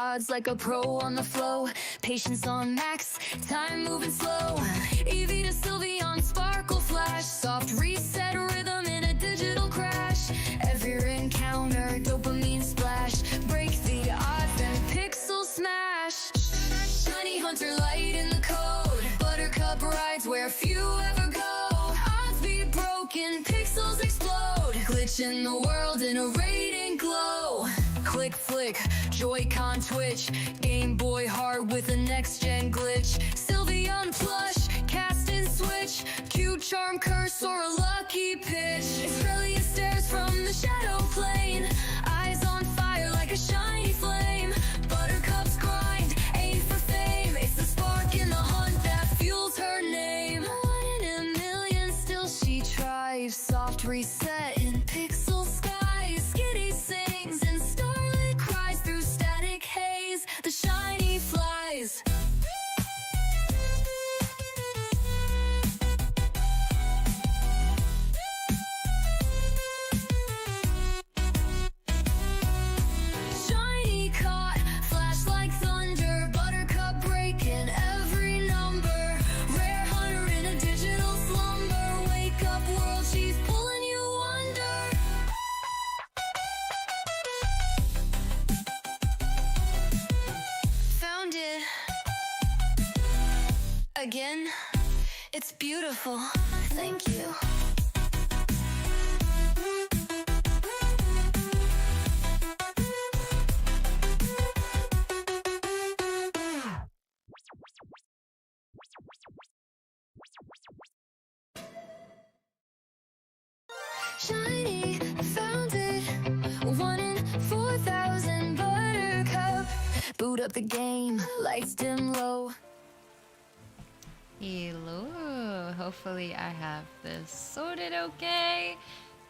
odds like a pro on the flow. Patience on max, time moving slow. Eevee to Sylveon, sparkle flash. Soft reset rhythm in a digital crash. Every encounter, dopamine splash. Break the odds and pixel smash. Shiny Hunter light in the code. Buttercup rides where few ever go. Odds be broken, pixels explode. Glitch in the world in a radiant glow. Click flick, Joy-Con twitch. Game Boy heart with a next-gen glitch. Sylveon plush, cast and switch. Cute charm curse or a lucky pitch. Australia stares from the shadow plane. Eyes on fire like a shiny flame. Buttercup's grind, aim for fame. It's the spark in the hunt that fuels her name. One in a million, still she tries. Soft reset in pixel skies. Skitty sings and starlit cries through static haze. The shiny flies. Shiny caught, flash like thunder. Buttercup breaking every number. Rare hunter in a digital slumber. Wake up world, she's pulling you under. Found it again. It's beautiful. Thank you. Shiny, I found it. 1 in 4,000 Buttercup. Boot up the game, lights dim low. Hello, hopefully I have this sorted okay.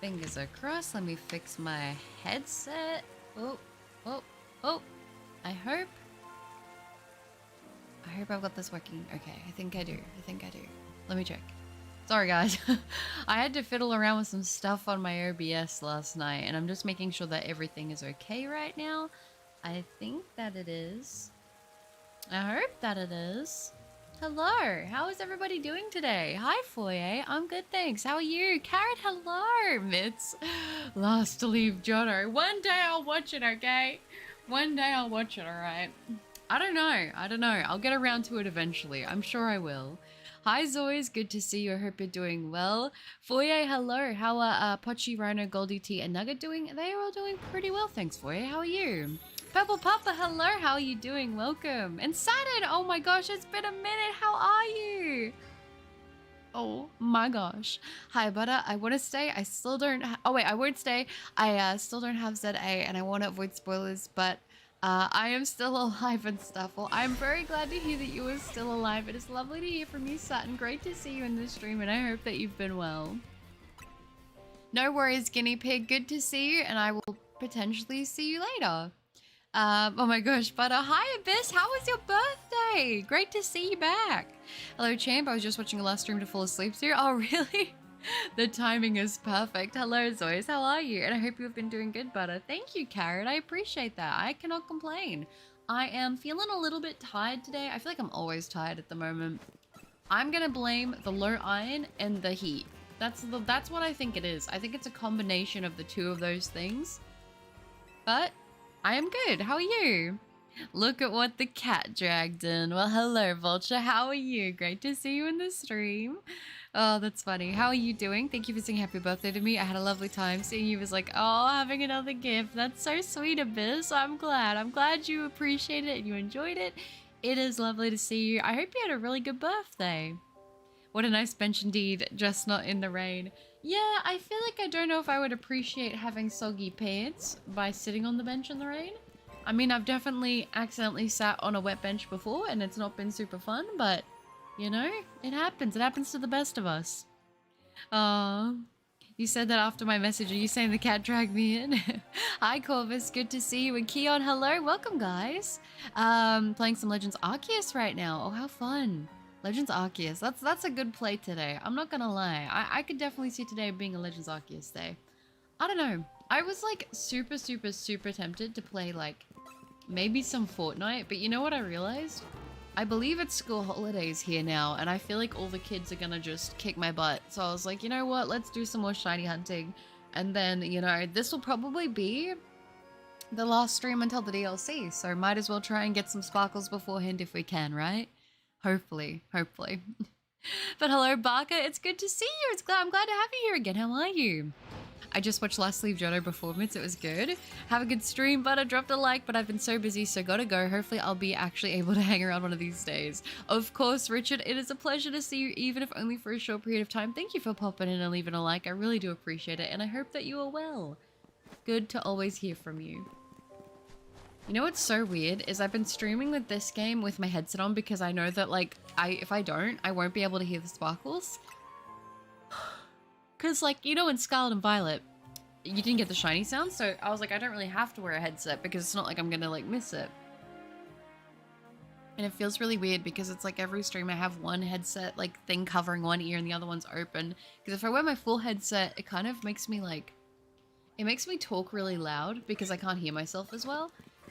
Fingers are crossed. Let me fix my headset. Oh, I hope I've got this working. Okay, I think I do. Let me check. Sorry guys, I had to fiddle around with some stuff on my OBS last night and I'm just making sure that everything is okay right now. I think that it is. I hope that it is. Hello, how is everybody doing today? Hi Foyer, I'm good thanks. How are you? Carrot, hello. Mitz, last to leave Jono. One day I'll watch it, okay? One day I'll watch it, alright? I don't know. I'll get around to it eventually. I'm sure I will. Hi Zoys, good to see you. I hope you're doing well. Foyer, hello. How are Pochi, Rhino, Goldie T, and Nugget doing? They are all doing pretty well, thanks Foyer. How are you? Purple Papa, hello. How are you doing? Welcome. And Saturn, oh my gosh, it's been a minute. How are you? Oh my gosh. Hi Butter, I want to stay. I still don't. Oh wait, I won't stay. I still don't have ZA and I want to avoid spoilers, but I am still alive and stuff. Well, I'm very glad to hear that you are still alive. It is lovely to hear from you, Sutton. Great to see you in the stream, and I hope that you've been well. No worries, Guinea Pig. Good to see you, and I will potentially see you later. Oh my gosh, but hi Abyss, how was your birthday? Great to see you back. Hello Champ, I was just watching a last stream to fall asleep to. Oh really? The timing is perfect. Hello Zois, how are you? And I hope you've been doing good, Butter. Thank you, Carrot. I appreciate that. I cannot complain. I am feeling a little bit tired today. I feel like I'm always tired at the moment. I'm gonna blame the low iron and the heat. That's what I think it is. I think it's a combination of the two of those things. But I am good. How are you? Look at what the cat dragged in. Well, hello, Vulture. How are you? Great to see you in the stream. Oh, that's funny. How are you doing? Thank you for saying happy birthday to me. I had a lovely time seeing you. Was like, oh, having another gift. That's so sweet, Abyss. I'm glad. I'm glad you appreciated it and you enjoyed it. It is lovely to see you. I hope you had a really good birthday. What a nice bench indeed, just not in the rain. Yeah, I feel like I don't know if I would appreciate having soggy pants by sitting on the bench in the rain. I mean, I've definitely accidentally sat on a wet bench before and it's not been super fun, but you know, it happens. It happens to the best of us. You said that after my message. Are you saying the cat dragged me in? Hi, Corvus. Good to see you. And Keon, hello. Welcome, guys. Playing some Legends Arceus right now. Oh, how fun. Legends Arceus. That's a good play today. I'm not gonna lie. I could definitely see today being a Legends Arceus day. I don't know. I was like super tempted to play like maybe some Fortnite. But you know what I realized? I believe it's school holidays here now, and I feel like all the kids are gonna just kick my butt. So I was like, you know what? Let's do some more shiny hunting. And then, you know, this will probably be the last stream until the DLC. So might as well try and get some sparkles beforehand if we can, right? Hopefully, hopefully. But hello, Barker. It's good to see you. I'm glad to have you here again. How are you? I just watched Last Sleeve Johto performance. It was good. Have a good stream, but I dropped a like, but I've been so busy, so gotta go. Hopefully I'll be actually able to hang around one of these days. Of course, Richard, it is a pleasure to see you, even if only for a short period of time. Thank you for popping in and leaving a like. I really do appreciate it, and I hope that you are well. Good to always hear from you. You know what's so weird is I've been streaming with this game with my headset on because I know that like if I don't, I won't be able to hear the sparkles. Cause like, you know, in Scarlet and Violet, you didn't get the shiny sound, so I was like, I don't really have to wear a headset because it's not like I'm gonna like miss it. And it feels really weird because it's like every stream I have one headset like thing covering one ear and the other one's open. Because if I wear my full headset, it kind of makes me like, it makes me talk really loud because I can't hear myself as well.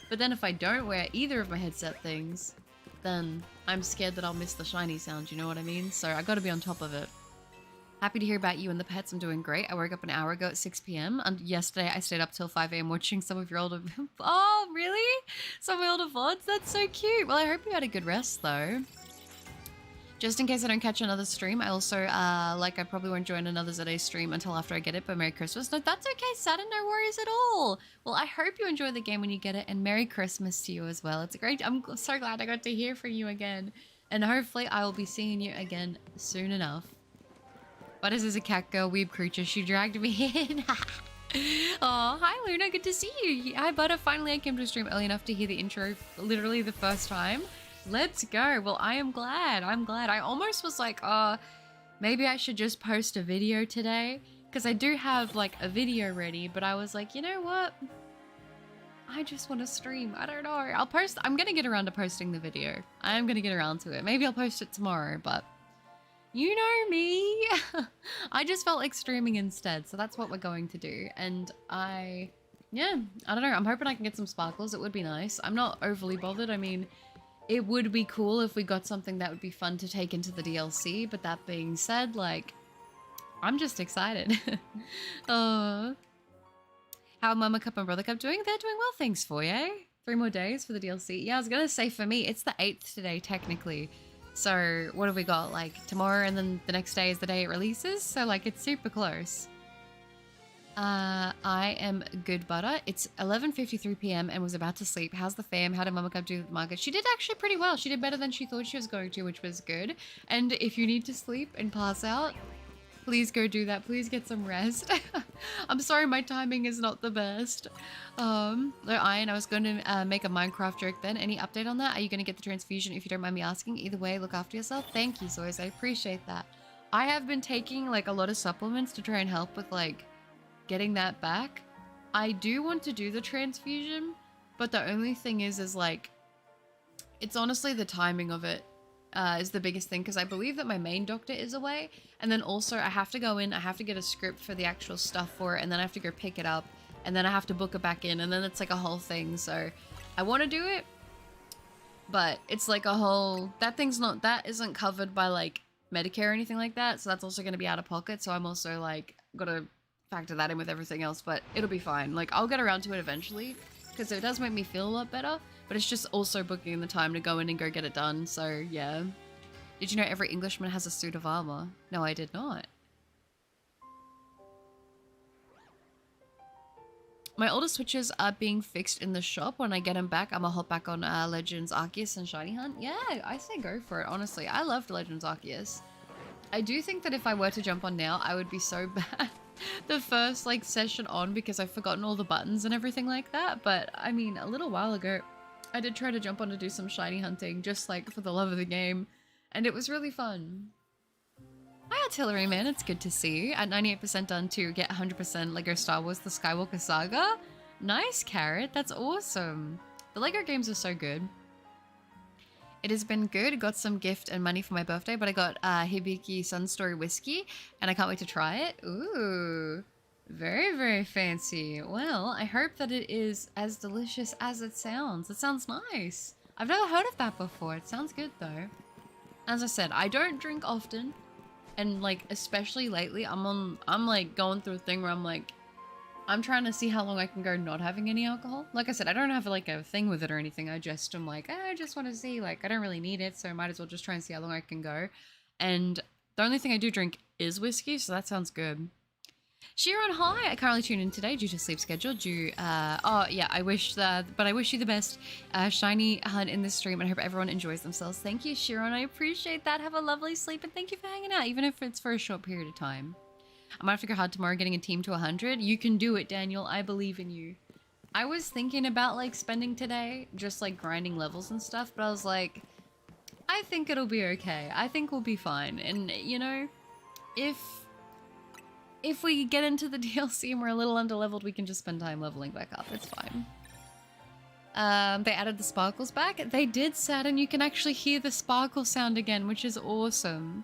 But then if I don't wear either of my headset things, then I'm scared that I'll miss the shiny sound, you know what I mean? So I gotta be on top of it. Happy to hear about you and the pets. I'm doing great. I woke up an hour ago at 6 p.m. and yesterday I stayed up till 5 a.m. watching some of your older... Oh, really? Some of your older VODs? That's so cute. Well, I hope you had a good rest though. Just in case I don't catch another stream, I also, I probably won't join another ZA stream until after I get it, but Merry Christmas. No, that's okay, Saturn, no worries at all. Well, I hope you enjoy the game when you get it, and Merry Christmas to you as well. It's a great, I'm so glad I got to hear from you again. And hopefully I will be seeing you again soon enough. What is this, a cat girl weeb creature? She dragged me in. Oh, hi Luna, good to see you. Hi Butter, finally I came to stream early enough to hear the intro literally the first time. Let's go. Well, I am glad. I'm glad. I almost was like, maybe I should just post a video today. Because I do have like a video ready, but I was like, you know what? I just want to stream. I don't know. I'm going to get around to posting the video. I am going to get around to it. Maybe I'll post it tomorrow, but you know me. I just felt like streaming instead. So that's what we're going to do. And yeah, I don't know. I'm hoping I can get some sparkles. It would be nice. I'm not overly bothered. I mean, it would be cool if we got something that would be fun to take into the DLC, but that being said, like, I'm just excited. How are Mama Cup and Brother Cup doing? They're doing well, thanks for you. 3 more days for the DLC. Yeah, I was gonna say for me, it's the 8th today, technically. So, what have we got? Like, tomorrow and then the next day is the day it releases? So, like, it's super close. I am good, Butter. It's 11:53 p.m. and was about to sleep. How's the fam? How did Mama Cup do with the market? She did actually pretty well. She did better than she thought she was going to, which was good. And if you need to sleep and pass out, please go do that. Please get some rest. I'm sorry my timing is not the best. Iron, I was going to make a Minecraft joke then. Any update on that? Are you going to get the transfusion if you don't mind me asking? Either way, look after yourself. Thank you, Zoys. I appreciate that. I have been taking like a lot of supplements to try and help with like getting that back. I do want to do the transfusion, but the only thing is like, it's honestly the timing of it is the biggest thing, because I believe that my main doctor is away, and then also I have to go in, I have to get a script for the actual stuff for it, and then I have to go pick it up, and then I have to book it back in, and then it's like a whole thing. So I want to do it, but it's like a whole, that isn't covered by like Medicare or anything like that, so that's also going to be out of pocket. So I'm also like gotta factor that in with everything else, but it'll be fine. Like, I'll get around to it eventually, because it does make me feel a lot better, but it's just also booking the time to go in and go get it done. So yeah. Did you know every Englishman has a suit of armor? No, I did not. My older switches are being fixed in the shop. When I get them back, I'm gonna hop back on Legends Arceus and Shiny Hunt. Yeah, I say go for it, honestly. I loved Legends Arceus. I do think that if I were to jump on now, I would be so bad the first like session on, because I've forgotten all the buttons and everything like that. But I mean, a little while ago I did try to jump on to do some shiny hunting, just like for the love of the game, and it was really fun. Hi Artillery Man, it's good to see you. At 98% done to get 100% Lego Star Wars The Skywalker Saga. Nice, Carrot, that's awesome. The Lego games are so good. It has been good. Got some gift and money for my birthday, but I got Hibiki Sun Story whiskey, and I can't wait to try it. Ooh. Very, very fancy. Well, I hope that it is as delicious as it sounds. It sounds nice. I've never heard of that before. It sounds good though. As I said, I don't drink often. And like, especially lately, I'm like going through a thing where I'm trying to see how long I can go not having any alcohol. Like I said, I don't have like a thing with it or anything. I just am like, I just want to see, like, I don't really need it. So I might as well just try and see how long I can go. And the only thing I do drink is whiskey. So that sounds good. Sharon, hi. I currently tuned in today due to sleep schedule. Oh yeah, I wish you the best shiny hunt in this stream, and I hope everyone enjoys themselves. Thank you, Sharon. I appreciate that. Have a lovely sleep, and thank you for hanging out, even if it's for a short period of time. I might have to go hard tomorrow getting a team to 100. You can do it, Daniel. I believe in you. I was thinking about like spending today just like grinding levels and stuff, but I was like, I think it'll be okay. I think we'll be fine. And you know, if we get into the DLC and we're a little underleveled, we can just spend time leveling back up. It's fine. They added the sparkles back. They did, Saturn. You can actually hear the sparkle sound again, which is awesome.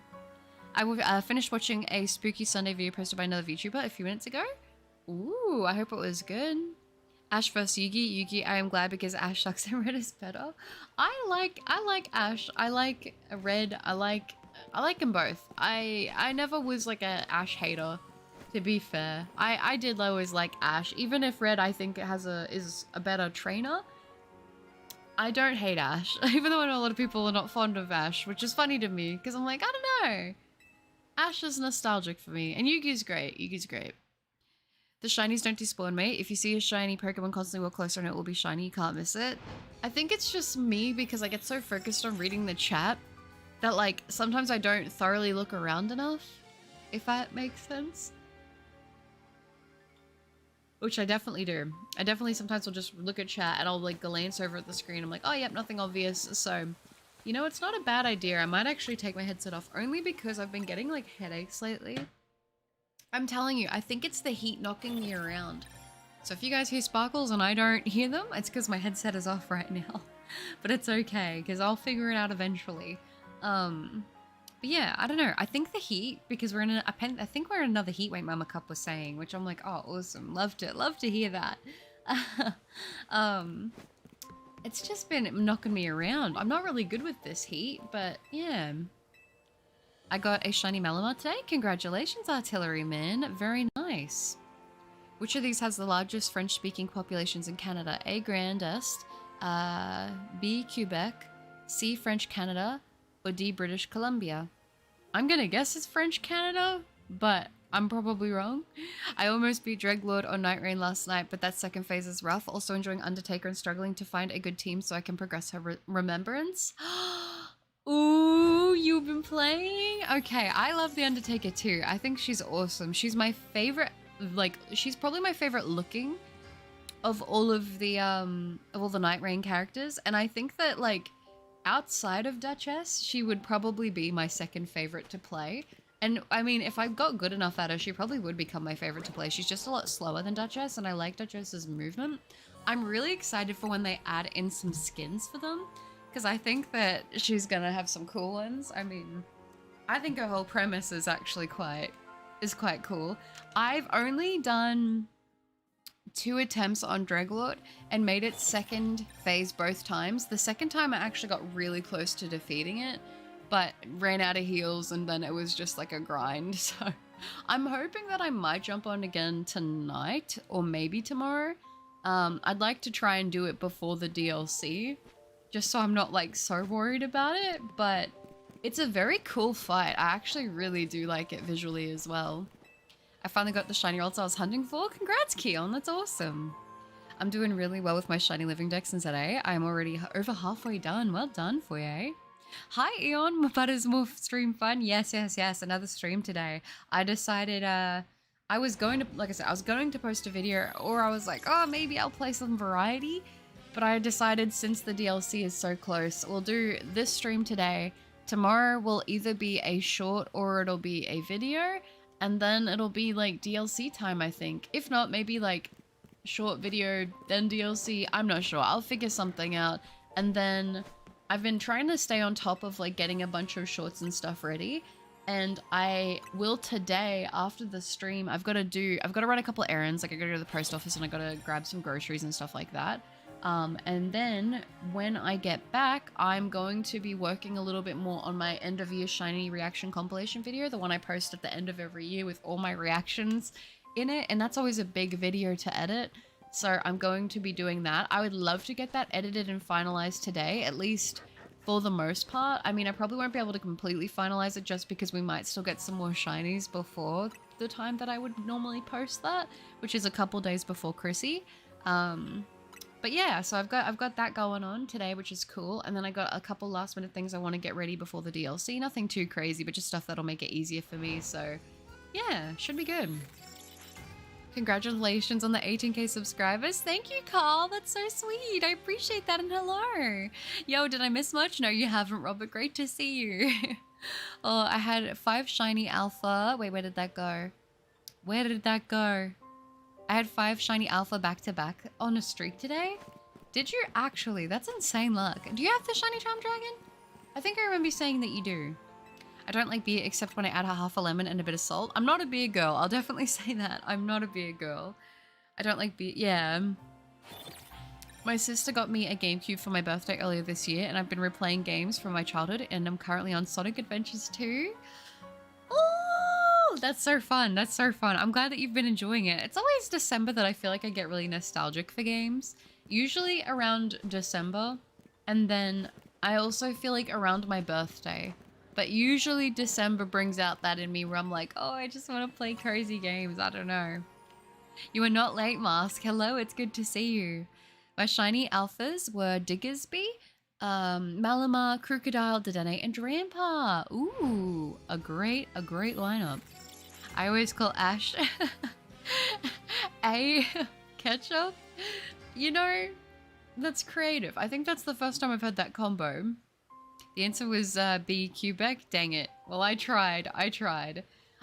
I finished watching a Spooky Sunday video posted by another VTuber a few minutes ago. Ooh, I hope it was good. Ash vs Yugi. Yugi, I am glad because Ash sucks and Red is better. I like Ash. I like Red. I like them both. I never was like a Ash hater. To be fair, I did always like Ash, even if Red I think is a better trainer. I don't hate Ash, even though I know a lot of people are not fond of Ash, which is funny to me because I'm like, I don't know. Ash is nostalgic for me, and Yugi's great. Yugi's great. The shinies don't despawn, mate. If you see a shiny Pokemon, constantly walk closer and it will be shiny. You can't miss it. I think it's just me because I get so focused on reading the chat that like sometimes I don't thoroughly look around enough, if that makes sense. Which I definitely do. I definitely sometimes will just look at chat and I'll like glance over at the screen. I'm like, oh yep, nothing obvious. So, you know, it's not a bad idea. I might actually take my headset off only because I've been getting like headaches lately. I'm telling you, I think it's the heat knocking me around. So if you guys hear sparkles and I don't hear them, it's because my headset is off right now. But it's okay, because I'll figure it out eventually. But yeah, I don't know. I think the heat, because we're in I think we're in another heat wave, Mama Cup was saying, which I'm like, oh, awesome. Love to hear that. It's just been knocking me around. I'm not really good with this heat, but yeah. I got a shiny Malamar today. Congratulations, Artilleryman. Very nice. Which of these has the largest French-speaking populations in Canada? A, Grand Est, B, Quebec, C, French Canada, or D, British Columbia? I'm gonna guess it's French Canada, but I'm probably wrong. I almost beat Dreadlord on Night Rain last night, but that second phase is rough. Also enjoying Undertaker and struggling to find a good team so I can progress her remembrance. Ooh, you've been playing? Okay, I love the Undertaker too. I think she's awesome. She's my favorite, like, she's probably my favorite looking of all the Night Rain characters. And I think that, like, outside of Duchess, she would probably be my second favorite to play. And I mean, if I got good enough at her, she probably would become my favorite to play. She's just a lot slower than Duchess, and I like Duchess's movement. I'm really excited for when they add in some skins for them, because I think that she's gonna have some cool ones. I mean, I think her whole premise is actually quite cool. I've only done 2 attempts on Dreadlord and made it second phase both times. The second time I actually got really close to defeating it, but ran out of heals and then it was just like a grind. So I'm hoping that I might jump on again tonight or maybe tomorrow. I'd like to try and do it before the DLC, just so I'm not like so worried about it, but it's a very cool fight. I actually really do like it visually as well. I finally got the shiny rolls I was hunting for. Congrats, Keon. That's awesome. I'm doing really well with my shiny living deck since today. I'm already over halfway done. Well done, Foyer. Hi, Eon. But is more stream fun? Yes. Another stream today. I decided I was going to, like I said, I was going to post a video, or I was like, oh, maybe I'll play some variety. But I decided since the DLC is so close, we'll do this stream today. Tomorrow will either be a short or it'll be a video. And then it'll be like DLC time, I think. If not, maybe like short video, then DLC. I'm not sure. I'll figure something out. And then I've been trying to stay on top of like getting a bunch of shorts and stuff ready. And I will today after the stream. I've got to run a couple of errands. Like I got to go to the post office and I got to grab some groceries and stuff like that. And then when I get back, I'm going to be working a little bit more on my end of year shiny reaction compilation video, the one I post at the end of every year with all my reactions in it. And that's always a big video to edit. So I'm going to be doing that. I would love to get that edited and finalized today, at least for the most part. I mean, I probably won't be able to completely finalize it just because we might still get some more shinies before the time that I would normally post that, which is a couple days before Chrissy. But yeah, so I've got that going on today, which is cool. And then I got a couple last minute things I want to get ready before the DLC. Nothing too crazy, but just stuff that'll make it easier for me. So yeah, should be good. Congratulations on the 18k subscribers. Thank you, Carl. That's so sweet. I appreciate that, and hello. Yo, did I miss much? No, you haven't, Robert. Great to see you. Oh, I had 5 shiny alpha. Wait, where did that go? Where did that go? I had 5 shiny alpha back to back on a streak today. Did you actually? That's insane luck. Do you have the shiny charm dragon? I think I remember you saying that you do. I don't like beer except when I add half a lemon and a bit of salt. I'm not a beer girl. I'll definitely say that. I'm not a beer girl. I don't like beer. Yeah. My sister got me a GameCube for my birthday earlier this year, and I've been replaying games from my childhood, and I'm currently on Sonic Adventures 2. Oh, that's so fun. That's so fun. I'm glad that you've been enjoying it. It's always December that I feel like I get really nostalgic for games. Usually around December, and then I also feel like around my birthday. But usually December brings out that in me where I'm like, oh, I just want to play cozy games. I don't know. You are not late, Mask. Hello, it's good to see you. My shiny alphas were Diggersby, Malamar, Crocodile, Dedenne, and Drampa. Ooh, a great lineup. I always call Ash a ketchup. You know, that's creative. I think that's the first time I've heard that combo. The answer was B, Quebec. Dang it. Well, I tried.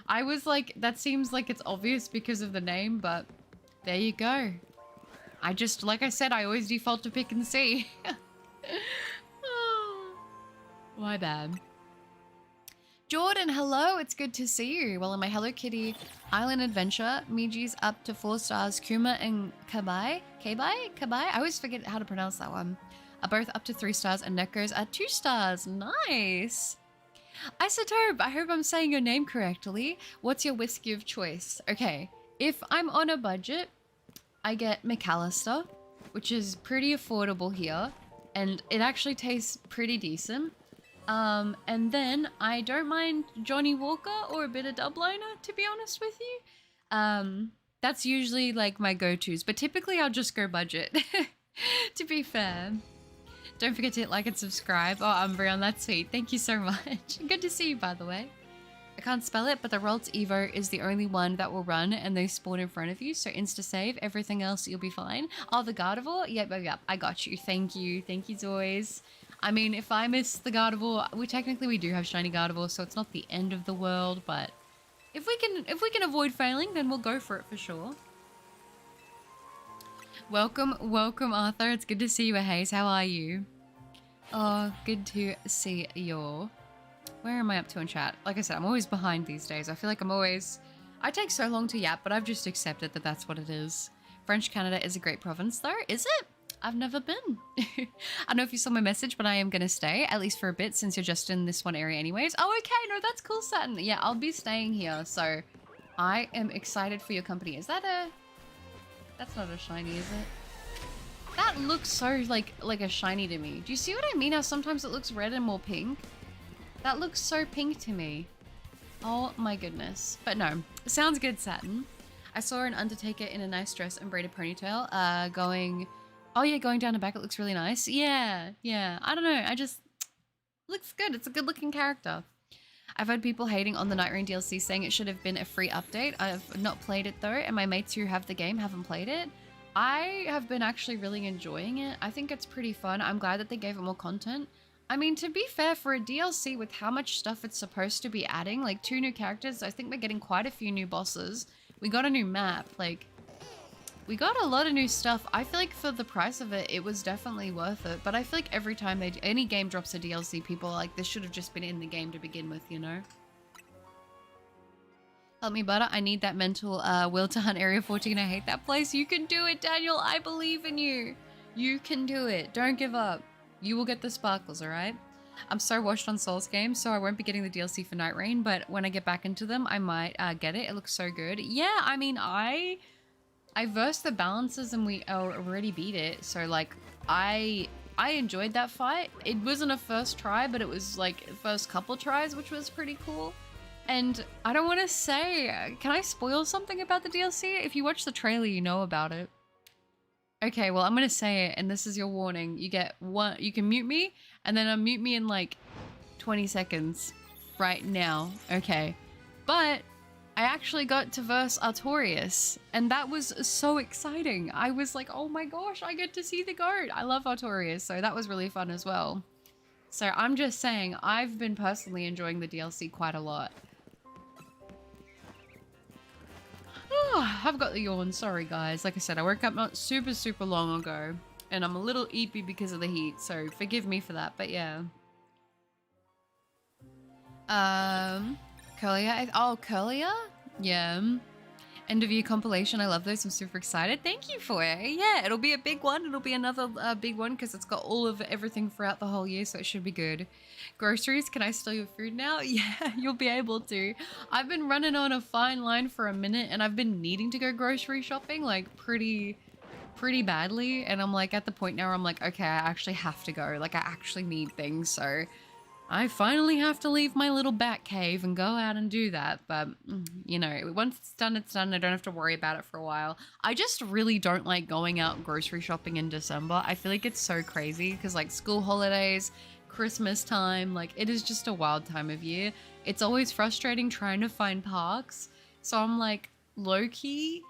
I was like, that seems like it's obvious because of the name, but there you go. I just, like I said, I always default to pick and C. Oh, my bad. Jordan, hello. It's good to see you. Well, in my Hello Kitty Island adventure, Miji's up to 4 stars. Kuma and Kabai? I always forget how to pronounce that one. Are both up to 3 stars, and Neko's at 2 stars. Nice. Isotope, I hope I'm saying your name correctly. What's your whiskey of choice? Okay, if I'm on a budget, I get McAllister, which is pretty affordable here, and it actually tastes pretty decent. And then I don't mind Johnny Walker or a bit of Dubliner, to be honest with you. That's usually like my go-tos, but typically I'll just go budget, to be fair. Don't forget to hit like and subscribe. Oh, Umbreon, that's sweet. Thank you so much. Good to see you, by the way. I can't spell it, but the Ralts Evo is the only one that will run and they spawn in front of you, so insta-save. Everything else, you'll be fine. Oh, the Gardevoir? Yep, I got you. Thank you, Zoys. I mean, if I miss the Gardevoir, we do have shiny Gardevoir, so it's not the end of the world, but if we can avoid failing, then we'll go for it for sure. Welcome, Arthur. It's good to see you, Hayes. How are you? Oh, good to see you. Where am I up to in chat? Like I said, I'm always behind these days. I feel like I take so long to yap, but I've just accepted that that's what it is. French Canada is a great province, though. Is it? I've never been. I don't know if you saw my message, but I am going to stay, at least for a bit, since you're just in this one area anyways. Oh, okay. No, that's cool, Saturn. Yeah, I'll be staying here, so I am excited for your company. Is that a... That's not a shiny, is it? That looks so like a shiny to me. Do you see what I mean? How sometimes it looks red and more pink? That looks so pink to me. Oh my goodness. But no, sounds good, Saturn. I saw an Undertaker in a nice dress and braided ponytail going down the back. It looks really nice. Yeah. I don't know. Looks good. It's a good looking character. I've had people hating on the Night Rain DLC saying it should have been a free update. I've not played it though, and my mates who have the game haven't played it. I have been actually really enjoying it. I think it's pretty fun. I'm glad that they gave it more content. I mean, to be fair, for a DLC with how much stuff it's supposed to be adding, like 2 new characters, I think we're getting quite a few new bosses. We got a new map, like, we got a lot of new stuff. I feel like for the price of it, it was definitely worth it. But I feel like every time any game drops a DLC, people are like, this should have just been in the game to begin with, you know? Help me, butter. I need that mental will to hunt Area 14. I hate that place. You can do it, Daniel. I believe in you. You can do it. Don't give up. You will get the sparkles, all right? I'm so washed on Souls games, so I won't be getting the DLC for Night Rain, but when I get back into them, I might get it. It looks so good. Yeah, I mean, I versed the balances and we already beat it, so like, I enjoyed that fight. It wasn't a first try, but it was like first couple tries, which was pretty cool. And I don't want to say, can I spoil something about the DLC? If you watch the trailer, you know about it. Okay, well, I'm going to say it, and this is your warning. You get one, you can mute me, and then unmute me in like 20 seconds right now. Okay. But I actually got to verse Artorias, and that was so exciting. I was like, oh my gosh, I get to see the goat. I love Artorias, so that was really fun as well. So I'm just saying, I've been personally enjoying the DLC quite a lot. Oh, I've got the yawn. Sorry, guys. Like I said, I woke up not super long ago, and I'm a little eepy because of the heat, so forgive me for that, but yeah. Curlia? Oh, Curlia? Yeah. End of year compilation. I love those. I'm super excited. Thank you for it. Yeah, it'll be a big one. It'll be another big one because it's got all of everything throughout the whole year, so it should be good. Groceries, can I steal your food now? Yeah, you'll be able to. I've been running on a fine line for a minute, and I've been needing to go grocery shopping like pretty badly, and I'm like at the point now where I'm like, okay, I actually have to go. Like I actually need things, so I finally have to leave my little bat cave and go out and do that. But, you know, once it's done, it's done. I don't have to worry about it for a while. I just really don't like going out grocery shopping in December. I feel like it's so crazy because, like, school holidays, Christmas time, like, it is just a wild time of year. It's always frustrating trying to find parks. So I'm like, low-key,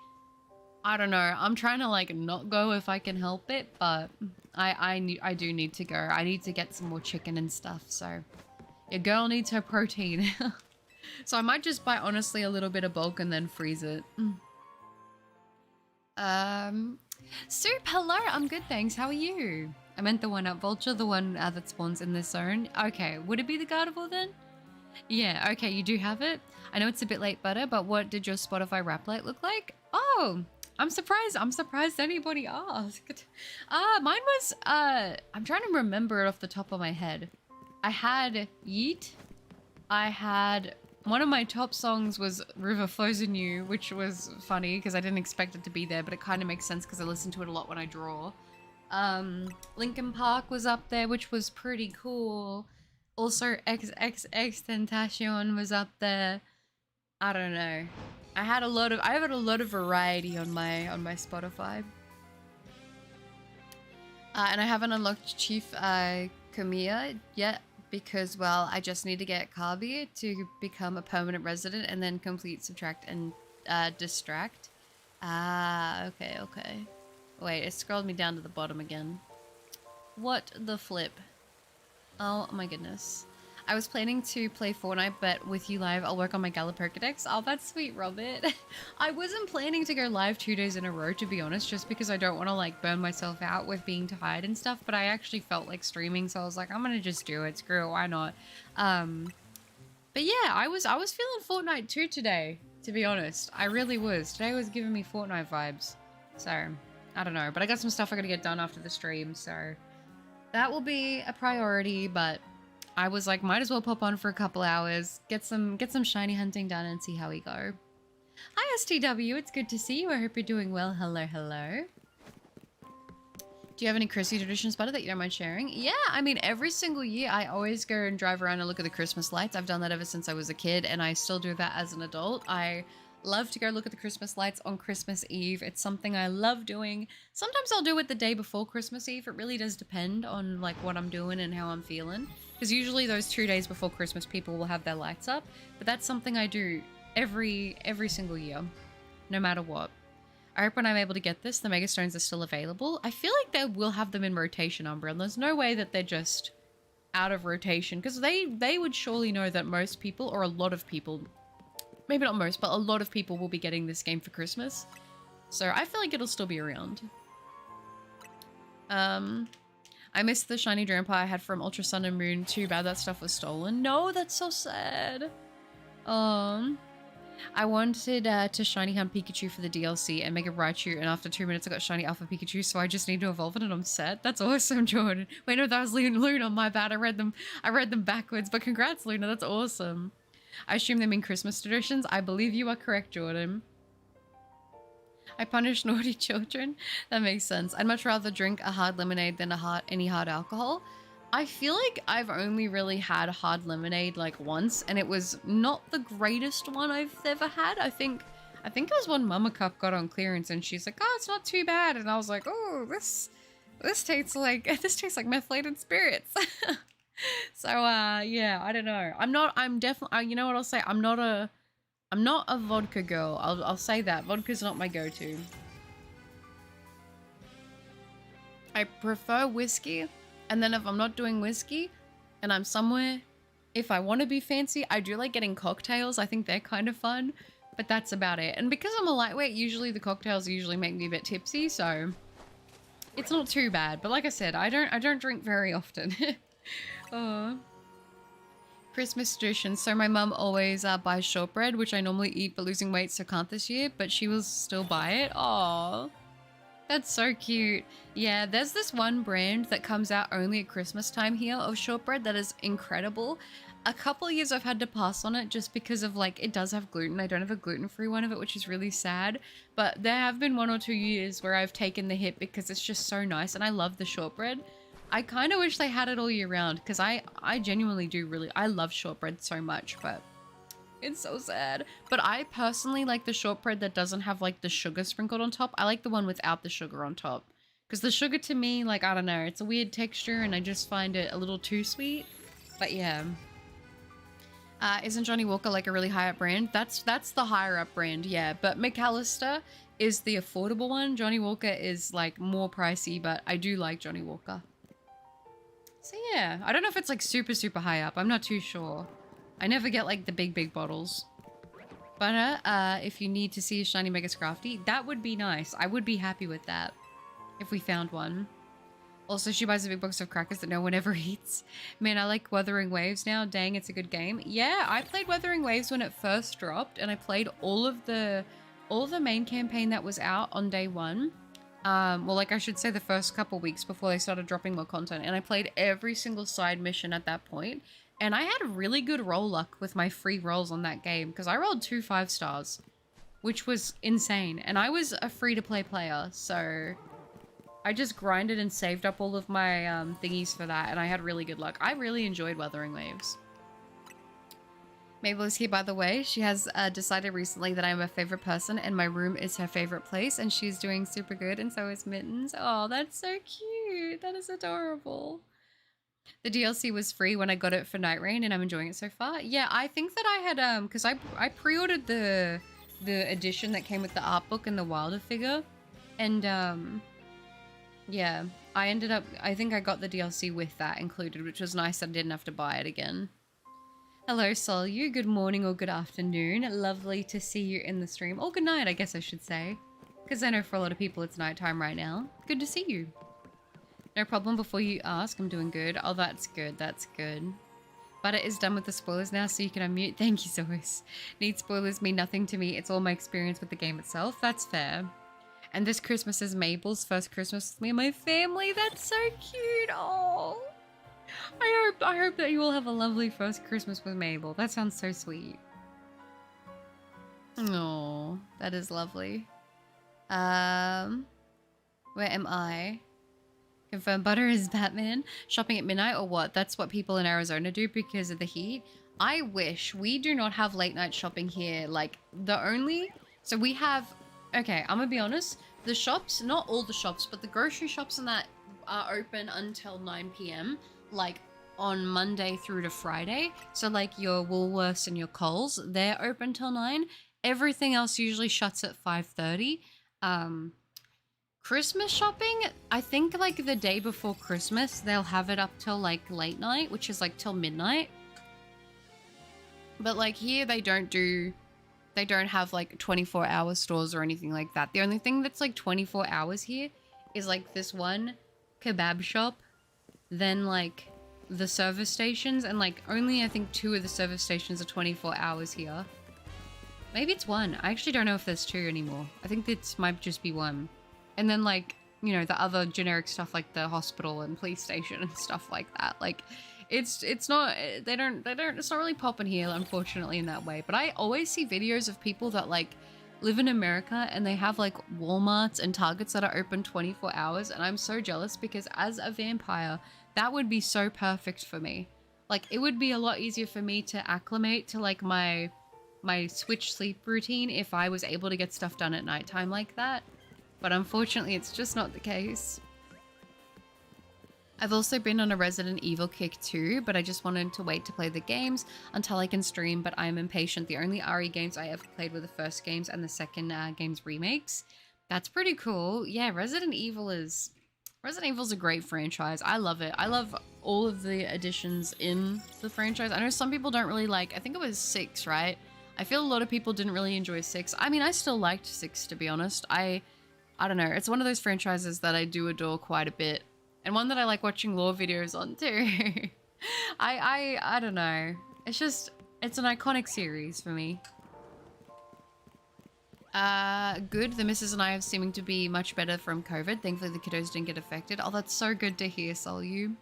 I don't know. I'm trying to, like, not go if I can help it, but I do need to go. I need to get some more chicken and stuff, so your girl needs her protein. So I might just buy, honestly, a little bit of bulk and then freeze it. Soup, hello. I'm good, thanks. How are you? I meant the one at Vulture, the one that spawns in this zone. Okay, would it be the Gardevoir then? Yeah, okay, you do have it. I know it's a bit late, Butter, but what did your Spotify rap light look like? Oh, I'm surprised anybody asked. Mine was, I'm trying to remember it off the top of my head. I had Yeet. I had, one of my top songs was River Flows in You, which was funny because I didn't expect it to be there, but it kind of makes sense because I listen to it a lot when I draw. Linkin Park was up there, which was pretty cool. Also, XXX Tentacion was up there. I don't know. I had a lot of variety on my Spotify. And I haven't unlocked Chief Kamiya yet because, well, I just need to get Kabi to become a permanent resident and then complete Subtract and Distract. Okay. Wait, it scrolled me down to the bottom again. What the flip? Oh my goodness. I was planning to play Fortnite, but with you live, I'll work on my Gala Pokedex. Oh, that's sweet, Robert. I wasn't planning to go live 2 days in a row, to be honest, just because I don't want to, like, burn myself out with being tired and stuff, but I actually felt like streaming, so I was like, I'm gonna just do it. Screw it, why not? But yeah, I was feeling Fortnite too today, to be honest. I really was. Today was giving me Fortnite vibes. So, I don't know. But I got some stuff I gotta get done after the stream, so that will be a priority, but I was like, might as well pop on for a couple hours, get some shiny hunting done and see how we go. Hi STW, it's good to see you. I hope you're doing well. Hello. Do you have any Chrissy traditions, Butter, that you don't mind sharing? Yeah, I mean, every single year I always go and drive around and look at the Christmas lights. I've done that ever since I was a kid, and I still do that as an adult. I love to go look at the Christmas lights on Christmas Eve. It's something I love doing. Sometimes I'll do it the day before Christmas Eve. It really does depend on like what I'm doing and how I'm feeling. Because usually those 2 days before Christmas, people will have their lights up. But that's something I do every single year, no matter what. I hope when I'm able to get this, the Mega Stones are still available. I feel like they will have them in rotation, Umbra, and there's no way that they're just out of rotation. Because they would surely know that most people, or a lot of people, maybe not most, but a lot of people will be getting this game for Christmas. So I feel like it'll still be around. I missed the shiny Drampa I had from Ultra Sun and Moon. Too bad that stuff was stolen. No, that's so sad. I wanted to shiny hunt Pikachu for the DLC and make a Raichu, and after 2 minutes I got shiny Alpha Pikachu, so I just need to evolve it and I'm set. That's awesome, Jordan. Wait, no, that was Luna, my bad. I read them backwards, but congrats, Luna, that's awesome. I assume they mean Christmas traditions. I believe you are correct, Jordan. I punish naughty children. That makes sense. I'd much rather drink a hard lemonade than any hard alcohol. I feel like I've only really had hard lemonade like once, and it was not the greatest one I've ever had. I think it was when Mama Cup got on clearance, and she's like, "Oh, it's not too bad," and I was like, "Oh, this tastes like methylated spirits." So yeah, I don't know. I'm definitely. You know what I'll say? I'm not a vodka girl. I'll say that vodka's not my go-to. I prefer whiskey. And then if I'm not doing whiskey and I'm somewhere, if I want to be fancy, I do like getting cocktails. I think they're kind of fun, but that's about it. And because I'm a lightweight, usually the cocktails usually make me a bit tipsy, so it's not too bad. But like I said, I don't drink very often. Oh. Christmas tradition. So my mum always buys shortbread, which I normally eat but losing weight so can't this year, but she will still buy it. Aww. That's so cute. Yeah, there's this one brand that comes out only at Christmas time here of shortbread that is incredible. A couple years I've had to pass on it just because of like, it does have gluten. I don't have a gluten-free one of it, which is really sad. But there have been 1 or 2 years where I've taken the hit because it's just so nice and I love the shortbread. I kind of wish they had it all year round because I genuinely do really, I love shortbread so much, but it's so sad. But I personally like the shortbread that doesn't have like the sugar sprinkled on top. I like the one without the sugar on top. Because the sugar to me, like, I don't know, it's a weird texture and I just find it a little too sweet. But yeah. Isn't Johnny Walker like a really high up brand? That's the higher up brand, yeah. But McAllister is the affordable one. Johnny Walker is like more pricey, but I do like Johnny Walker. So yeah, I don't know if it's like super, super high up. I'm not too sure. I never get like the big bottles. But if you need to see a shiny Mega Scrafty, that would be nice. I would be happy with that if we found one. Also, she buys a big box of crackers that no one ever eats. Man, I like Wuthering Waves now. Dang, it's a good game. Yeah, I played Wuthering Waves when it first dropped, and I played all of the main campaign that was out on day 1. Well, like I should say the first couple weeks before they started dropping more content, and I played every single side mission at that point. And I had really good roll luck with my free rolls on that game because I rolled 2 5-stars, which was insane. And I was a free-to-play player, so I just grinded and saved up all of my thingies for that, and I had really good luck. I really enjoyed Wuthering Waves. Mabel is here, by the way. She has decided recently that I'm her favorite person, and my room is her favorite place, and she's doing super good, and so is Mittens. Oh, that's so cute. That is adorable. The DLC was free when I got it for Night Rain, and I'm enjoying it so far. Yeah, I think that I had, because I pre-ordered the edition that came with the art book and the Wilder figure, and, yeah, I think I got the DLC with that included, which was nice that I didn't have to buy it again. Hello, Solu. Good morning or good afternoon. Lovely to see you in the stream. Or good night, I guess I should say. Because I know for a lot of people it's nighttime right now. Good to see you. No problem. Before you ask, I'm doing good. Oh, that's good. That's good. Butter is done with the spoilers now, so you can unmute. Thank you, Zois. Need spoilers mean nothing to me. It's all my experience with the game itself. That's fair. And this Christmas is Mabel's first Christmas with me and my family. That's so cute. Oh. I hope that you will have a lovely first Christmas with Mabel. That sounds so sweet. Oh, that is lovely. Where am I? Confirm Butter is Batman. Shopping at midnight or what? That's what people in Arizona do because of the heat. I wish. We do not have late night shopping here. Like, so we have, okay, I'm gonna be honest. The shops, not all the shops, but the grocery shops and that are open until 9 p.m. like on Monday through to Friday. So like your Woolworths and your Coles, they're open till 9. Everything else usually shuts at 5:30. Christmas shopping, I think like the day before Christmas, they'll have it up till like late night, which is like till midnight. But like here they don't have like 24-hour stores or anything like that. The only thing that's like 24 hours here is like this one kebab shop, then like the service stations, and like only I think 2 of the service stations are 24 hours here. Maybe it's one. I actually don't know if there's two anymore. I think it might just be one. And then like, you know, the other generic stuff like the hospital and police station and stuff like that. Like it's not, it's not really popping here, unfortunately, in that way. But I always see videos of people that like live in America and they have like Walmarts and Targets that are open 24 hours. And I'm so jealous because as a vampire, that would be so perfect for me. Like it would be a lot easier for me to acclimate to like my switch sleep routine if I was able to get stuff done at nighttime like that. But unfortunately, it's just not the case. I've also been on a Resident Evil kick too, but I just wanted to wait to play the games until I can stream, but I'm impatient. The only RE games I ever played were the first games and the second game's remakes. That's pretty cool. Yeah, Resident Evil's a great franchise. I love it. I love all of the additions in the franchise. I know some people don't really like, I think it was 6, right? I feel a lot of people didn't really enjoy 6. I mean, I still liked 6, to be honest. I don't know. It's one of those franchises that I do adore quite a bit. And one that I like watching lore videos on too. I don't know. It's just, it's an iconic series for me. Good. The missus and I are seeming to be much better from COVID. Thankfully the kiddos didn't get affected. Oh, that's so good to hear, Solu.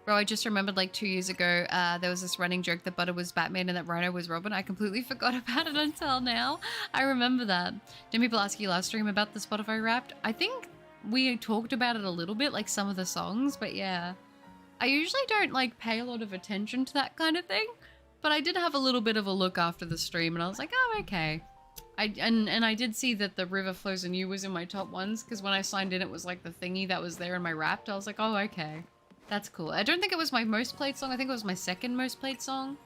Bro, I just remembered like 2 years ago, there was this running joke that Butter was Batman and that Rhino was Robin. I completely forgot about it until now. I remember that. Didn't people ask you last stream about the Spotify Wrapped? I think we talked about it a little bit, like some of the songs, but yeah. I usually don't like pay a lot of attention to that kind of thing, but I did have a little bit of a look after the stream and I was like, oh, okay. And I did see that the River Flows in You was in my top ones, because when I signed in, it was like the thingy that was there in my Wrapped. I was like, oh, okay. That's cool. I don't think it was my most played song. I think it was my second most played song.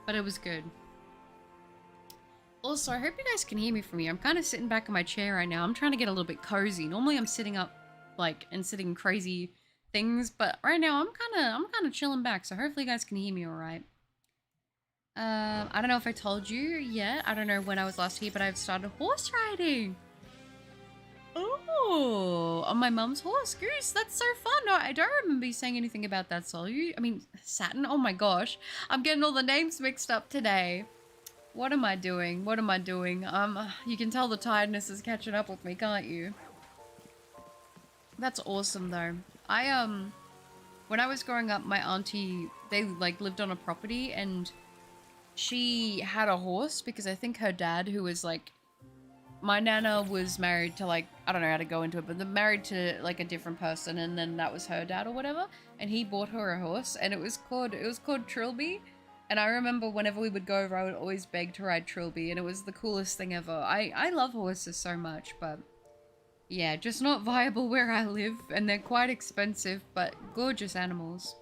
But it was good. Also, I hope you guys can hear me from here. I'm kind of sitting back in my chair right now. I'm trying to get a little bit cozy. Normally I'm sitting up like and sitting crazy things, but right now I'm kind of chilling back. So hopefully you guys can hear me all right. I don't know if I told you yet. I don't know when I was last here, but I've started horse riding. Oh, on my mum's horse. Goose, that's so fun. No, I don't remember you saying anything about that, Solu. I mean, Saturn. Oh my gosh. I'm getting all the names mixed up today. What am I doing? What am I doing? You can tell the tiredness is catching up with me, can't you? That's awesome though. When I was growing up, my auntie, they like lived on a property and she had a horse because I think her dad, who was like, my nana was married to like, I don't know how to go into it, but they're married to like a different person and then that was her dad or whatever. And he bought her a horse and it was called Trilby. And I remember whenever we would go over, I would always beg to ride Trilby and it was the coolest thing ever. I love horses so much, but yeah, just not viable where I live and they're quite expensive, but gorgeous animals.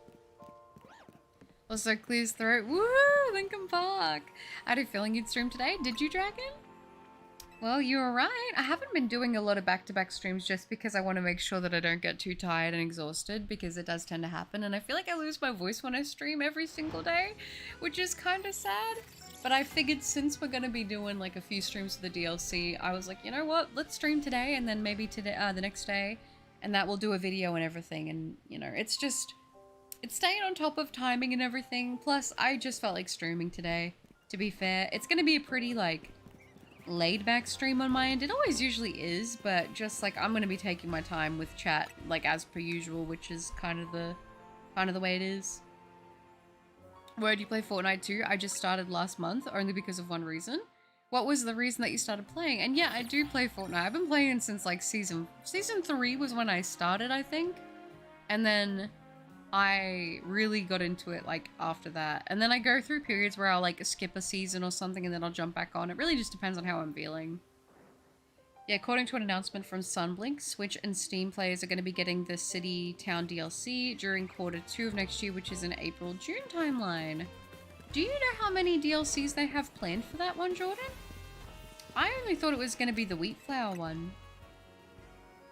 Also, clears throat. Woo! Lincoln Park! I had a feeling you'd stream today. Did you, Dragon? Well, you were right. I haven't been doing a lot of back-to-back streams just because I want to make sure that I don't get too tired and exhausted because it does tend to happen. And I feel like I lose my voice when I stream every single day, which is kind of sad. But I figured since we're going to be doing like a few streams of the DLC, I was like, you know what? Let's stream today and then maybe today, the next day. And that will do a video and everything. And, you know, it's staying on top of timing and everything. Plus, I just felt like streaming today, to be fair. It's going to be a pretty, like, laid-back stream on my end. It always usually is, but just, like, I'm going to be taking my time with chat, like, as per usual, which is kind of the way it is. Where do you play Fortnite too? I just started last month, only because of one reason. What was the reason that you started playing? And yeah, I do play Fortnite. I've been playing since, like, Season 3 was when I started, I think. And then I really got into it like after that. And then I go through periods where I'll like skip a season or something and then I'll jump back on. It really just depends on how I'm feeling. Yeah, according to an announcement from Sunblink, Switch and Steam players are going to be getting the City Town DLC during Q2 of next year, which is an April-June timeline. Do you know how many DLCs they have planned for that one, Jordan? I only thought it was going to be the Wheat Flour one.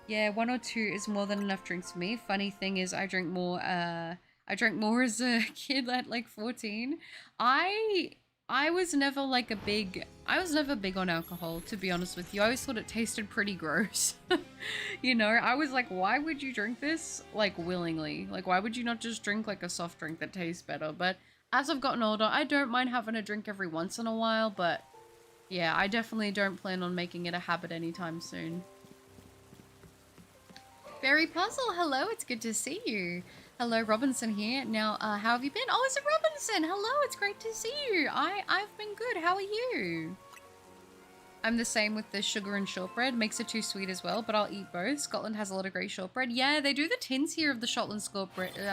Yeah, 1 or 2 is more than enough drinks for me. Funny thing is, I drank more as a kid at like 14. I was never like I was never big on alcohol, to be honest with you. I always thought it tasted pretty gross. You know, I was like, why would you drink this like willingly? Like, why would you not just drink like a soft drink that tastes better? But as I've gotten older, I don't mind having a drink every once in a while, but Yeah, I definitely don't plan on making it a habit anytime soon. Berry Puzzle, hello, it's good to see you. Hello, Robinson here. Now, how have you been? Oh, is it Robinson? Hello, it's great to see you. I've been good. How are you? I'm the same with the sugar and shortbread. Makes it too sweet as well, but I'll eat both. Scotland has a lot of great shortbread. Yeah, they do the tins here of the Shotland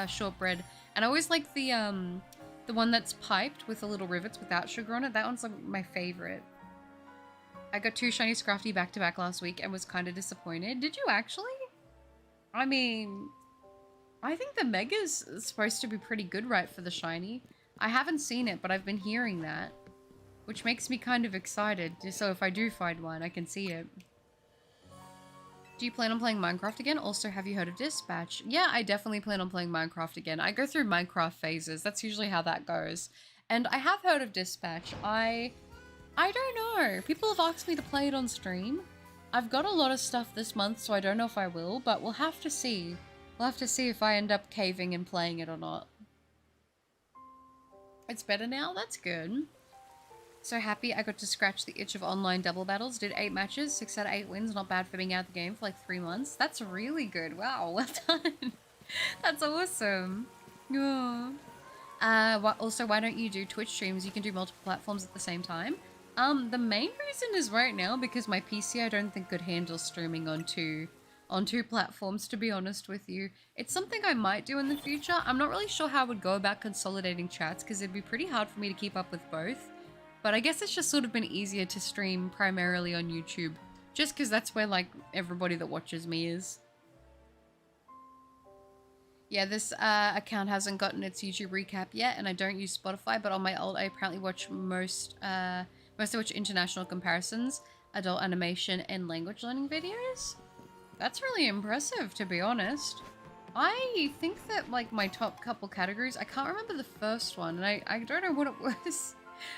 shortbread. And I always like the one that's piped with the little rivets without sugar on it. That one's like my favorite. I got 2 shiny Scrafty back to back last week and was kind of disappointed. Did you actually? I mean, I think the Mega's supposed to be pretty good, right, for the shiny. I haven't seen it, but I've been hearing that. Which makes me kind of excited, just so if I do find one, I can see it. Do you plan on playing Minecraft again? Also, have you heard of Dispatch? Yeah, I definitely plan on playing Minecraft again. I go through Minecraft phases. That's usually how that goes. And I have heard of Dispatch. I don't know. People have asked me to play it on stream. I've got a lot of stuff this month, so I don't know if I will, but we'll have to see. We'll have to see if I end up caving and playing it or not. It's better now? That's good. So happy I got to scratch the itch of online double battles. Did 8 matches, 6 out of 8 wins. Not bad for being out of the game for like 3 months. That's really good. Wow, well done. That's awesome. Yeah. Also, why don't you do Twitch streams? You can do multiple platforms at the same time. The main reason is right now because my PC I don't think could handle streaming on two platforms, to be honest with you. It's something I might do in the future. I'm not really sure how I would go about consolidating chats because it'd be pretty hard for me to keep up with both. But I guess it's just sort of been easier to stream primarily on YouTube. Just because that's where, like, everybody that watches me is. Yeah, this account hasn't gotten its YouTube recap yet, and I don't use Spotify, but on my old, I apparently watch mostly watch international comparisons, adult animation, and language learning videos. That's really impressive, to be honest. I think that, like, my top couple categories, I can't remember the first one, and I don't know what it was.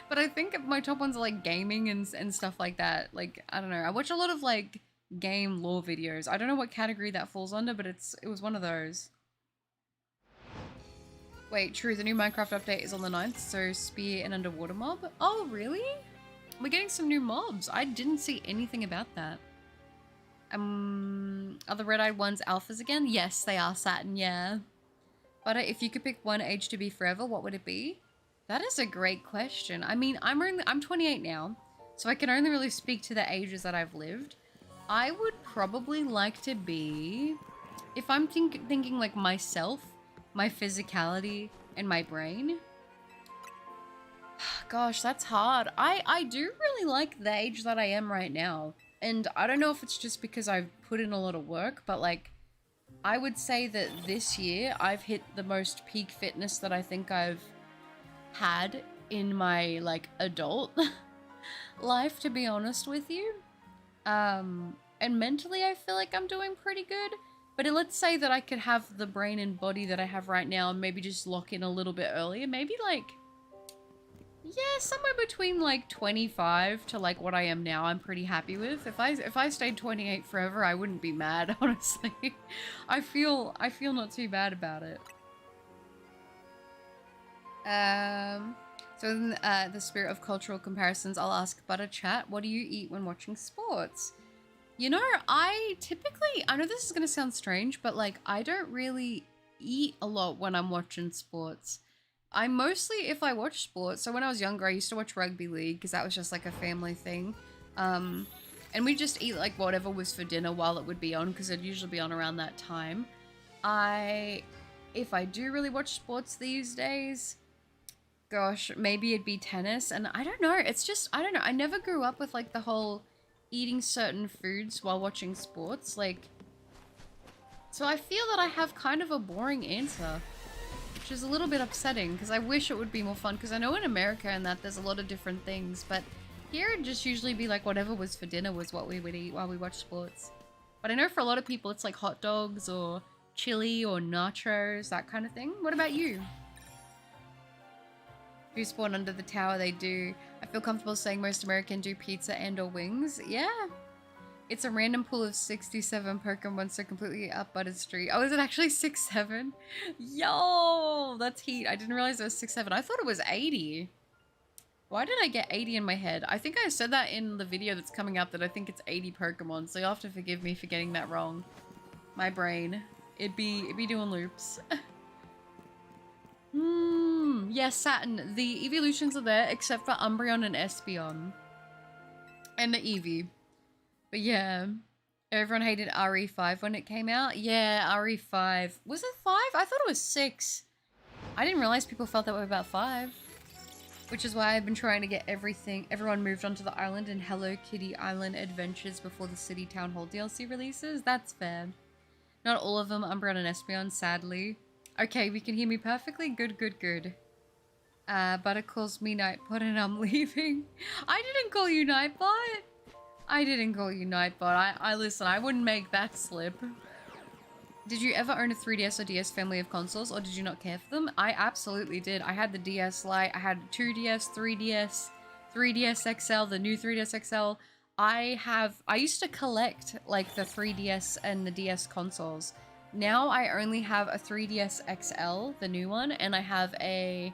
But I think my top ones are like gaming and stuff like that. Like, I don't know. I watch a lot of like game lore videos. I don't know what category that falls under, but it was one of those. Wait, true. The new Minecraft update is on the 9th, so spear and underwater mob. Oh, really? We're getting some new mobs. I didn't see anything about that. Are the red-eyed ones alphas again? Yes, they are, Saturn, yeah. But if you could pick one age to be forever, what would it be? That is a great question. I mean, I'm 28 now, so I can only really speak to the ages that I've lived. I would probably like to be, if I'm thinking like myself, my physicality, and my brain. Gosh, that's hard. I do really like the age that I am right now. And I don't know if it's just because I've put in a lot of work, but like, I would say that this year I've hit the most peak fitness that I think I've had in my like adult life, to be honest with you. And mentally I feel like I'm doing pretty good, but let's say that I could have the brain and body that I have right now and maybe just lock in a little bit earlier, maybe like, yeah, somewhere between like 25 to like what I am now. I'm pretty happy with. If I stayed 28 forever, I wouldn't be mad, honestly. I feel not too bad about it. So in the spirit of cultural comparisons, I'll ask Butter Chat, what do you eat when watching sports? You know, I know this is going to sound strange, but like, I don't really eat a lot when I'm watching sports. I mostly, if I watch sports, so when I was younger, I used to watch rugby league because that was just like a family thing. And we just eat like whatever was for dinner while it would be on because it'd usually be on around that time. If I do really watch sports these days, gosh, maybe it'd be tennis. And I don't know, it's just, I don't know. I never grew up with like the whole eating certain foods while watching sports. Like, so I feel that I have kind of a boring answer, which is a little bit upsetting because I wish it would be more fun because I know in America and that there's a lot of different things, but here it'd just usually be like whatever was for dinner was what we would eat while we watch sports. But I know for a lot of people it's like hot dogs or chili or nachos, that kind of thing. What about you? Who spawn under the tower? They do. I feel comfortable saying most American do pizza and or wings. Yeah. It's a random pool of 67 Pokemon, so completely up Butter Street. Oh, is it actually 6'7"? Yo, that's heat. I didn't realize it was 6'7". I thought it was 80. Why did I get 80 in my head? I think I said that in the video that's coming up that I think it's 80 Pokemon, so you'll have to forgive me for getting that wrong. My brain. It'd be doing loops. Yes, Saturn. The evolutions are there except for Umbreon and Espeon. And the Eevee. But yeah. Everyone hated RE5 when it came out. Yeah, RE5. Was it 5? I thought it was 6. I didn't realize people felt that way about 5. Which is why I've been trying to get everyone moved onto the island in Hello Kitty Island Adventures before the City Town Hall DLC releases. That's fair. Not all of them, Umbreon and Espeon, sadly. Okay, we can hear me perfectly. Good, good, good. Butter calls me Nightbot and I'm leaving. I didn't call you Nightbot. I didn't call you Nightbot. I listen, I wouldn't make that slip. Did you ever own a 3DS or DS family of consoles, or did you not care for them? I absolutely did. I had the DS Lite, I had 2DS, 3DS, 3DS XL, the new 3DS XL. I used to collect like the 3DS and the DS consoles. Now I only have a 3DS XL, the new one, and I have a,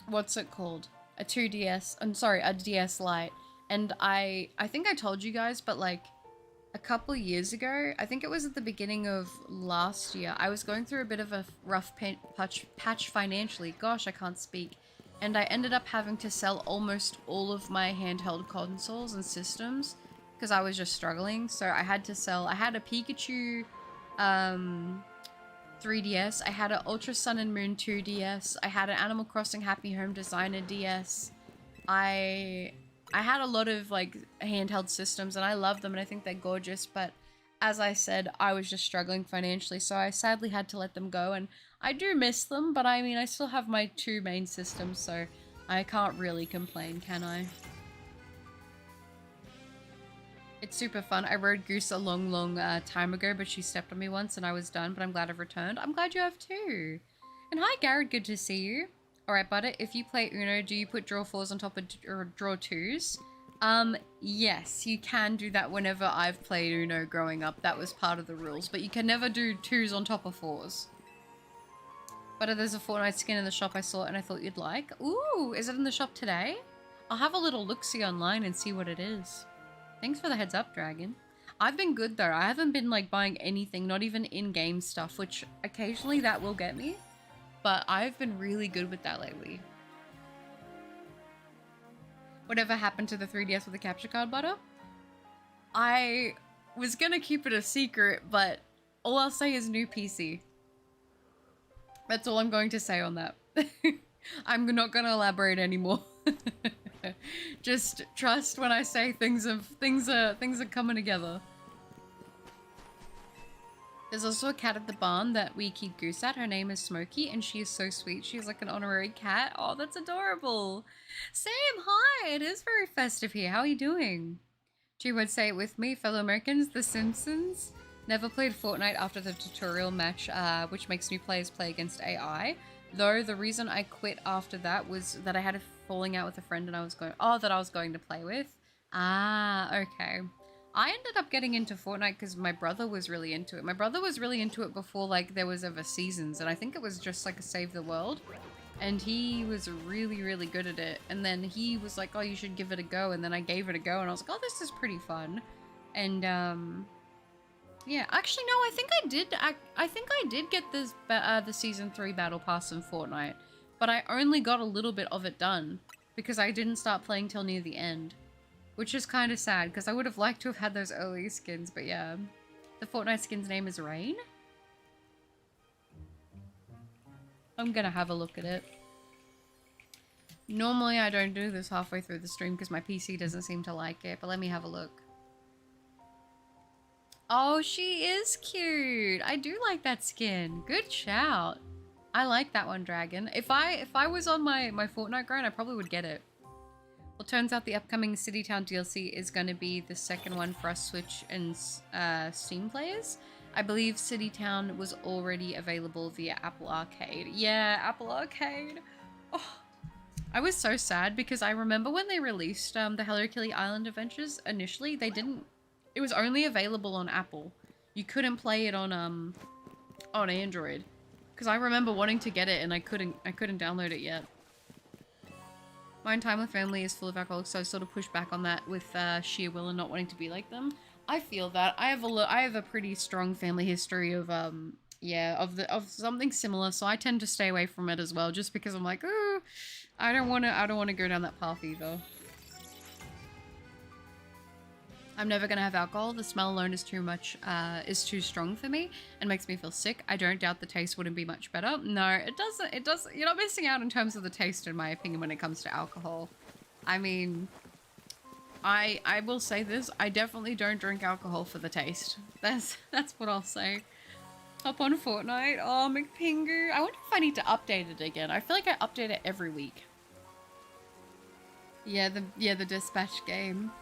what's it called? A 2DS, I'm sorry, a DS Lite. And I think I told you guys, but like, a couple years ago, I think it was at the beginning of last year, I was going through a bit of a rough patch financially. Gosh, I can't speak. And I ended up having to sell almost all of my handheld consoles and systems because I was just struggling. So I had to sell, I had a Pikachu 3DS, I had an Ultra Sun and Moon 2DS, I had an Animal Crossing Happy Home Designer DS, I had a lot of like handheld systems and I love them and I think they're gorgeous, but as I said, I was just struggling financially, so I sadly had to let them go, and I do miss them, but I mean, I still have my 2 main systems, so I can't really complain, can I? It's super fun. I rode Goose a long time ago, but she stepped on me once and I was done, but I'm glad I've returned. I'm glad you have too. And hi Garrett, good to see you. Alright, Butter, if you play Uno, do you put draw 4s on top of draw 2s? Yes, you can do that whenever I've played Uno growing up. That was part of the rules, but you can never do 2s on top of 4s. Butter, there's a Fortnite skin in the shop I saw and I thought you'd like. Ooh, is it in the shop today? I'll have a little look-see online and see what it is. Thanks for the heads up, Dragon. I've been good though. I haven't been like buying anything, not even in-game stuff, which occasionally that will get me. But I've been really good with that lately. Whatever happened to the 3DS with the capture card, Butter? I was gonna keep it a secret, but all I'll say is new PC. That's all I'm going to say on that. I'm not gonna elaborate anymore. Just trust when I say things are coming together. There's also a cat at the barn that we keep Goose at. Her name is Smokey, and she is so sweet. She's like an honorary cat. Oh, that's adorable. Sam, hi! It is very festive here. How are you doing? Two would say it with me, fellow Americans. The Simpsons never played Fortnite after the tutorial match, which makes new players play against AI. Though the reason I quit after that was that I had a falling out with a friend and I was going to play with. Ah, okay. I ended up getting into Fortnite because my brother was really into it. My brother was really into it before like there was ever seasons, and I think it was just like a save the world. And he was really, really good at it. And then he was like, oh, you should give it a go. And then I gave it a go and I was like, oh, this is pretty fun. And yeah, actually no, I think I did get this the season 3 battle pass in Fortnite, but I only got a little bit of it done because I didn't start playing till near the end. Which is kind of sad, because I would have liked to have had those early skins, but yeah. The Fortnite skin's name is Rain. I'm gonna have a look at it. Normally I don't do this halfway through the stream because my PC doesn't seem to like it, but let me have a look. Oh, she is cute! I do like that skin. Good shout. I like that one, Dragon. If I was on my Fortnite grind, I probably would get it. Well, turns out the upcoming City Town DLC is going to be the second one for us Switch and Steam players. I believe City Town was already available via Apple Arcade. Yeah, Apple Arcade. Oh, I was so sad because I remember when they released the Hello Kitty Island Adventures initially, it was only available on Apple. You couldn't play it on Android. Because I remember wanting to get it and I couldn't download it yet. My time with family is full of alcoholics, so I sort of push back on that with sheer will and not wanting to be like them. I feel that I have a pretty strong family history of yeah, of something similar, so I tend to stay away from it as well, just because I'm like, oh, I don't want to go down that path either. I'm never gonna have alcohol. The smell alone is is too strong for me and makes me feel sick. I don't doubt the taste wouldn't be much better. No, it doesn't. It doesn't. You're not missing out in terms of the taste, in my opinion, when it comes to alcohol. I mean, I will say this. I definitely don't drink alcohol for the taste. That's what I'll say. Hop on Fortnite. Oh, McPingu. I wonder if I need to update it again. I feel like I update it every week. Yeah, the dispatch game.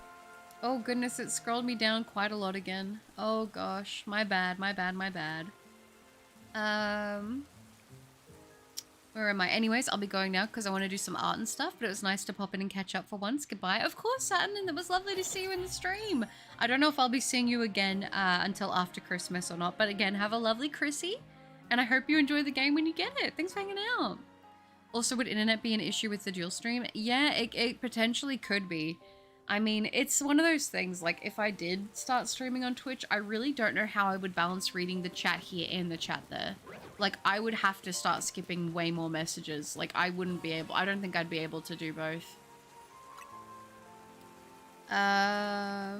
Oh goodness, it scrolled me down quite a lot again. Oh gosh, my bad. Where am I? Anyways, I'll be going now because I want to do some art and stuff, but it was nice to pop in and catch up for once. Goodbye. Of course, Saturn, and it was lovely to see you in the stream. I don't know if I'll be seeing you again until after Christmas or not, but again, have a lovely Chrissy, and I hope you enjoy the game when you get it. Thanks for hanging out. Also, would internet be an issue with the dual stream? Yeah, it potentially could be. I mean, it's one of those things, like, if I did start streaming on Twitch, I really don't know how I would balance reading the chat here and the chat there. Like, I would have to start skipping way more messages. Like, I don't think I'd be able to do both. Bye,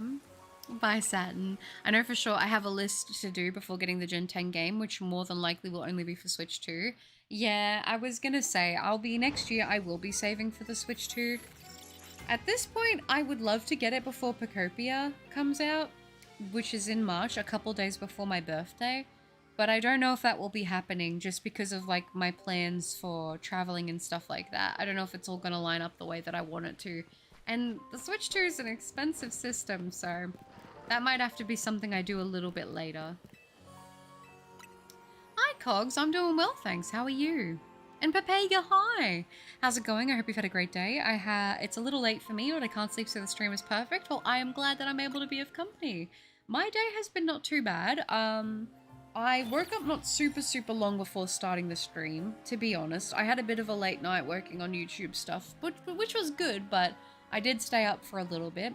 Saturn. I know for sure I have a list to do before getting the Gen 10 game, which more than likely will only be for Switch 2. Yeah, I was gonna say, next year I will be saving for the Switch 2. At this point, I would love to get it before Pocopia comes out, which is in March, a couple days before my birthday. But I don't know if that will be happening just because of like my plans for traveling and stuff like that. I don't know if it's all going to line up the way that I want it to. And the Switch 2 is an expensive system, so that might have to be something I do a little bit later. Hi, Cogs. I'm doing well, thanks. How are you? And Papega, hi! How's it going? I hope you've had a great day. It's a little late for me, but I can't sleep, so the stream is perfect. Well, I am glad that I'm able to be of company. My day has been not too bad. I woke up not super long before starting the stream, to be honest. I had a bit of a late night working on YouTube stuff, which was good, but I did stay up for a little bit.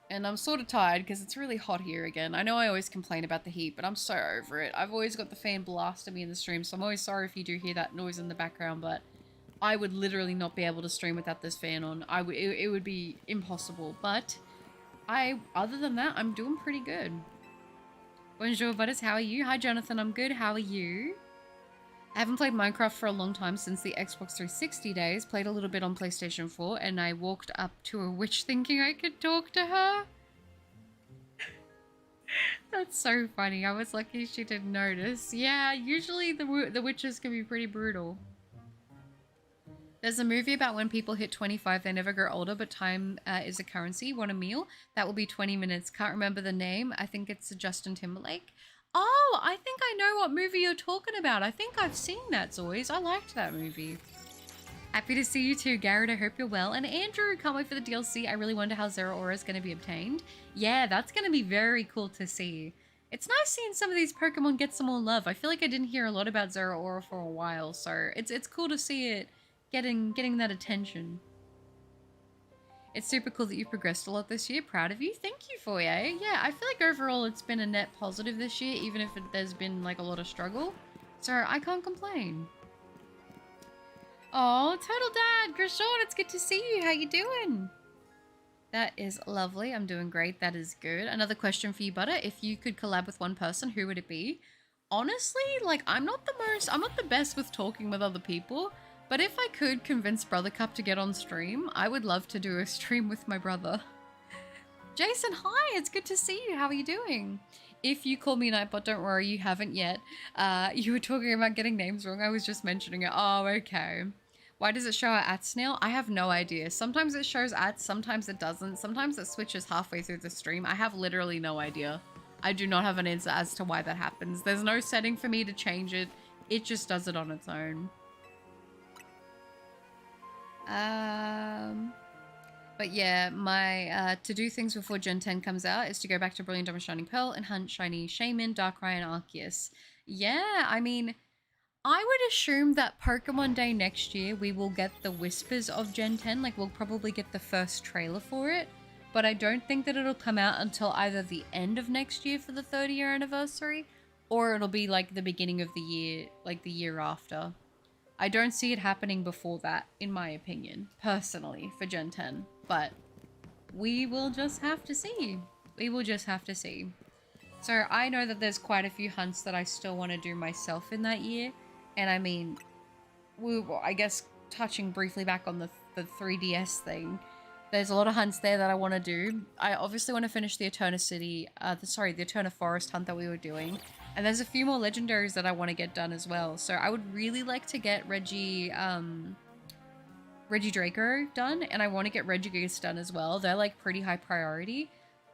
And I'm sort of tired because it's really hot here again. I know I always complain about the heat, but I'm so over it. I've always got the fan blasting me in the stream, so I'm always sorry if you do hear that noise in the background, but I would literally not be able to stream without this fan on. It would be impossible, but other than that, I'm doing pretty good. Bonjour, Butters. How are you? Hi, Jonathan. I'm good. How are you? I haven't played Minecraft for a long time since the Xbox 360 days. Played a little bit on PlayStation 4, and I walked up to a witch thinking I could talk to her. That's so funny. I was lucky she didn't notice. Yeah, usually the witches can be pretty brutal. There's a movie about when people hit 25, they never grow older, but time is a currency. Want a meal? That will be 20 minutes. Can't remember the name. I think it's Justin Timberlake. Oh, I think I know what movie you're talking about. I think I've seen that, Zoys. I liked that movie. Happy to see you too, Garrett. I hope you're well. And Andrew, can't wait for the DLC. I really wonder how Zeraora is going to be obtained. Yeah, that's going to be very cool to see. It's nice seeing some of these Pokemon get some more love. I feel like I didn't hear a lot about Zeraora for a while, so it's cool to see it getting that attention. It's super cool that you've progressed a lot this year. Proud of you. Thank you, Foyer. Yeah, I feel like overall it's been a net positive this year, even if there's been like a lot of struggle. So I can't complain. Oh, Total Dad, Grishon, it's good to see you. How you doing? That is lovely. I'm doing great. That is good. Another question for you, Butter. If you could collab with one person, who would it be? Honestly, like I'm not the best with talking with other people. But if I could convince Brother Cup to get on stream, I would love to do a stream with my brother. Jason, hi, it's good to see you. How are you doing? If you call me Nightbot, don't worry, you haven't yet. You were talking about getting names wrong. I was just mentioning it. Oh, okay. Why does it show our ats now? I have no idea. Sometimes it shows ats, sometimes it doesn't. Sometimes it switches halfway through the stream. I have literally no idea. I do not have an answer as to why that happens. There's no setting for me to change it. It just does it on its own. But yeah, my to do things before Gen 10 comes out is to go back to Brilliant Diamond Shining Pearl and hunt Shiny Shaman, Darkrai, and Arceus. Yeah, I mean, I would assume that Pokemon Day next year, we will get the whispers of Gen 10. Like, we'll probably get the first trailer for it. But I don't think that it'll come out until either the end of next year for the 30-year anniversary, or it'll be like the beginning of the year, like the year after. I don't see it happening before that, in my opinion, personally, for Gen 10. But we will just have to see. We will just have to see. So I know that there's quite a few hunts that I still want to do myself in that year. And I mean, I guess touching briefly back on the 3DS thing, there's a lot of hunts there that I want to do. I obviously want to finish the Eterna City, the Eterna Forest hunt that we were doing. And there's a few more legendaries that I want to get done as well. So I would really like to get Regidrago done, and I want to get Regigigas done as well. They're like pretty high priority.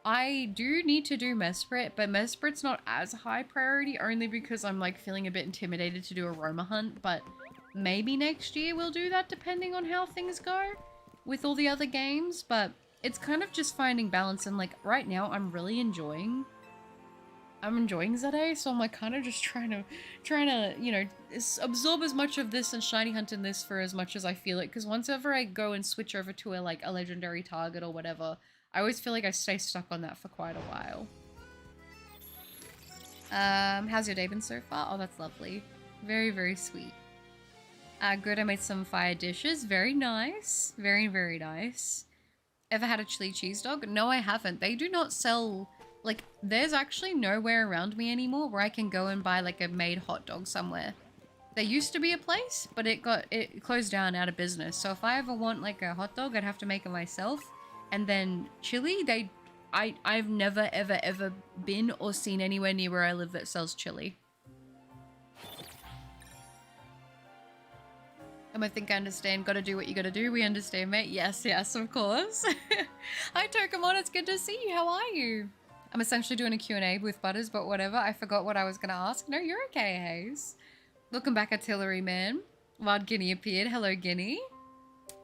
I do need to do Mesprit, but Mesprit's not as high priority only because I'm like feeling a bit intimidated to do a Roma hunt, but maybe next year we'll do that depending on how things go with all the other games. But it's kind of just finding balance, and like right now I'm really enjoying Zade, so I'm like kind of just trying to, you know, absorb as much of this and shiny hunt in this for as much as I feel it, because once ever I go and switch over to a legendary target or whatever, I always feel like I stay stuck on that for quite a while. How's your day been so far? Oh, that's lovely. Very, very sweet. Good, I made some fire dishes. Very nice. Very, very nice. Ever had a chili cheese dog? No, I haven't. They do not sell... Like, there's actually nowhere around me anymore where I can go and buy, like, a made hot dog somewhere. There used to be a place, but it closed down, out of business. So if I ever want, like, a hot dog, I'd have to make it myself. And then chili, I've never, ever, ever been or seen anywhere near where I live that sells chili. I think I understand. Gotta do what you gotta do. We understand, mate. Yes, yes, of course. Hi, Tokamon. It's good to see you. How are you? I'm essentially doing a Q&A with Butters, but whatever. I forgot what I was going to ask. No, you're okay, Hayes. Welcome back, Artillery Man. Wild Guinea appeared. Hello, Guinea.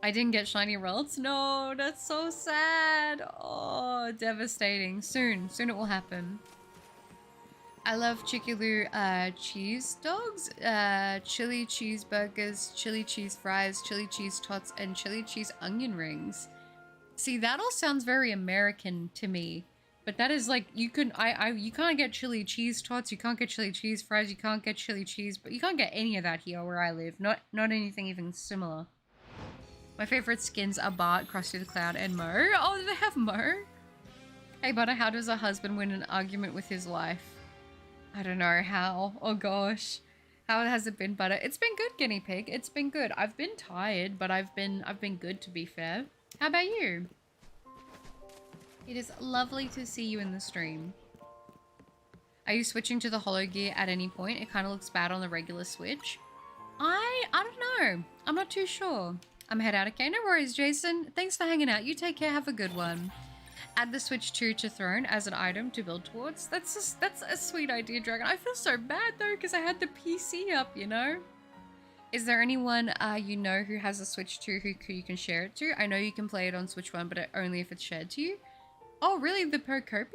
I didn't get shiny rolls. No, that's so sad. Oh, devastating. Soon it will happen. I love Chickaloo cheese dogs, chili cheeseburgers, chili cheese fries, chili cheese tots, and chili cheese onion rings. See, that all sounds very American to me. But that is like, you can't get chili cheese tots, you can't get chili cheese fries, you can't get chili cheese, but you can't get any of that here where I live. Not anything even similar. My favorite skins are Bart, Krusty the Clown, and Mo. Oh, do they have Mo? Hey, Butter, how does a husband win an argument with his wife? I don't know how. Oh gosh. How has it been, Butter? It's been good, Guinea Pig. It's been good. I've been tired, but I've been good, to be fair. How about you? It is lovely to see you in the stream. Are you switching to the Holo Gear at any point? It kind of looks bad on the regular Switch. I don't know. I'm not too sure. I'm head out. Okay, no worries, Jason. Thanks for hanging out. You take care. Have a good one. Add the Switch 2 to Throne as an item to build towards. That's a sweet idea, Dragon. I feel so bad though because I had the PC up, you know? Is there anyone you know who has a Switch 2 who you can share it to? I know you can play it on Switch 1, but only if it's shared to you. Oh, really? The Procopia?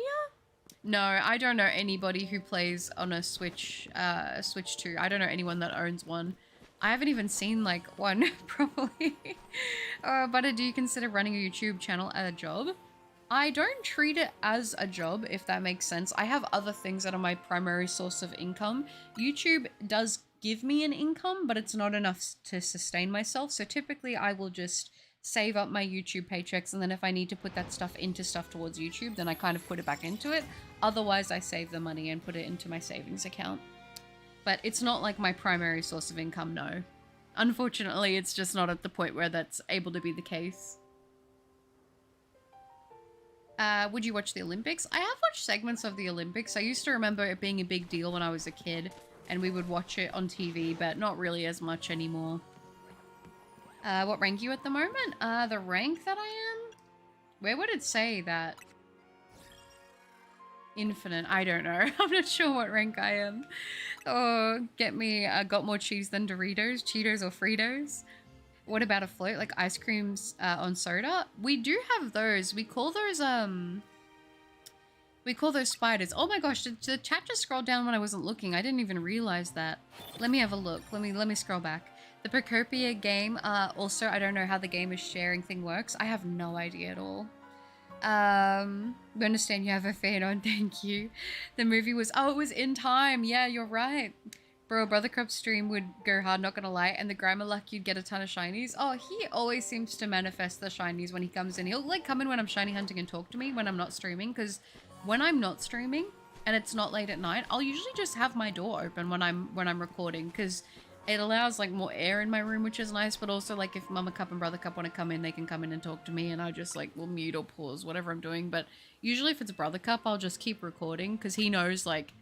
No, I don't know anybody who plays on a Switch 2. I don't know anyone that owns one. I haven't even seen, like, one, probably. But do you consider running a YouTube channel as a job? I don't treat it as a job, if that makes sense. I have other things that are my primary source of income. YouTube does give me an income, but it's not enough to sustain myself. So typically I will just save up my YouTube paychecks, and then if I need to put that stuff into stuff towards YouTube, then I kind of put it back into it. Otherwise, I save the money and put it into my savings account. But it's not like my primary source of income, no. Unfortunately, it's just not at the point where that's able to be the case. Would you watch the Olympics? I have watched segments of the Olympics. I used to remember it being a big deal when I was a kid, and we would watch it on TV, but not really as much anymore. What rank are you at the moment? The rank that I am? Where would it say that? Infinite. I don't know. I'm not sure what rank I am. Oh, get me, got more cheese than Doritos, Cheetos, or Fritos. What about a float? Like ice creams on soda? We do have those. We call those, We call those spiders. Oh my gosh, did the chat just scroll down when I wasn't looking? I didn't even realize that. Let me have a look. Let me scroll back. The Procopia game, also, I don't know how the game is sharing thing works. I have no idea at all. We understand you have a fan on, thank you. The movie was, oh, it was in time. Yeah, you're right. Bro, Brother Crop stream would go hard, not gonna lie, and the grammar luck, you'd get a ton of shinies. Oh, he always seems to manifest the shinies when he comes in. He'll like come in when I'm shiny hunting and talk to me when I'm not streaming, because when I'm not streaming and it's not late at night, I'll usually just have my door open when I'm recording, because it allows like more air in my room, which is nice, but also like if Mama Cup and Brother Cup want to come in, they can come in and talk to me, and I just like will mute or pause whatever I'm doing. But usually if it's Brother Cup, I'll just keep recording, because he knows, like,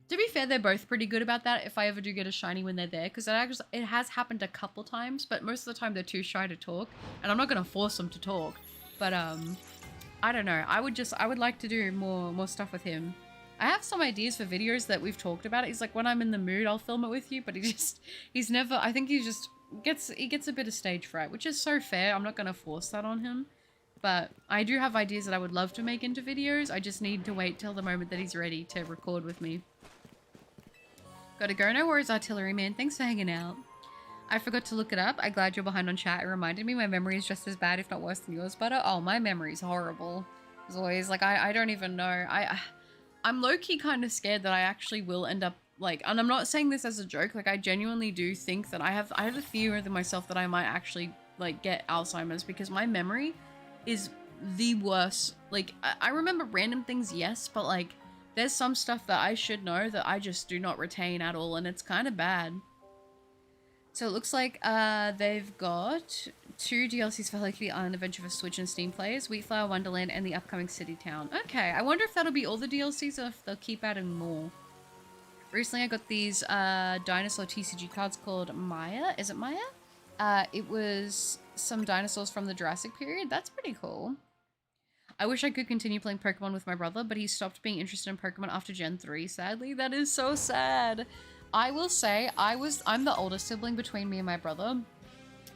to be fair, they're both pretty good about that if I ever do get a shiny when they're there, because it has happened a couple times, but most of the time they're too shy to talk, and I'm not going to force them to talk. But I don't know, I would like to do more stuff with him. I have some ideas for videos that we've talked about. He's like, when I'm in the mood, I'll film it with you, but he's never, I think he just gets a bit of stage fright, which is so fair. I'm not going to force that on him. But I do have ideas that I would love to make into videos. I just need to wait till the moment that he's ready to record with me. Gotta go, no worries, Artillery Man. Thanks for hanging out. I forgot to look it up. I'm glad you're behind on chat. It reminded me my memory is just as bad, if not worse than yours, Butter. Oh, my memory's horrible. As always, like, I don't even know. I'm low-key kind of scared that I actually will end up, like, and I'm not saying this as a joke, like, I genuinely do think that I have a fear within myself that I might actually, like, get Alzheimer's, because my memory is the worst. Like, I remember random things, yes, but, like, there's some stuff that I should know that I just do not retain at all, and it's kind of bad. So it looks like they've got 2 DLCs for Hello Kitty Island Adventure for Switch and Steam players, Wheatflower Wonderland, and the upcoming City Town. Okay, I wonder if that'll be all the DLCs or if they'll keep adding more. Recently I got these dinosaur TCG cards called Maya. Is it Maya? It was some dinosaurs from the Jurassic period. That's pretty cool. I wish I could continue playing Pokemon with my brother, but he stopped being interested in Pokemon after Gen 3, sadly. That is so sad. I will say, I'm the oldest sibling between me and my brother,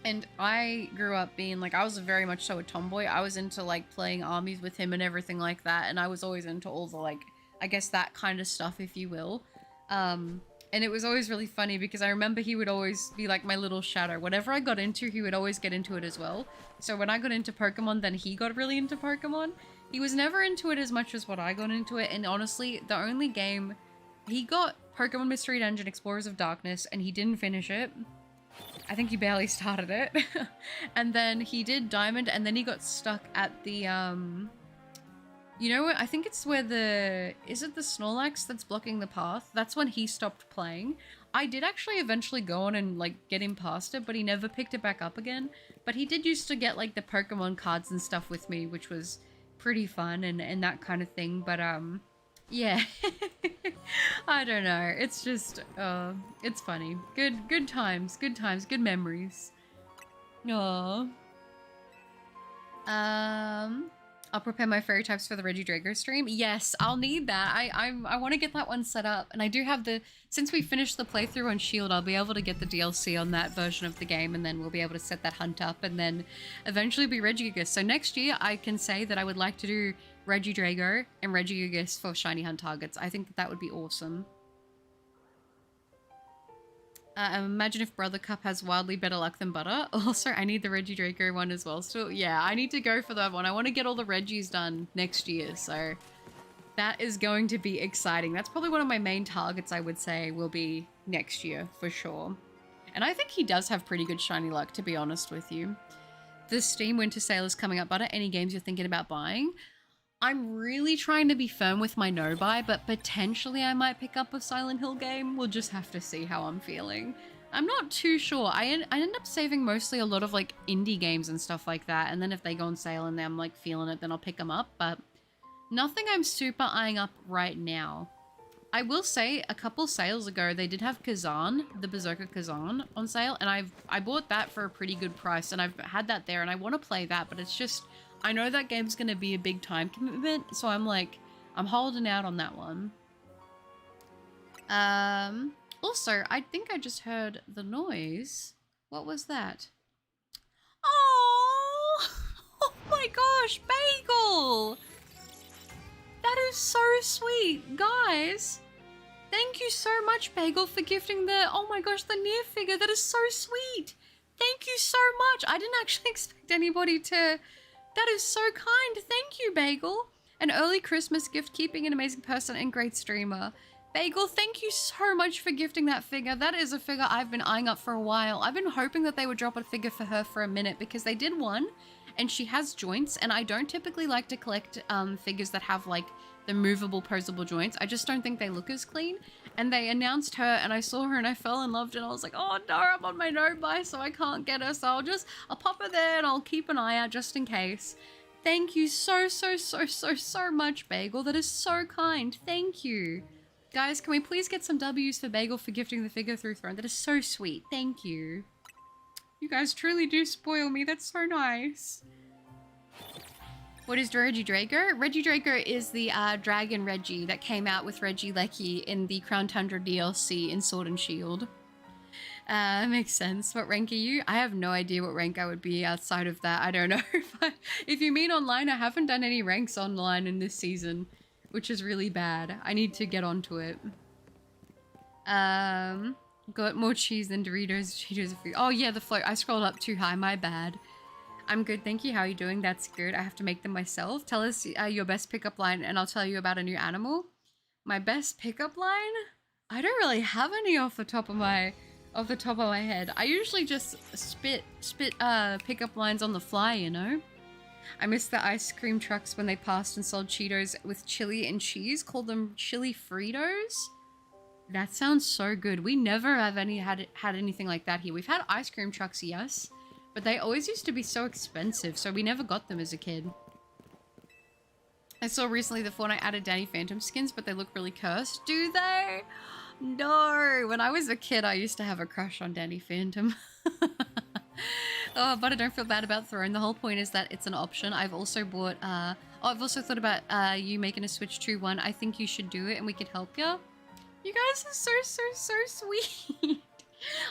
and I grew up being, like, I was very much so a tomboy. I was into, like, playing armies with him and everything like that, and I was always into all the, like, I guess that kind of stuff, if you will. And it was always really funny because I remember he would always be like my little shadow. Whatever I got into, he would always get into it as well. So when I got into Pokemon, then he got really into Pokemon. He was never into it as much as what I got into it. And honestly, the only game... He got Pokemon Mystery Dungeon Explorers of Darkness and he didn't finish it. I think he barely started it. And then he did Diamond and then he got stuck at the... You know what? I think it's where the... Is it the Snorlax that's blocking the path? That's when he stopped playing. I did actually eventually go on and, like, get him past it, but he never picked it back up again. But he did used to get, like, the Pokemon cards and stuff with me, which was pretty fun and that kind of thing. But, yeah. I don't know. It's just, it's funny. Good times, good memories. Aww. I'll prepare my fairy types for the Regidrago stream. Yes, I'll need that. I want to get that one set up. And I do have the... Since we finished the playthrough on Shield, I'll be able to get the DLC on that version of the game. And then we'll be able to set that hunt up. And then eventually be Regigigas. So next year, I can say that I would like to do Regidrago and Regigigas for Shiny Hunt targets. I think that would be awesome. Imagine if Brother Cup has wildly better luck than Butter. Also, I need the Regidrago one as well. So yeah, I need to go for that one. I want to get all the Regis done next year. So that is going to be exciting. That's probably one of my main targets, I would say, will be next year for sure. And I think he does have pretty good shiny luck, to be honest with you. The Steam Winter Sale is coming up, Butter. Any games you're thinking about buying? I'm really trying to be firm with my no buy, but potentially I might pick up a Silent Hill game. We'll just have to see how I'm feeling. I'm not too sure. I end up saving mostly a lot of like indie games and stuff like that, and then if they go on sale and I'm like feeling it, then I'll pick them up, but nothing I'm super eyeing up right now. I will say a couple sales ago, they did have Kazan, the Berserker Kazan on sale, and I bought that for a pretty good price, and I've had that there, and I want to play that, but it's just... I know that game's going to be a big time commitment, so I'm like, I'm holding out on that one. Also, I think I just heard the noise. What was that? Oh, oh my gosh, Bagel! That is so sweet. Guys, thank you so much, Bagel, for gifting the, oh my gosh, the Nier figure. That is so sweet. Thank you so much. I didn't actually expect anybody to... That is so kind. Thank you, Bagel. An early Christmas gift, keeping an amazing person and great streamer. Bagel, thank you so much for gifting that figure. That is a figure I've been eyeing up for a while. I've been hoping that they would drop a figure for her for a minute because they did one and she has joints, and I don't typically like to collect figures that have like the movable posable joints. I just don't think they look as clean. And they announced her and I saw her and I fell in love and I was like, oh no, I'm on my no buy so I can't get her. So I'll pop her there and I'll keep an eye out just in case. Thank you so much, Bagel. That is so kind. Thank you. Guys, can we please get some W's for Bagel for gifting the figure through Throne? That is so sweet. Thank you. You guys truly do spoil me. That's so nice. What is Reggie Drago? Reggie Drago is the Dragon Reggie that came out with Regieleki in the Crown Tundra DLC in Sword and Shield. Makes sense. What rank are you? I have no idea what rank I would be outside of that. I don't know. If you mean online, I haven't done any ranks online in this season, which is really bad. I need to get onto it. Got more cheese than Doritos. Cheetos are free. Oh yeah, the float. I scrolled up too high. My bad. I'm good, thank you. How are you doing? That's good. I have to make them myself. Tell us your best pickup line and I'll tell you about a new animal. My best pickup line? I don't really have any off the top of my head. I usually just spit pickup lines on the fly, you know? I miss the ice cream trucks when they passed and sold Cheetos with chili and cheese. Called them Chili Fritos. That sounds so good. We never have had anything like that here. We've had ice cream trucks, yes, but they always used to be so expensive, so we never got them as a kid. I saw recently the Fortnite added Danny Phantom skins, but they look really cursed. Do they? No. When I was a kid, I used to have a crush on Danny Phantom. Oh, but I don't feel bad about Throne. The whole point is that it's an option. I've also bought, I've also thought about you making a Switch 2 one. I think you should do it and we could help you. You guys are so sweet.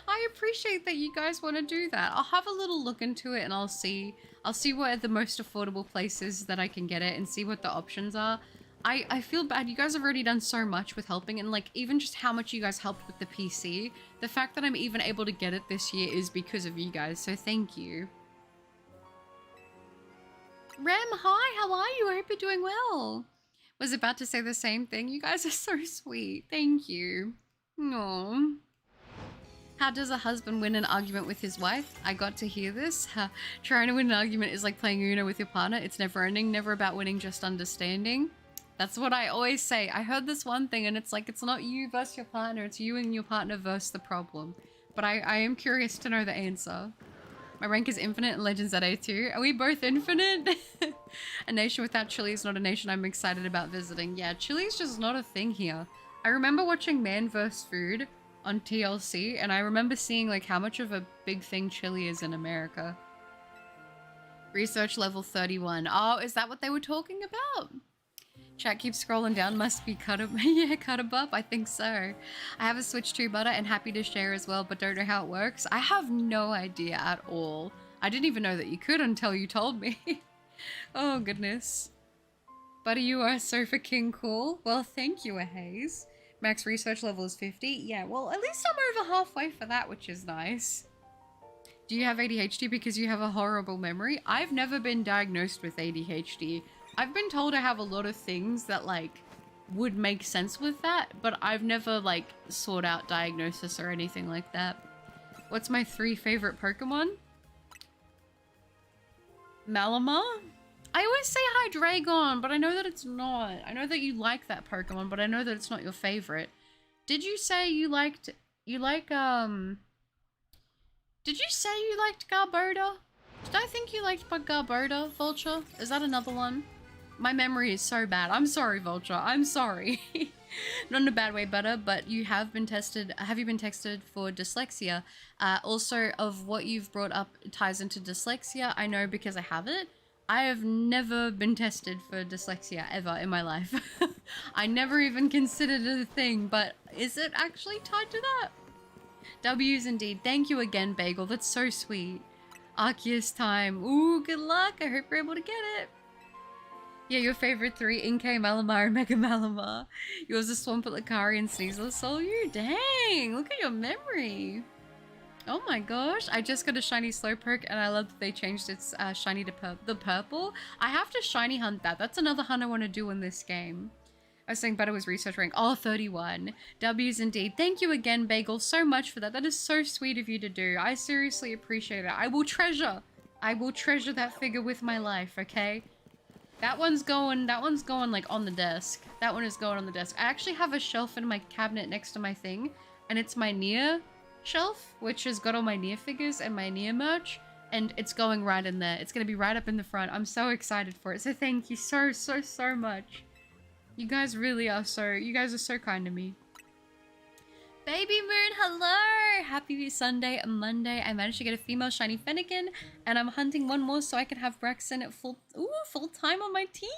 I appreciate that you guys want to do that. I'll have a little look into it and I'll see what are the most affordable places that I can get it and see what the options are. I feel bad. You guys have already done so much with helping, and like even just how much you guys helped with the PC. The fact that I'm even able to get it this year is because of you guys, so thank you. Rem, hi, how are you? I hope you're doing well. Was about to say the same thing. You guys are so sweet. Thank you. Aww. How does a husband win an argument with his wife? I got to hear this. Trying to win an argument is like playing Uno with your partner. It's never ending, never about winning, just understanding. That's what I always say. I heard this one thing and it's like, it's not you versus your partner, it's you and your partner versus the problem. But I am curious to know the answer. My rank is infinite and Legends at A2. Are we both infinite? A nation without chili is not a nation I'm excited about visiting. Yeah, chili is just not a thing here. I remember watching Man vs. Food on TLC and I remember seeing like how much of a big thing chili is in America. Research level 31. Oh, is that what they were talking about? Chat keeps scrolling down, must be cut up. Yeah, cut up. I think so. I have a Switch 2 butter and happy to share as well, but don't know how it works. I have no idea at all. I didn't even know that you could until you told me. Oh, goodness. Buddy, you are so freaking cool. Well, thank you, Haze. Max research level is 50. Yeah, well, at least I'm over halfway for that, which is nice. Do you have ADHD because you have a horrible memory? I've never been diagnosed with ADHD. I've been told I have a lot of things that like would make sense with that, but I've never like sought out diagnosis or anything like that. What's my 3 favorite Pokemon? Malamar? I always say Hydreigon, but I know that it's not. I know that you like that Pokemon, but I know that it's not your favorite. Did you say you liked Garbodor? Did I think you liked Garbodor, Vulture? Is that another one? My memory is so bad. I'm sorry, Vulture. I'm sorry. Not in a bad way, Butter, but you have been tested. Have you been tested for dyslexia? Also, of what you've brought up ties into dyslexia. I know because I have it. I have never been tested for dyslexia ever in my life. I never even considered it a thing, but is it actually tied to that? W's indeed. Thank you again, Bagel. That's so sweet. Arceus time. Ooh, good luck. I hope you're able to get it. Yeah, your favorite three, Inkay, Malamar, and Mega Malamar. Yours is Swampert, Lucario, and Sneasel. So you, dang, look at your memory. Oh my gosh, I just got a shiny Slowpoke and I love that they changed its shiny to the purple. I have to shiny hunt that. That's another hunt I want to do in this game. I was saying Butter was research rank. Oh, 31. W's indeed. Thank you again, Bagel, so much for that. That is so sweet of you to do. I seriously appreciate it. I will treasure that figure with my life, okay? That one's going like on the desk. That one is going on the desk. I actually have a shelf in my cabinet next to my thing, and it's my Nia shelf, which has got all my Nia figures and my Nia merch, and it's going right in there. It's gonna be right up in the front. I'm so excited for it. So thank you so much. You guys really are you guys are so kind to me. Baby Moon, hello! Happy Sunday and Monday. I managed to get a female shiny Fennekin, and I'm hunting one more so I can have Braxton at full time on my team.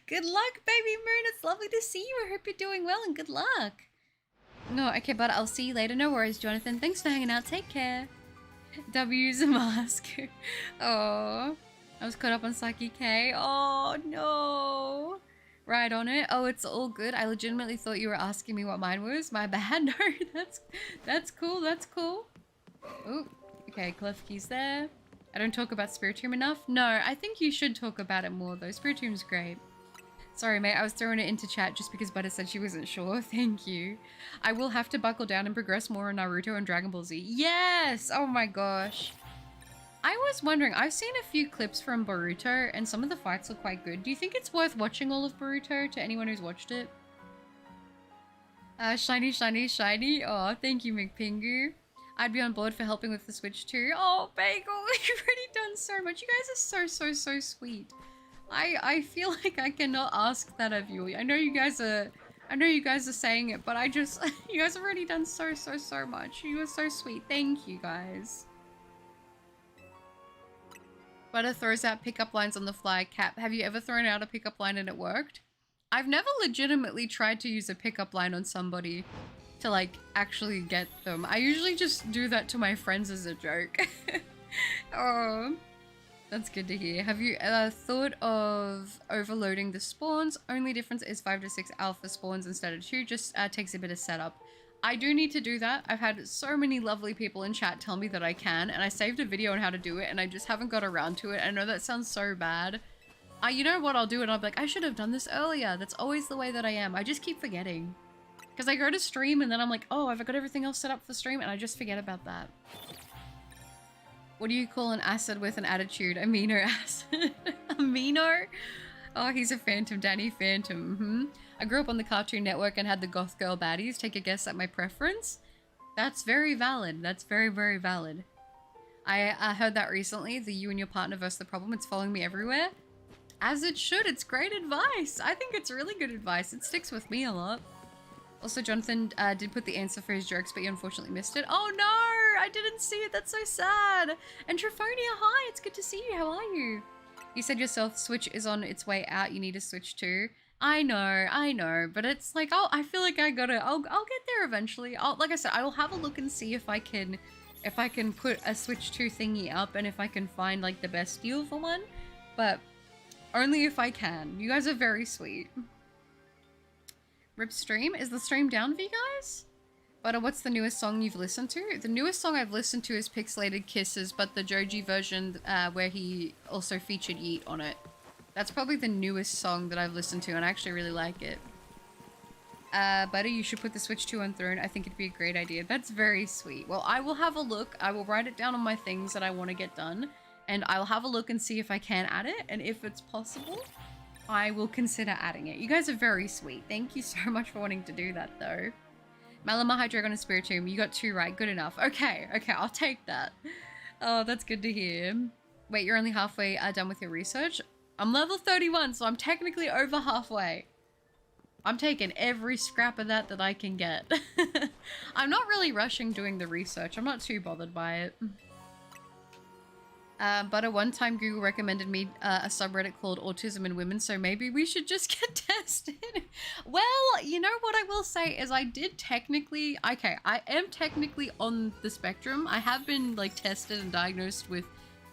Good luck, Baby Moon. It's lovely to see you. I hope you're doing well and good luck. No, okay, but I'll see you later. No worries, Jonathan. Thanks for hanging out. Take care. W's a mask. Oh, I was caught up on Saki K. Oh, no. Right on it. Oh, it's all good. I legitimately thought you were asking me what mine was. My bad. No, that's cool. That's cool. Oh, okay. Klefki's there. I don't talk about Spiritomb enough. No, I think you should talk about it more, though. Spiritomb's great. Sorry, mate. I was throwing it into chat just because Butter said she wasn't sure. Thank you. I will have to buckle down and progress more on Naruto and Dragon Ball Z. Yes! Oh my gosh. I was wondering, I've seen a few clips from Boruto and some of the fights look quite good. Do you think it's worth watching all of Boruto to anyone who's watched it? Shiny, shiny, shiny. Oh, thank you, McPingu. I'd be on board for helping with the Switch too. Oh, Bagel, you've already done so much. You guys are so sweet. I feel like I cannot ask that of you. I know you guys are saying it, but I just, you guys have already done so much. You are so sweet. Thank you, guys. Butter throws out pickup lines on the fly. Cap, have you ever thrown out a pickup line and it worked? I've never legitimately tried to use a pickup line on somebody to like actually get them. I usually just do that to my friends as a joke. Oh, that's good to hear. Have you thought of overloading the spawns? Only difference is 5 to 6 alpha spawns instead of 2. Just takes a bit of setup. I do need to do that. I've had so many lovely people in chat tell me that I can, and I saved a video on how to do it, and I just haven't got around to it. I know that sounds so bad. You know what I'll do? And I'll be like, I should have done this earlier. That's always the way that I am. I just keep forgetting. Because I go to stream, and then I'm like, oh, I've got everything else set up for stream, and I just forget about that. What do you call an acid with an attitude? Amino acid. Amino? Oh, he's a Phantom. Danny Phantom. I grew up on the Cartoon Network and had the goth girl baddies. Take a guess at my preference? That's very valid. That's very valid. I heard that recently. The you and your partner versus the problem. It's following me everywhere. As it should. It's great advice. I think it's really good advice. It sticks with me a lot. Also, Jonathan did put the answer for his jokes, but you unfortunately missed it. Oh no! I didn't see it. That's so sad. And Trifonia, hi. It's good to see you. How are you? You said yourself Switch is on its way out. You need a Switch too. I know, but it's like, oh, I feel like I'll get there eventually. Like I said, I will have a look and see if I can put a Switch 2 thingy up and if I can find like the best deal for one, but only if I can. You guys are very sweet. Rip stream? Is the stream down for you guys? But what's the newest song you've listened to? The newest song I've listened to is Pixelated Kisses, but the Joji version where he also featured Yeet on it. That's probably the newest song that I've listened to, and I actually really like it. Butter, you should put the Switch 2 on Throne. I think it'd be a great idea. That's very sweet. Well, I will have a look. I will write it down on my things that I want to get done, and I'll have a look and see if I can add it, and if it's possible, I will consider adding it. You guys are very sweet. Thank you so much for wanting to do that, though. Malamar, Hydreigon, and Spiritomb. You got 2 right. Good enough. Okay, I'll take that. Oh, that's good to hear. Wait, you're only halfway done with your research? I'm level 31, so I'm technically over halfway. I'm taking every scrap of that I can get. I'm not really rushing doing the research. I'm not too bothered by it. But at one time Google recommended me a subreddit called Autism in Women, so maybe we should just get tested. Well, you know what I will say is I did technically... Okay, I am technically on the spectrum. I have been like tested and diagnosed with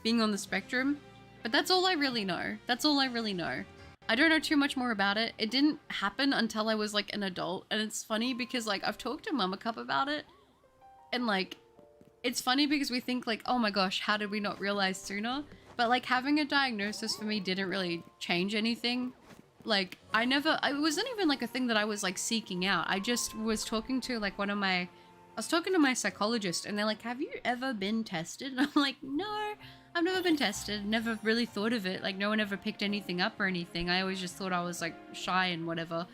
being on the spectrum. But that's all I really know. That's all I really know. I don't know too much more about it. It didn't happen until I was like an adult, and it's funny because like I've talked to Mama Cup about it, and like it's funny because we think like, oh my gosh, how did we not realize sooner? But like having a diagnosis for me didn't really change anything. Like it wasn't even like a thing that I was like seeking out. I just was talking to like I was talking to my psychologist, and they're like, have you ever been tested? And I'm like, no, I've never been tested. Never really thought of it. Like no one ever picked anything up or anything. I always just thought I was like shy and whatever.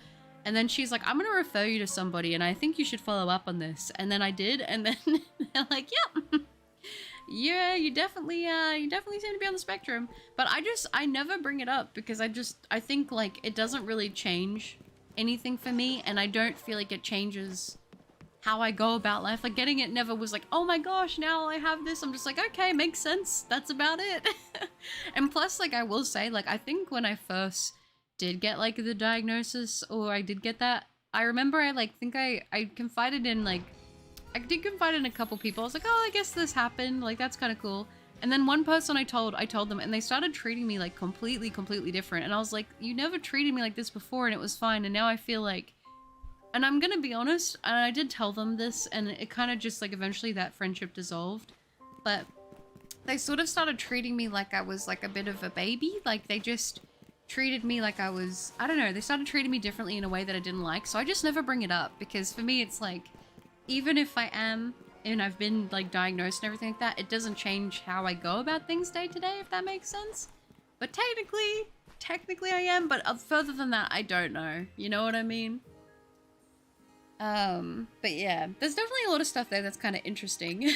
And then she's like, I'm going to refer you to somebody, and I think you should follow up on this. And then I did, and then they're like, yep. Yeah, you definitely seem to be on the spectrum. But I never bring it up because I think like it doesn't really change anything for me, and I don't feel like it changes how I go about life. Like getting it never was like, oh my gosh, now I have this. I'm just like, okay, makes sense. That's about it. And plus, like I will say, like I think when I first did get like the diagnosis, or I did get that, I remember I confided in like, I did confide in a couple people. I was like, oh, I guess this happened. Like that's kind of cool. And then one person I told them, and they started treating me like completely different. And I was like, you never treated me like this before, and it was fine. And now I feel like, and I'm gonna be honest, and I did tell them this, and it kind of just like eventually that friendship dissolved. But they sort of started treating me like I was like a bit of a baby. Like they just treated me like I was, I don't know, they started treating me differently in a way that I didn't like. So I just never bring it up, because for me it's like, even if I am, and I've been like diagnosed and everything like that, it doesn't change how I go about things day to day, if that makes sense. But technically I am, but further than that, I don't know. You know what I mean? But yeah, there's definitely a lot of stuff there that's kind of interesting.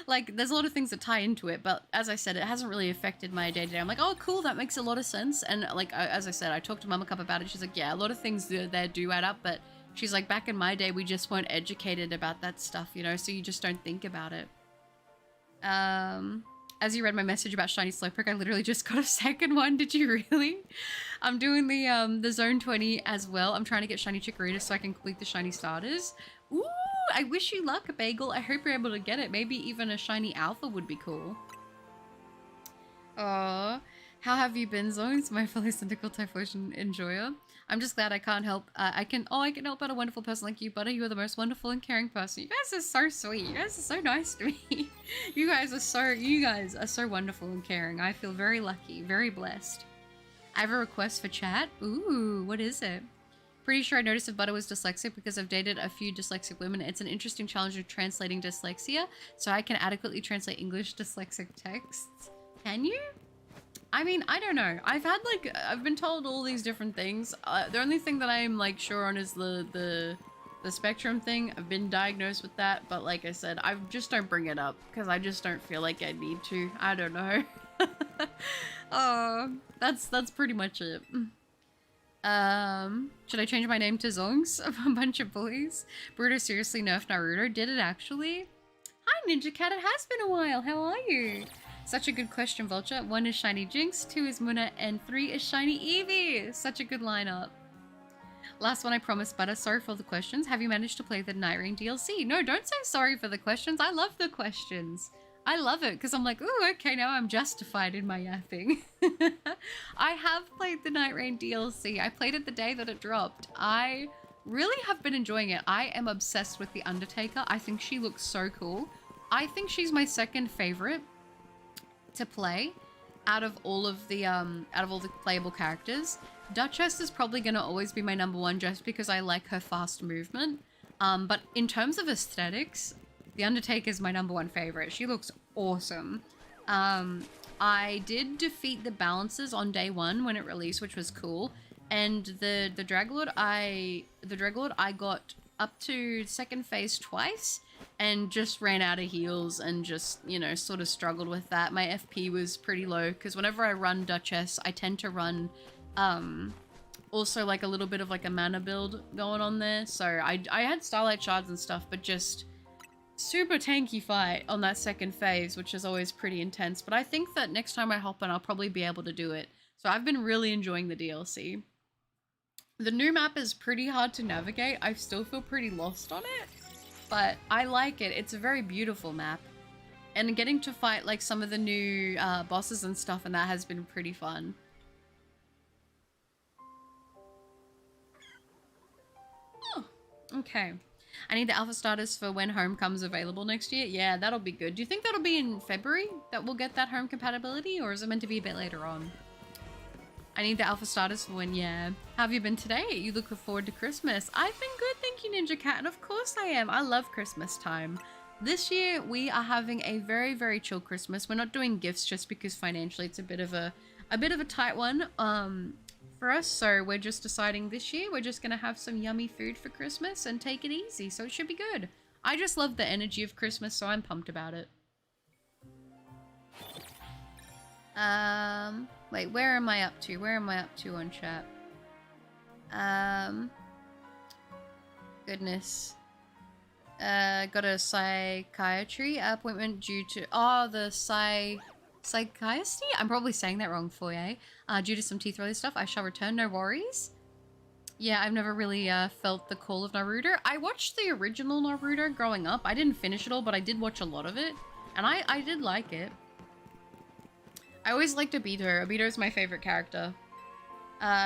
Like, there's a lot of things that tie into it, but as I said, it hasn't really affected my day-to-day. I'm like, oh, cool, that makes a lot of sense. And like, as I said, I talked to Mama Cup about it. She's like, yeah, a lot of things there do add up, but she's like, back in my day, we just weren't educated about that stuff, you know, so you just don't think about it. As you read my message about Shiny Slowpoke, I literally just got a second one. Did you really? I'm doing the Zone 20 as well. I'm trying to get Shiny Chikorita so I can complete the Shiny Starters. Ooh, I wish you luck, Bagel. I hope you're able to get it. Maybe even a Shiny Alpha would be cool. Aww. How have you been, Zones? My fellow Syndical Typhlosion enjoyer. I'm just glad I can't help. I can help out a wonderful person like you, Butter. You are the most wonderful and caring person. You guys are so sweet. You guys are so nice to me. You guys are so wonderful and caring. I feel very lucky, very blessed. I have a request for chat. Ooh, what is it? Pretty sure I noticed if Butter was dyslexic because I've dated a few dyslexic women. It's an interesting challenge of translating dyslexia, so I can adequately translate English dyslexic texts. Can you? I mean, I don't know. I've been told all these different things. The only thing that I'm like sure on is the spectrum thing. I've been diagnosed with that, but like I said, I just don't bring it up because I just don't feel like I need to. I don't know. That's pretty much it. Should I change my name to Zongs? A bunch of bullies. Boruto seriously nerfed Naruto. Did it actually? Hi, Ninja Cat. It has been a while. How are you? Such a good question, Vulture. 1 is Shiny Jinx, 2 is Muna, and 3 is Shiny Eevee. Such a good lineup. Last one, I promise, Butter. Sorry for all the questions. Have you managed to play the Night Rain DLC? No, don't say sorry for the questions. I love the questions. I love it because I'm like, ooh, okay, now I'm justified in my yapping. I have played the Night Rain DLC. I played it the day that it dropped. I really have been enjoying it. I am obsessed with the Undertaker. I think she looks so cool. I think she's my second favorite to play out of all the playable characters. Duchess is probably gonna always be my number one just because I like her fast movement. But in terms of aesthetics, the Undertaker is my number one favorite. She looks awesome. I did defeat the balances on day 1 when it released, which was cool. And the Dragalord, I got up to second phase twice and just ran out of heals and just, you know, sort of struggled with that. My FP was pretty low because whenever I run Duchess, I tend to run also like a little bit of like a mana build going on there. So I had Starlight Shards and stuff, but just super tanky fight on that second phase, which is always pretty intense. But I think that next time I hop in, I'll probably be able to do it. So I've been really enjoying the DLC. The new map is pretty hard to navigate. I still feel pretty lost on it, but I like it. It's a very beautiful map. And getting to fight like some of the new bosses and stuff, and that has been pretty fun. Okay. I need the alpha status for when home comes available next year. Yeah, that'll be good. Do you think that'll be in February that we'll get that home compatibility, or is it meant to be a bit later on? I need the alpha status for when, yeah. How have you been today? You look forward to Christmas. I've been good, thank you, Ninja Cat, and of course I am. I love Christmas time. This year, we are having a very, very chill Christmas. We're not doing gifts just because financially it's a bit of a tight one for us. So we're just deciding this year we're just going to have some yummy food for Christmas and take it easy. So it should be good. I just love the energy of Christmas, so I'm pumped about it. Wait, where am I up to? Where am I up to on chat? Goodness. Got a psychiatry appointment due to, the psychiatry? I'm probably saying that wrong for you. Due to some teeth-related stuff, I shall return, no worries. Yeah, I've never really felt the call of Naruto. I watched the original Naruto growing up. I didn't finish it all, but I did watch a lot of it. And I did like it. I always liked Obito. Obito is my favorite character.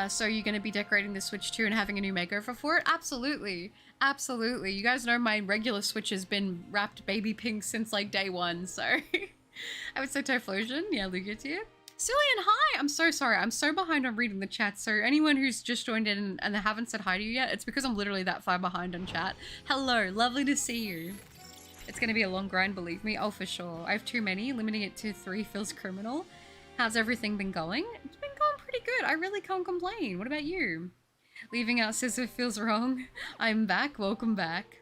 So you're going to be decorating the Switch too and having a new makeover for it? Absolutely. Absolutely. You guys know my regular Switch has been wrapped baby pink since like day one, so... I would say Typhlosion. Yeah, Lugia to you. Cillian, hi! I'm so sorry. I'm so behind on reading the chat, so anyone who's just joined in and they haven't said hi to you yet, it's because I'm literally that far behind on chat. Hello, lovely to see you. It's going to be a long grind, believe me. Oh, for sure. I have too many. Limiting it to 3 feels criminal. How's everything been going? It's been going pretty good. I really can't complain. What about you? Leaving out Scissor feels wrong. I'm back. Welcome back.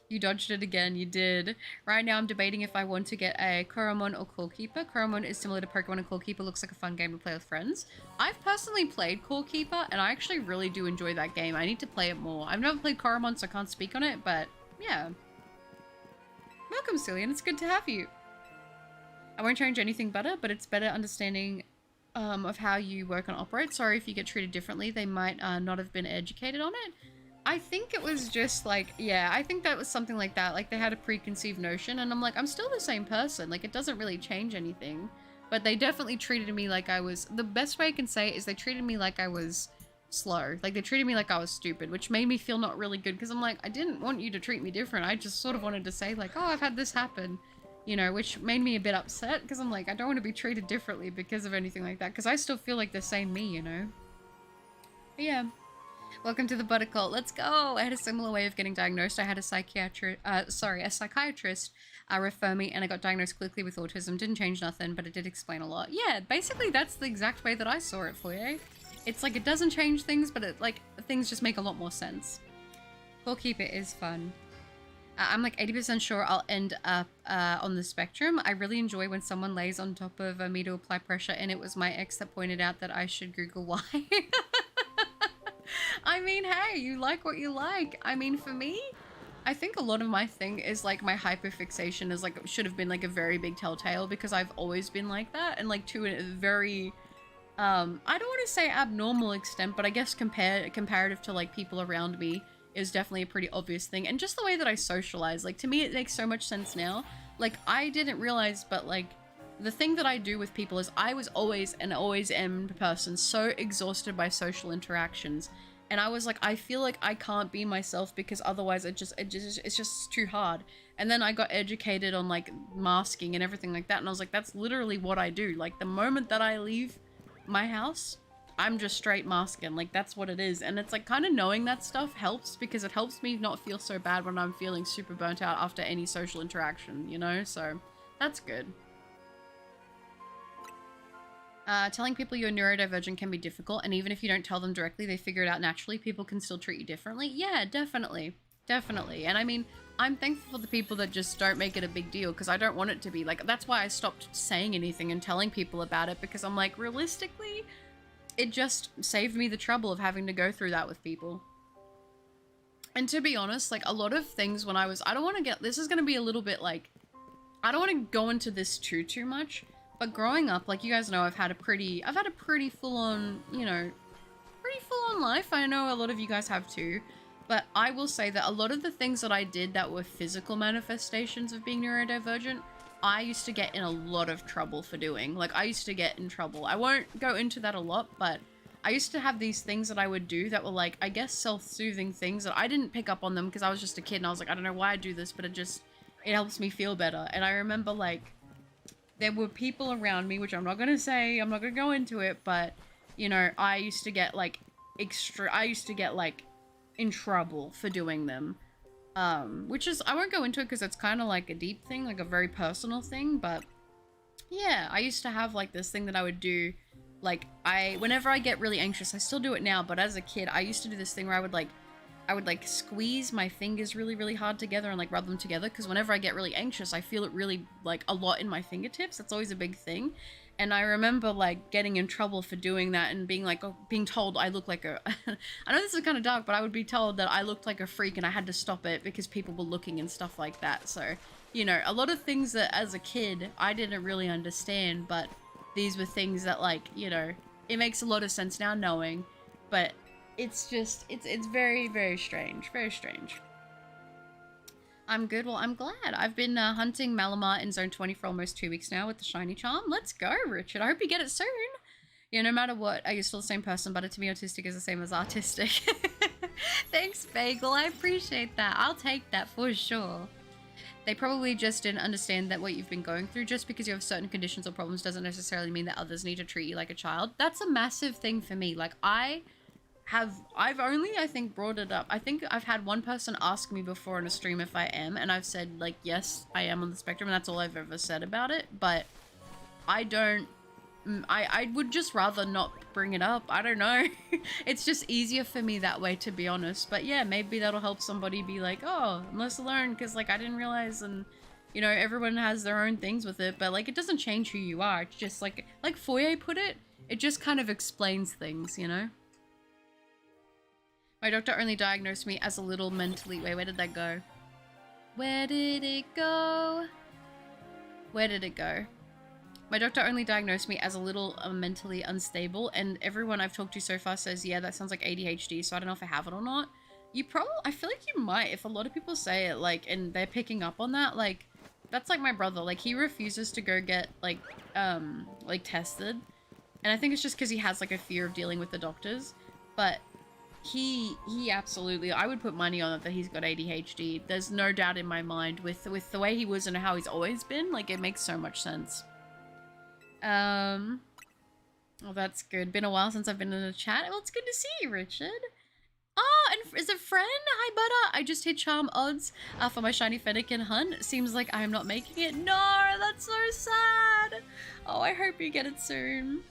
You dodged it again. You did. Right now I'm debating if I want to get a Koromon or Core Keeper. Koromon is similar to Pokemon and Core Keeper looks like a fun game to play with friends. I've personally played Core Keeper and I actually really do enjoy that game. I need to play it more. I've never played Koromon, so I can't speak on it, but yeah. Welcome, Cillian. It's good to have you. I won't change anything better, but it's better understanding of how you work and operate. Sorry if you get treated differently. They might not have been educated on it. I think it was just like, yeah, I think that was something like that. Like they had a preconceived notion and I'm like, I'm still the same person. Like it doesn't really change anything. But they definitely treated me like I was, the best way I can say it is they treated me like I was slow. Like they treated me like I was stupid, which made me feel not really good because I'm like, I didn't want you to treat me different. I just sort of wanted to say like, oh, I've had this happen. You know, which made me a bit upset because I'm like, I don't want to be treated differently because of anything like that. Because I still feel like the same me, you know? But yeah. Welcome to the Buttercult. Let's go! I had a similar way of getting diagnosed. I had a psychiatrist refer me and I got diagnosed quickly with autism. Didn't change nothing, but it did explain a lot. Yeah, basically that's the exact way that I saw it for you. It's like it doesn't change things, but it like things just make a lot more sense. Core Keeper is fun. I'm like 80% sure I'll end up on the spectrum. I really enjoy when someone lays on top of me to apply pressure, and it was my ex that pointed out that I should Google why. I mean, hey, you like what you like. I mean, for me, I think a lot of my thing is like my hyperfixation is like, should have been like a very big telltale because I've always been like that, and like to a very, I don't want to say abnormal extent, but I guess comparative to like people around me, is definitely a pretty obvious thing. And just the way that I socialize, like to me it makes so much sense now. Like I didn't realize, but like the thing that I do with people is I was always and always am the person so exhausted by social interactions, and I was like, I feel like I can't be myself because otherwise it's just too hard. And then I got educated on like masking and everything like that, and I was like, that's literally what I do. Like the moment that I leave my house, I'm just straight masking, like that's what it is. And it's like kind of knowing that stuff helps because it helps me not feel so bad when I'm feeling super burnt out after any social interaction, you know? So that's good. Telling people you're neurodivergent can be difficult, and even if you don't tell them directly, they figure it out naturally. People can still treat you differently. Yeah, definitely. Definitely. And I mean, I'm thankful for the people that just don't make it a big deal because I don't want it to be like, that's why I stopped saying anything and telling people about it, because I'm like, realistically, it just saved me the trouble of having to go through that with people. And to be honest, like a lot of things when I don't want to get, this is going to be a little bit like, I don't want to go into this too much, but growing up, like you guys know, I've had a pretty full on, you know, pretty full on life. I know a lot of you guys have too, but I will say that a lot of the things that I did that were physical manifestations of being neurodivergent, I used to get in a lot of trouble for doing. Like I used to get in trouble. I won't go into that a lot, but I used to have these things that I would do that were like, I guess self-soothing things that I didn't pick up on them because I was just a kid and I was like, I don't know why I do this, but it helps me feel better. And I remember like, there were people around me, which I'm not going to say, I'm not going to go into it, but you know, I used to get like in trouble for doing them. Which is, I won't go into it because it's kind of like a deep thing, like a very personal thing, but yeah, I used to have like this thing that I would do, like whenever I get really anxious, I still do it now, but as a kid, I used to do this thing where I would squeeze my fingers really, really hard together and like rub them together, because whenever I get really anxious, I feel it really like a lot in my fingertips. That's always a big thing. And I remember like getting in trouble for doing that and being like, being told I look like a, I know this is kind of dark, but I would be told that I looked like a freak and I had to stop it because people were looking and stuff like that. So, you know, a lot of things that as a kid, I didn't really understand, but these were things that like, you know, it makes a lot of sense now knowing, but it's just, it's very, very strange, very strange. I'm good. Well, I'm glad. I've been hunting Malamar in Zone 20 for almost 2 weeks now with the shiny charm. Let's go, Richard. I hope you get it soon. Yeah, no matter what, are you still the same person? But to me, autistic is the same as artistic. Thanks, Bagel. I appreciate that. I'll take that for sure. They probably just didn't understand that what you've been going through. Just because you have certain conditions or problems doesn't necessarily mean that others need to treat you like a child. That's a massive thing for me. Like, I've only, I think, brought it up. I think I've had one person ask me before in a stream if I am, and I've said, like, yes, I am on the spectrum, and that's all I've ever said about it, but I don't, I would just rather not bring it up. I don't know. It's just easier for me that way, to be honest, but yeah, maybe that'll help somebody be like, oh, I'm less alone, because, like, I didn't realize, and, you know, everyone has their own things with it, but, like, it doesn't change who you are. It's just, like Foyer put it, it just kind of explains things, you know? My doctor only diagnosed me as a little mentally... Wait, where did that go? Where did it go? Where did it go? My doctor only diagnosed me as a little mentally unstable, and everyone I've talked to so far says, yeah, that sounds like ADHD, so I don't know if I have it or not. You probably... I feel like you might, if a lot of people say it, like, and they're picking up on that, like, that's like my brother. Like, he refuses to go get, like, tested. And I think it's just because he has, like, a fear of dealing with the doctors. But... He absolutely, I would put money on it that he's got ADHD. There's no doubt in my mind with the way he was and how he's always been. Like, it makes so much sense. Oh, that's good. Been a while since I've been in a chat. Well, it's good to see you, Richard. Oh, and is it friend? Hi, Butter. I just hit charm odds for my shiny Fennekin hunt. Seems like I am not making it. No, that's so sad. Oh, I hope you get it soon.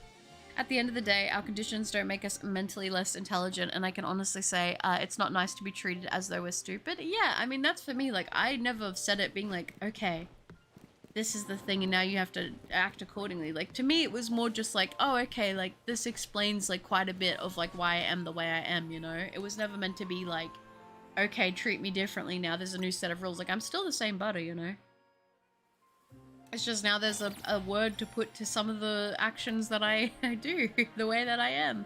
At the end of the day, our conditions don't make us mentally less intelligent, and I can honestly say it's not nice to be treated as though we're stupid. Yeah, I mean, that's for me. Like, I never have said it being like, okay, this is the thing, and now you have to act accordingly. Like, to me, it was more just like, oh, okay, like, this explains, like, quite a bit of, like, why I am the way I am, you know? It was never meant to be like, okay, treat me differently now. There's a new set of rules. Like, I'm still the same Butter, you know? It's just now there's a word to put to some of the actions that I do, the way that I am.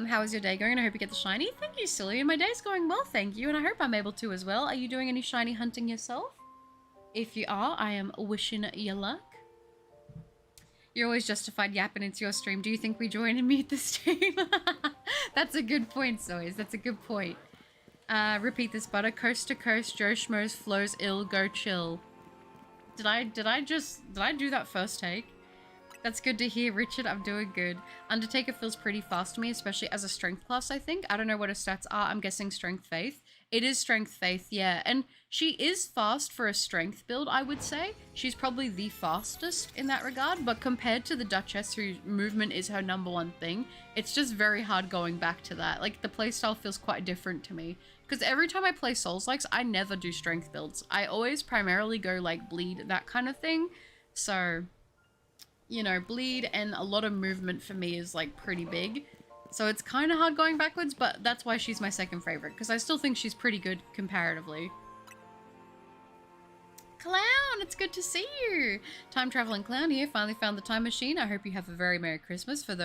How is your day going? I hope you get the shiny. Thank you, Cillian. My day's going well, thank you, and I hope I'm able to as well. Are you doing any shiny hunting yourself? If you are, I am wishing you luck. You're always justified yapping, it's your stream. Do you think we join and meet the stream? That's a good point, Zoes. That's a good point. Repeat this, Butter. Coast to coast, Joe Schmoes flows ill, go chill. Did I do that first take? That's good to hear, Richard. I'm doing good. Undertaker feels pretty fast to me, especially as a strength class, I think. I don't know what her stats are. I'm guessing strength faith. It is strength faith, yeah. And she is fast for a strength build, I would say. She's probably the fastest in that regard, but compared to the Duchess, whose movement is her #1 thing, it's just very hard going back to that. Like, the playstyle feels quite different to me. Because every time I play Souls-likes, I never do strength builds. I always primarily go, like, bleed, that kind of thing. So, you know, bleed and a lot of movement for me is, like, pretty big. So it's kind of hard going backwards, but that's why she's my second favorite. Because I still think she's pretty good comparatively. Clown, it's good to see you. Time traveling clown here. Finally found the time machine. I hope you have a very Merry Christmas for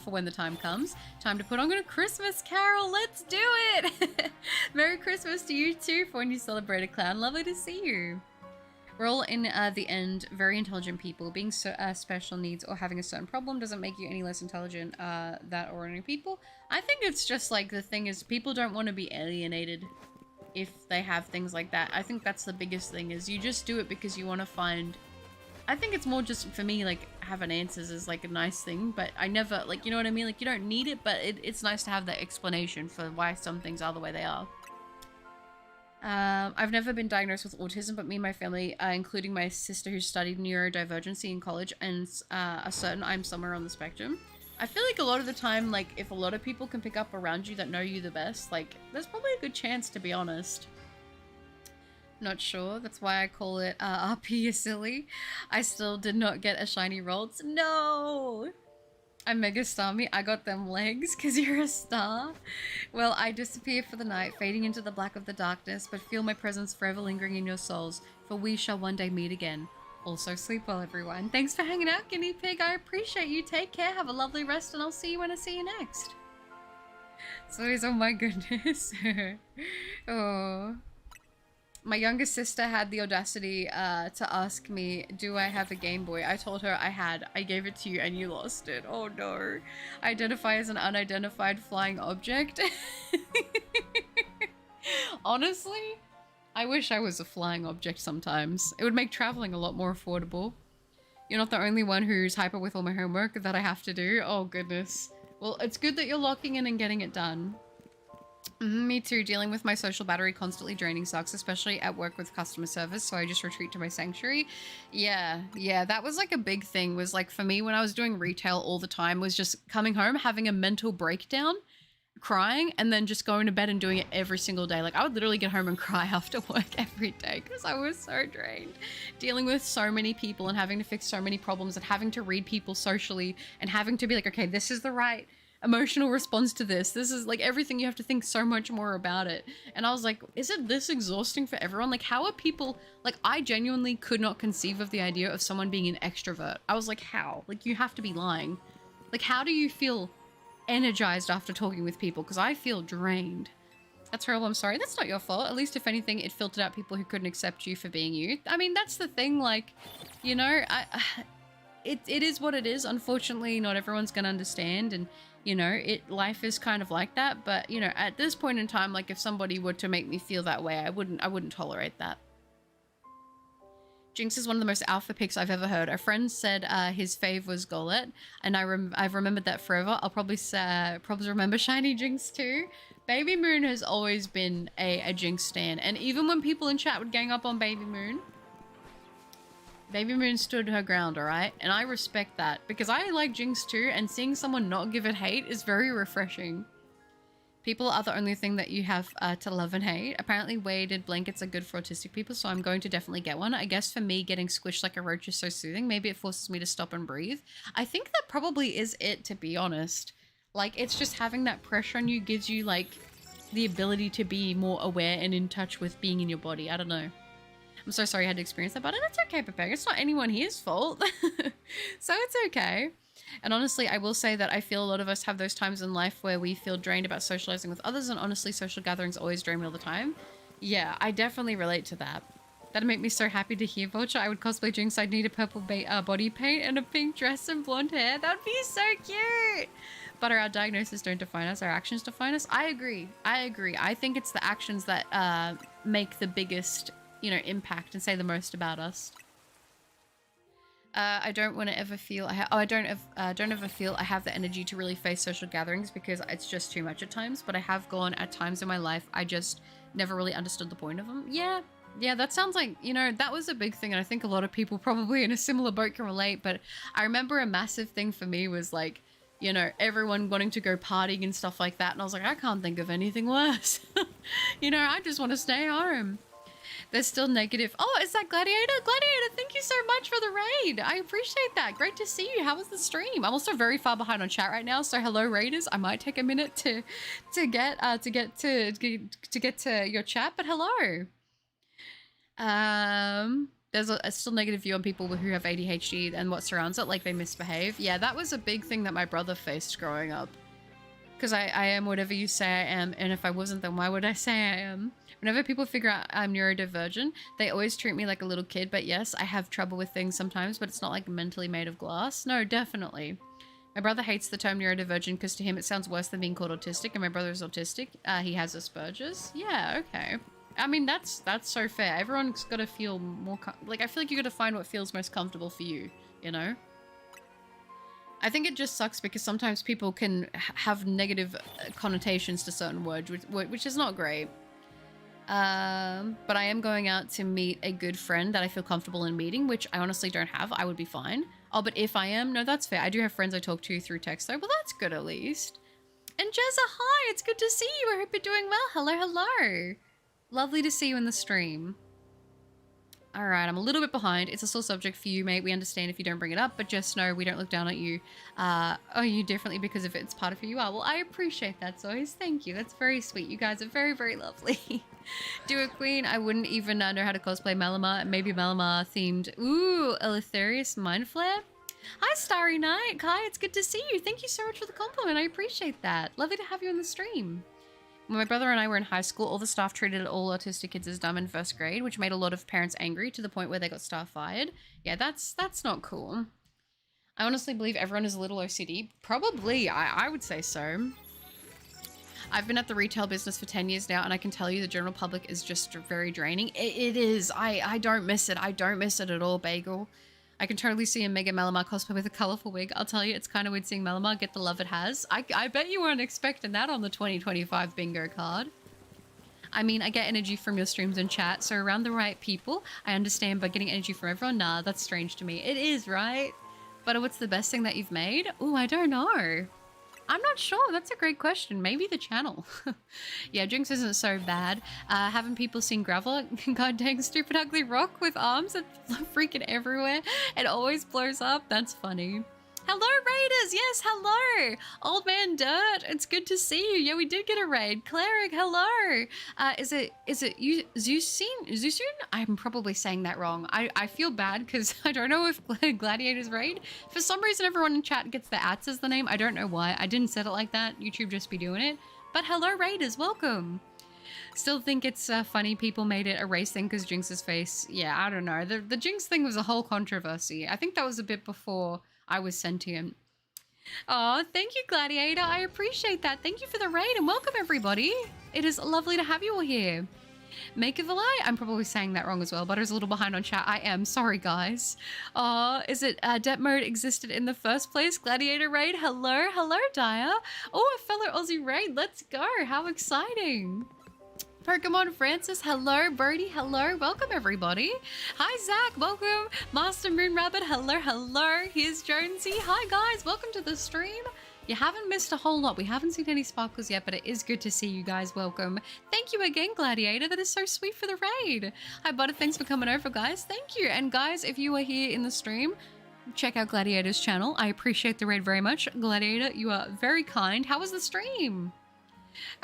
when the time comes. Time to put on a Christmas carol. Let's do it. Merry Christmas to you too for when you celebrate a clown. Lovely to see you. We're all in the end very intelligent people. Being special needs or having a certain problem doesn't make you any less intelligent than ordinary people. I think it's just like the thing is people don't want to be alienated if they have things like that. I think that's the biggest thing is you just do it because you want to find... I think it's more just for me like having answers is like a nice thing, but I never like, you know what I mean? Like you don't need it, but it's nice to have that explanation for why some things are the way they are. I've never been diagnosed with autism, but me and my family, including my sister who studied neurodivergency in college, and are certain I'm somewhere on the spectrum. I feel like a lot of the time, like, if a lot of people can pick up around you that know you the best, like, there's probably a good chance, to be honest. Not sure. That's why I call it RP, you silly. I still did not get a shiny Rolls. No! I'm mega starmy. I got them legs because you're a star. Well, I disappear for the night, fading into the black of the darkness, but feel my presence forever lingering in your souls, for we shall one day meet again. Also, sleep well, everyone. Thanks for hanging out, Guinea Pig. I appreciate you. Take care. Have a lovely rest, and I'll see you when I see you next. So he's, oh my goodness. Oh. My younger sister had the audacity to ask me, do I have a Game Boy? I told her I had. I gave it to you and you lost it. Oh no. Identify as an unidentified flying object. Honestly, I wish I was a flying object sometimes. It would make traveling a lot more affordable. You're not the only one who's hyper with all my homework that I have to do. Oh goodness. Well, it's good that you're locking in and getting it done. Me too. Dealing with my social battery constantly draining sucks, especially at work with customer service, so I just retreat to my sanctuary. Yeah, that was like a big thing, was like for me when I was doing retail all the time was just coming home, having a mental breakdown, crying, and then just going to bed and doing it every single day. Like I would literally get home and cry after work every day because I was so drained. Dealing with so many people and having to fix so many problems and having to read people socially and having to be like, okay, this is the right emotional response to this. This is like everything, you have to think so much more about it. And I was like, is it this exhausting for everyone? Like how are people, like I genuinely could not conceive of the idea of someone being an extrovert. I was like, how? Like you have to be lying. Like how do you feel energized after talking with people? Because I feel drained. That's horrible. I'm sorry. That's not your fault. At least if anything, it filtered out people who couldn't accept you for being you. I mean, that's the thing. Like, you know, it is what it is. Unfortunately, not everyone's gonna understand, and you know, life is kind of like that. But you know, at this point in time, like if somebody were to make me feel that way, I wouldn't tolerate that. Jinx is one of the most alpha picks I've ever heard. A friend said his fave was Golett, and I've remembered that forever. I'll probably remember Shiny Jinx too. Baby Moon has always been a Jinx stan, and even when people in chat would gang up on Baby Moon stood her ground, alright? And I respect that, because I like Jinx too, and seeing someone not give it hate is very refreshing. People are the only thing that you have to love and hate. Apparently weighted blankets are good for autistic people, so I'm going to definitely get one. I guess for me, getting squished like a roach is so soothing. Maybe it forces me to stop and breathe. I think that probably is it, to be honest. Like, it's just having that pressure on you gives you, like, the ability to be more aware and in touch with being in your body. I don't know. I'm so sorry I had to experience that, but it's okay, Pepeg. It's not anyone here's fault. So it's okay. And honestly, I will say that I feel a lot of us have those times in life where we feel drained about socializing with others, and honestly, social gatherings always drain me all the time. Yeah, I definitely relate to that. That'd make me so happy to hear, Vulture. I would cosplay Jinx. I'd need a purple body paint and a pink dress and blonde hair. That'd be so cute! But our diagnoses don't define us, our actions define us. I agree. I think it's the actions that make the biggest, you know, impact and say the most about us. I don't want to ever feel I don't ever feel I have the energy to really face social gatherings because it's just too much at times, but I have gone at times in my life. I just never really understood the point of them. Yeah, that sounds like, you know, that was a big thing, and I think a lot of people probably in a similar boat can relate. But I remember a massive thing for me was like, you know, everyone wanting to go partying and stuff like that, and I was like, I can't think of anything worse. You know, I just want to stay home. There's still negative. Oh, is that Gladiator? Gladiator, thank you so much for the raid. I appreciate that. Great to see you. How was the stream? I'm also very far behind on chat right now, so hello raiders. I might take a minute to get to your chat, but hello. There's a still negative view on people who have ADHD and what surrounds it, like they misbehave. Yeah, that was a big thing that my brother faced growing up. because I am whatever you say I am, and if I wasn't, then why would I say I am? Whenever people figure out I'm neurodivergent, they always treat me like a little kid, but yes, I have trouble with things sometimes, but it's not like mentally made of glass. No, definitely. My brother hates the term neurodivergent because to him it sounds worse than being called autistic, and my brother is autistic. He has Asperger's. Yeah, okay. I mean, that's so fair. Everyone's got to feel more... like, I feel like you got to find what feels most comfortable for you, you know? I think it just sucks because sometimes people can have negative connotations to certain words, which is not great. But I am going out to meet a good friend that I feel comfortable in meeting, which I honestly don't have. I would be fine. Oh, but if I am, no, that's fair. I do have friends I talk to through text though. Well, that's good at least. And Jezza, hi, it's good to see you. I hope you're doing well. Hello, hello. Lovely to see you in the stream. All right, I'm a little bit behind. It's a sore subject for you, mate. We understand if you don't bring it up, but just know we don't look down at you. You differently because if it's part of who you are. Well, I appreciate that, Zois. Thank you. That's very sweet. You guys are very, very lovely. Do a queen. I wouldn't even know how to cosplay Malamar. Maybe Malamar themed. Ooh, Eleutherius Mind Flare. Hi, Starry Night. Kai, it's good to see you. Thank you so much for the compliment. I appreciate that. Lovely to have you in the stream. When my brother and I were in high school, all the staff treated all autistic kids as dumb in first grade, which made a lot of parents angry to the point where they got staff fired. Yeah, that's not cool. I honestly believe everyone is a little OCD. Probably, I would say so. I've been at the retail business for 10 years now, and I can tell you the general public is just very draining. It is. I don't miss it. I don't miss it at all, Bagel. I can totally see a Mega Malamar cosplay with a colourful wig. I'll tell you, it's kind of weird seeing Malamar get the love it has. I bet you weren't expecting that on the 2025 bingo card. I mean, I get energy from your streams and chat, so around the right people, I understand, but getting energy from everyone, nah, that's strange to me. It is, right? But what's the best thing that you've made? Ooh, I don't know. I'm not sure. That's a great question. Maybe the channel. Yeah, Jinx isn't so bad. Haven't people seen Gravel? God dang, stupid ugly rock with arms that freaking everywhere. It always blows up. That's funny. Hello, Raiders. Yes, hello. Old Man Dirt. It's good to see you. Yeah, we did get a raid. Cleric, hello. Is it you, Zusun? I'm probably saying that wrong. I feel bad because I don't know if Gladiator's raid. For some reason, everyone in chat gets the ats as the name. I don't know why. I didn't set it like that. YouTube just be doing it. But hello, Raiders. Welcome. Still think it's funny people made it a race thing because Jinx's face. Yeah, I don't know. The Jinx thing was a whole controversy. I think that was a bit before I was sentient. Oh, thank you, Gladiator. I appreciate that. Thank you for the raid and welcome, everybody. It is lovely to have you all here. Make of a lie. I'm probably saying that wrong as well. Butter's a little behind on chat. I am. Sorry, guys. Is it Depth mode existed in the first place? Gladiator raid. Hello. Hello, Daya. Oh, a fellow Aussie raid. Let's go. How exciting. Pokemon Francis, hello. Brody, hello. Welcome, everybody. Hi, Zach. Welcome. Master Moon Rabbit, hello, hello. Here's Jonesy. Hi, guys. Welcome to the stream. You haven't missed a whole lot. We haven't seen any sparkles yet, but it is good to see you guys. Welcome. Thank you again, Gladiator. That is so sweet for the raid. Hi, Butter. Thanks for coming over, guys. Thank you. And, guys, if you are here in the stream, check out Gladiator's channel. I appreciate the raid very much. Gladiator, you are very kind. How was the stream?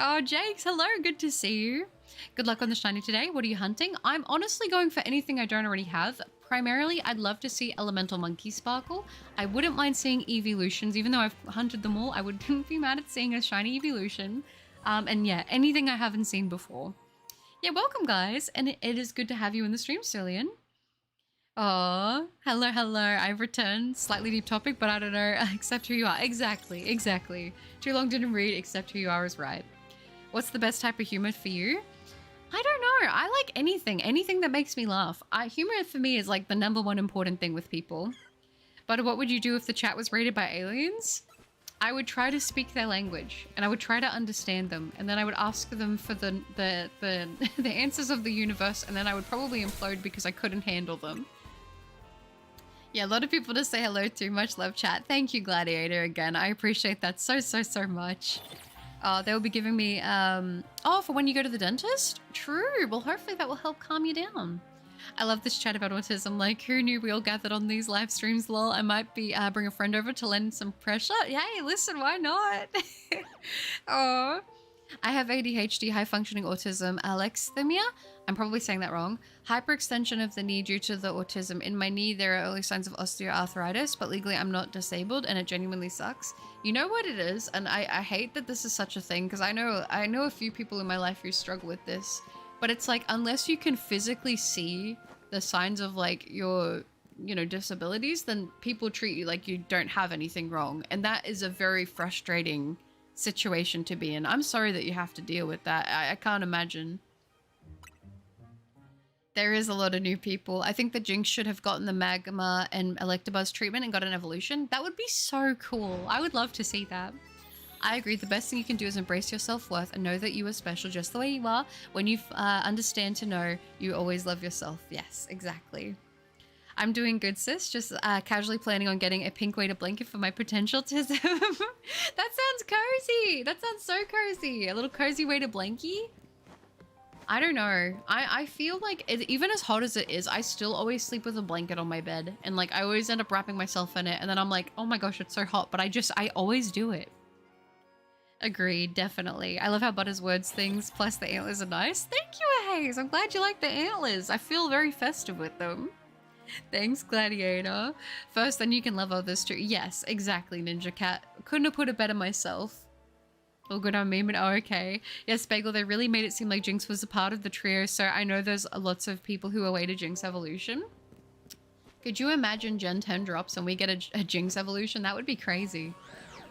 Oh, Jakes, hello. Good to see you. Good luck on the shiny today. What are you hunting? I'm honestly going for anything I don't already have. Primarily, I'd love to see Elemental Monkey Sparkle. I wouldn't mind seeing Evolutions. Even though I've hunted them all, I wouldn't be mad at seeing a shiny Evolution. And yeah, anything I haven't seen before. Yeah, welcome, guys. And it is good to have you in the stream, Cillian. Oh, hello, hello. I've returned. Slightly deep topic, but I don't know. Accept who you are. Exactly, exactly. Too long didn't read. Accept who you are is right. What's the best type of humor for you? I don't know. I like anything that makes me laugh. Humor for me is like the #1 important thing with people. But what would you do if the chat was raided by aliens? I would try to speak their language and I would try to understand them, and then I would ask them for the answers of the universe, and then I would probably implode because I couldn't handle them. Yeah, a lot of people just say hello to. Much love, chat. Thank you, Gladiator, again. I appreciate that so much. They'll be giving me, for when you go to the dentist? True. Well, hopefully that will help calm you down. I love this chat about autism. Like, who knew we all gathered on these live streams, lol. I might be, bring a friend over to lend some pressure. Hey, listen, why not? Oh, I have ADHD, high-functioning autism, alexithymia. I'm probably saying that wrong. Hyperextension of the knee due to the autism. In my knee, there are early signs of osteoarthritis, but legally I'm not disabled and it genuinely sucks. You know what it is? And I hate that this is such a thing because I know a few people in my life who struggle with this, but it's like, unless you can physically see the signs of like your, you know, disabilities, then people treat you like you don't have anything wrong. And that is a very frustrating situation to be in. I'm sorry that you have to deal with that. I can't imagine. There is a lot of new people. I think the Jinx should have gotten the Magma and Electabuzz treatment and got an evolution. That would be so cool. I would love to see that. I agree. The best thing you can do is embrace your self-worth and know that you are special just the way you are. When you understand to know, you always love yourself. Yes, exactly. I'm doing good, sis. Just casually planning on getting a pink weighted blanket for my potential autism. That sounds cozy. That sounds so cozy. A little cozy weighted blankie. I don't know. I feel like even as hot as it is, I still always sleep with a blanket on my bed. And like, I always end up wrapping myself in it. And then I'm like, oh my gosh, it's so hot. But I always do it. Agreed, definitely. I love how Butters words things. Plus the antlers are nice. Thank you, Hayes. I'm glad you like the antlers. I feel very festive with them. Thanks, Gladiator. First, then you can love others too. Yes, exactly, Ninja Cat. Couldn't have put it better myself. All good on me, but oh, okay. Yes, Bagel, they really made it seem like Jinx was a part of the trio, so I know there's lots of people who await a Jinx evolution. Could you imagine Gen 10 drops and we get a Jinx evolution? That would be crazy.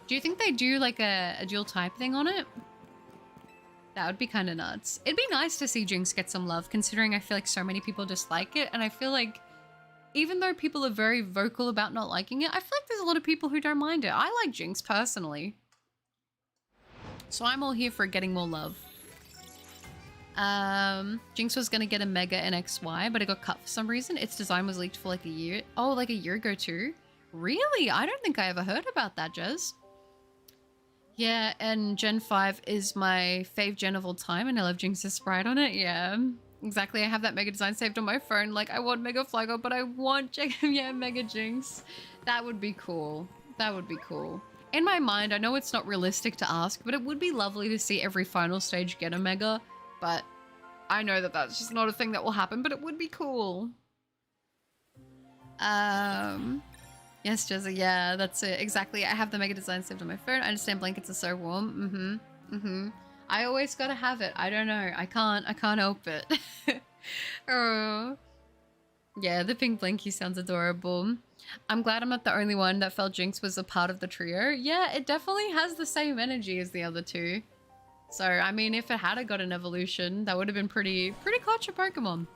Do you think they do like a dual type thing on it? That would be kind of nuts. It'd be nice to see Jinx get some love, considering I feel like so many people dislike it, and I feel like even though people are very vocal about not liking it, I feel like there's a lot of people who don't mind it. I like Jinx personally. So I'm all here for getting more love. Jinx was gonna get a Mega and XY, but it got cut for some reason. Its design was leaked for like a year. Oh, like a year ago too? Really? I don't think I ever heard about that, Jez. Yeah, and Gen 5 is my fave gen of all time, and I love Jinx's sprite on it. Yeah, exactly. I have that Mega design saved on my phone. Like, I want Mega Flygo, but I want yeah, Mega Jinx. That would be cool. That would be cool. In my mind, I know it's not realistic to ask, but it would be lovely to see every final stage get a Mega. But I know that that's just not a thing that will happen, but it would be cool. Yes, Jezza, yeah, that's it. Exactly. I have the Mega design saved on my phone. I understand blankets are so warm. I always gotta have it. I don't know. I can't help it. Oh. Yeah, the pink blankie sounds adorable. I'm glad I'm not the only one that felt Jinx was a part of the trio. Yeah, it definitely has the same energy as the other two. So, I mean, if it had got an evolution, that would have been pretty clutch of Pokemon.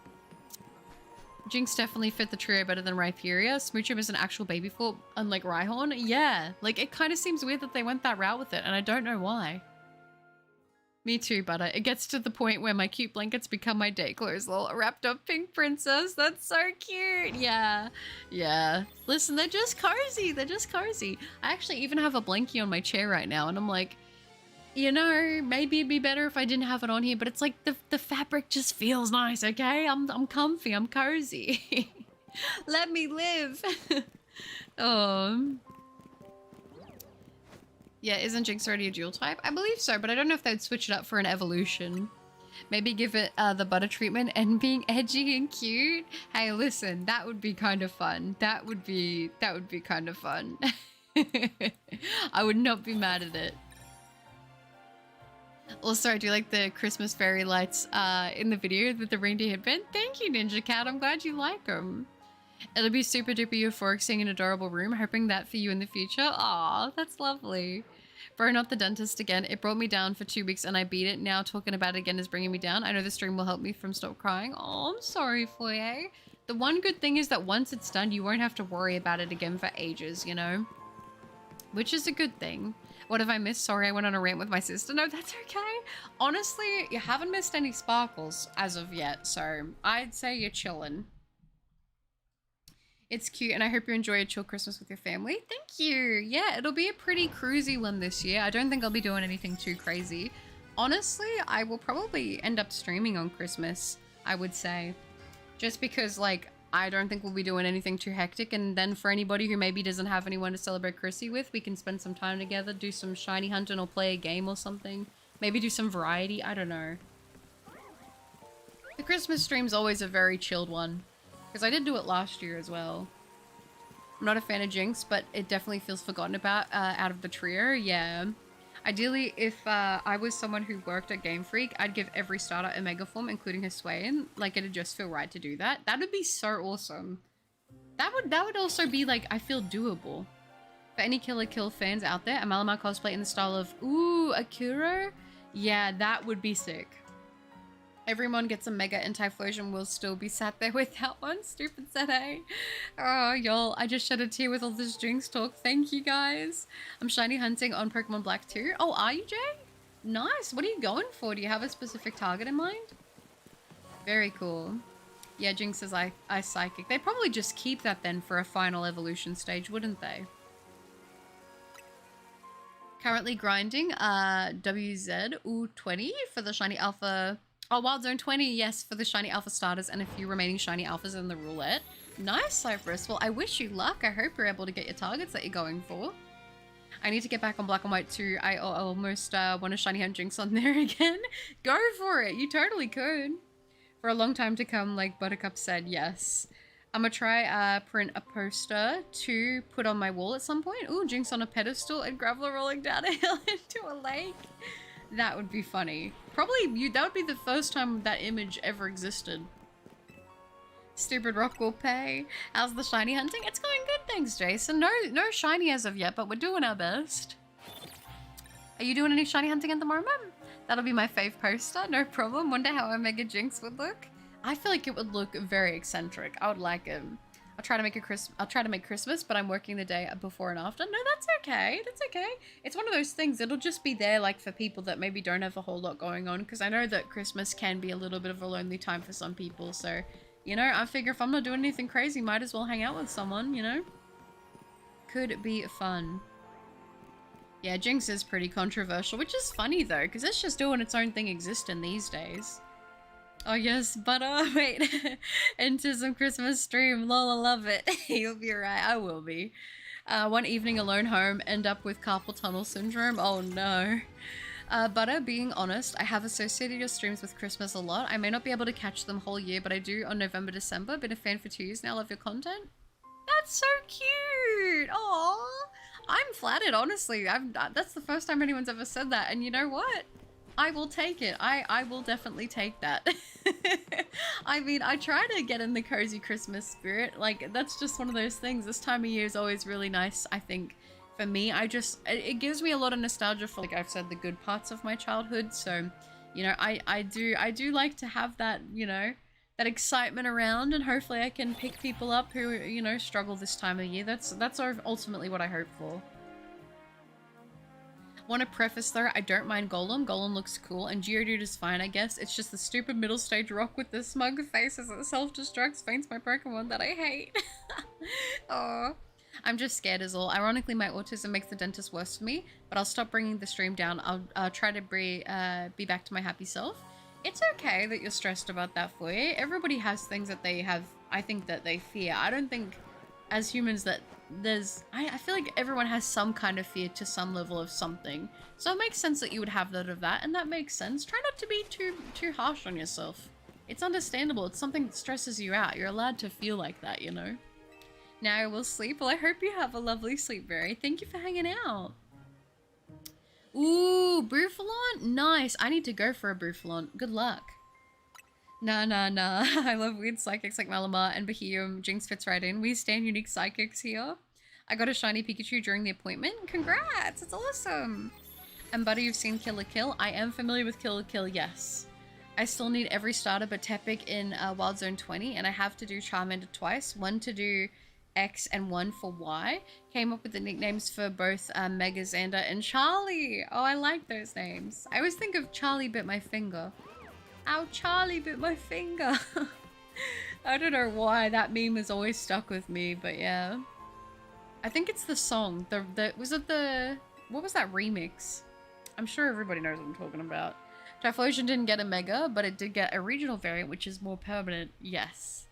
Jinx definitely fit the trio better than Rhyperior. Smoochum is an actual baby form, unlike Rhyhorn. Yeah, like, it kind of seems weird that they went that route with it, and I don't know why. Me too, Butter. It gets to the point where my cute blankets become my day clothes. Lol, a wrapped up pink princess. That's so cute. Yeah. Yeah. Listen, they're just cozy. They're just cozy. I actually even have a blankie on my chair right now, and I'm like, you know, maybe it'd be better if I didn't have it on here, but it's like the fabric just feels nice, okay? I'm comfy. I'm cozy. Let me live. Oh. Yeah, isn't Jinx already a dual type? I believe so, but I don't know if they'd switch it up for an evolution. Maybe give it the butter treatment and being edgy and cute. Hey, listen, that would be kind of fun. That would be kind of fun. I would not be mad at it. Also, I do like the Christmas fairy lights in the video with the reindeer headband. Thank you, Ninja Cat. I'm glad you like them. It'll be super duper euphoric seeing an adorable room. Hoping that for you in the future. Aw, that's lovely. Bro, not the dentist again. It brought me down for 2 weeks and I beat it. Now talking about it again is bringing me down. I know the stream will help me from stop crying. Oh, I'm sorry for you. The one good thing is that once it's done, you won't have to worry about it again for ages, you know? Which is a good thing. What have I missed? Sorry, I went on a rant with my sister. No, that's okay. Honestly, you haven't missed any sparkles as of yet, so I'd say you're chilling. It's cute, and I hope you enjoy a chill Christmas with your family. Thank you. Yeah, it'll be a pretty cruisy one this year. I don't think I'll be doing anything too crazy. Honestly, I will probably end up streaming on Christmas, I would say. Just because, like, I don't think we'll be doing anything too hectic, and then for anybody who maybe doesn't have anyone to celebrate Chrissy with, we can spend some time together, do some shiny hunting or play a game or something. Maybe do some variety, I don't know. The Christmas stream's always a very chilled one. Because I did do it last year as well. I'm not a fan of Jinx, but it definitely feels forgotten about out of the trio. Yeah. Ideally, if I was someone who worked at Game Freak, I'd give every starter a mega form, including Hisuian. Like, it'd just feel right to do that. That would be so awesome. That would also be, like, I feel doable. For any Kill Kill fans out there, a Malamar cosplay in the style of, ooh, Akuro? Yeah, that would be sick. Everyone gets a mega and Typhlosion will still be sat there without one. Stupid Sete. Oh, y'all, I just shed a tear with all this Jinx talk. Thank you, guys. I'm shiny hunting on Pokemon Black too. Oh, are you, Jay? Nice. What are you going for? Do you have a specific target in mind? Very cool. Yeah, Jinx is Ice Psychic. They'd probably just keep that then for a final evolution stage, wouldn't they? Currently grinding WZ-20 for the shiny alpha. Oh, Wild Zone 20, yes, for the shiny alpha starters and a few remaining shiny alphas in the roulette. Nice, Cypress. Well, I wish you luck. I hope you're able to get your targets that you're going for. I need to get back on Black and White too. I almost want to shiny hunt Jinx on there again. Go for it. You totally could. For a long time to come, like Buttercup said, yes. I'm gonna try print a poster to put on my wall at some point. Ooh, Jinx on a pedestal and Graveler rolling down a hill into a lake. That would be funny. Probably that would be the first time that image ever existed. Stupid Rock will pay. How's the shiny hunting? It's going good, thanks, Jason. No shiny as of yet, but we're doing our best. Are you doing any shiny hunting at the moment? That'll be my fave poster, no problem. Wonder how a Mega Jinx would look. I feel like it would look very eccentric. I would like it. I'll try to make Christmas, but I'm working the day before and after. No, that's okay. That's okay. It's one of those things. It'll just be there, like, for people that maybe don't have a whole lot going on. Because I know that Christmas can be a little bit of a lonely time for some people. So, you know, I figure if I'm not doing anything crazy, might as well hang out with someone, you know? Could be fun. Yeah, Jinx is pretty controversial, which is funny, though. Because it's just doing its own thing existing these days. Oh yes, but wait, into some Christmas stream, lol, I love it. You'll be right, I will be. One evening alone home, end up with carpal tunnel syndrome, oh no. Butter, being honest, I have associated your streams with Christmas a lot. I may not be able to catch them whole year, but I do on November, December. Been a fan for 2 years now, love your content. That's so cute, aww. I'm flattered, honestly. That's the first time anyone's ever said that, and you know what? I will take it. I will definitely take that. I mean, I try to get in the cozy Christmas spirit. Like, that's just one of those things. This time of year is always really nice, I think. For me, it gives me a lot of nostalgia for, like I've said, the good parts of my childhood. So, you know, I do like to have that, you know, that excitement around, and hopefully I can pick people up who, you know, struggle this time of year. That's ultimately what I hope for. Want to preface though, I don't mind Golem. Golem looks cool, and Geodude is fine, I guess. It's just the stupid middle stage rock with the smug face as it self-destructs faints my Pokemon that I hate. Oh, I'm just scared is all. Ironically, my autism makes the dentist worse for me, but I'll stop bringing the stream down. I'll try to be back to my happy self. It's okay that you're stressed about that for you. Everybody has things that they have, I think, that they fear. I don't think as humans that I feel like everyone has some kind of fear to some level of something. So it makes sense that you would have that, and that makes sense. Try not to be too harsh on yourself. It's understandable. It's something that stresses you out. You're allowed to feel like that, you know? Now I will sleep. Well, I hope you have a lovely sleep, Berry. Thank you for hanging out. Ooh, Brufalon? Nice. I need to go for a Brufalon. Good luck. Nah. I love weird psychics like Malamar and Beheeyum. Jinx fits right in. We stand unique psychics here. I got a shiny Pikachu during the appointment. Congrats! It's awesome! And Butter, you've seen Kill la Kill. I am familiar with Kill la Kill, yes. I still need every starter but Tepig in Wild Zone 20, and I have to do Charmander twice. One to do X and one for Y. Came up with the nicknames for both Mega Xander and Charlie. Oh, I like those names. I always think of Charlie bit my finger. Ow, Charlie bit my finger. I don't know why that meme has always stuck with me, but yeah. I think it's the song. What was that remix? I'm sure everybody knows what I'm talking about. Typhlosion didn't get a Mega, but it did get a regional variant, which is more permanent. Yes.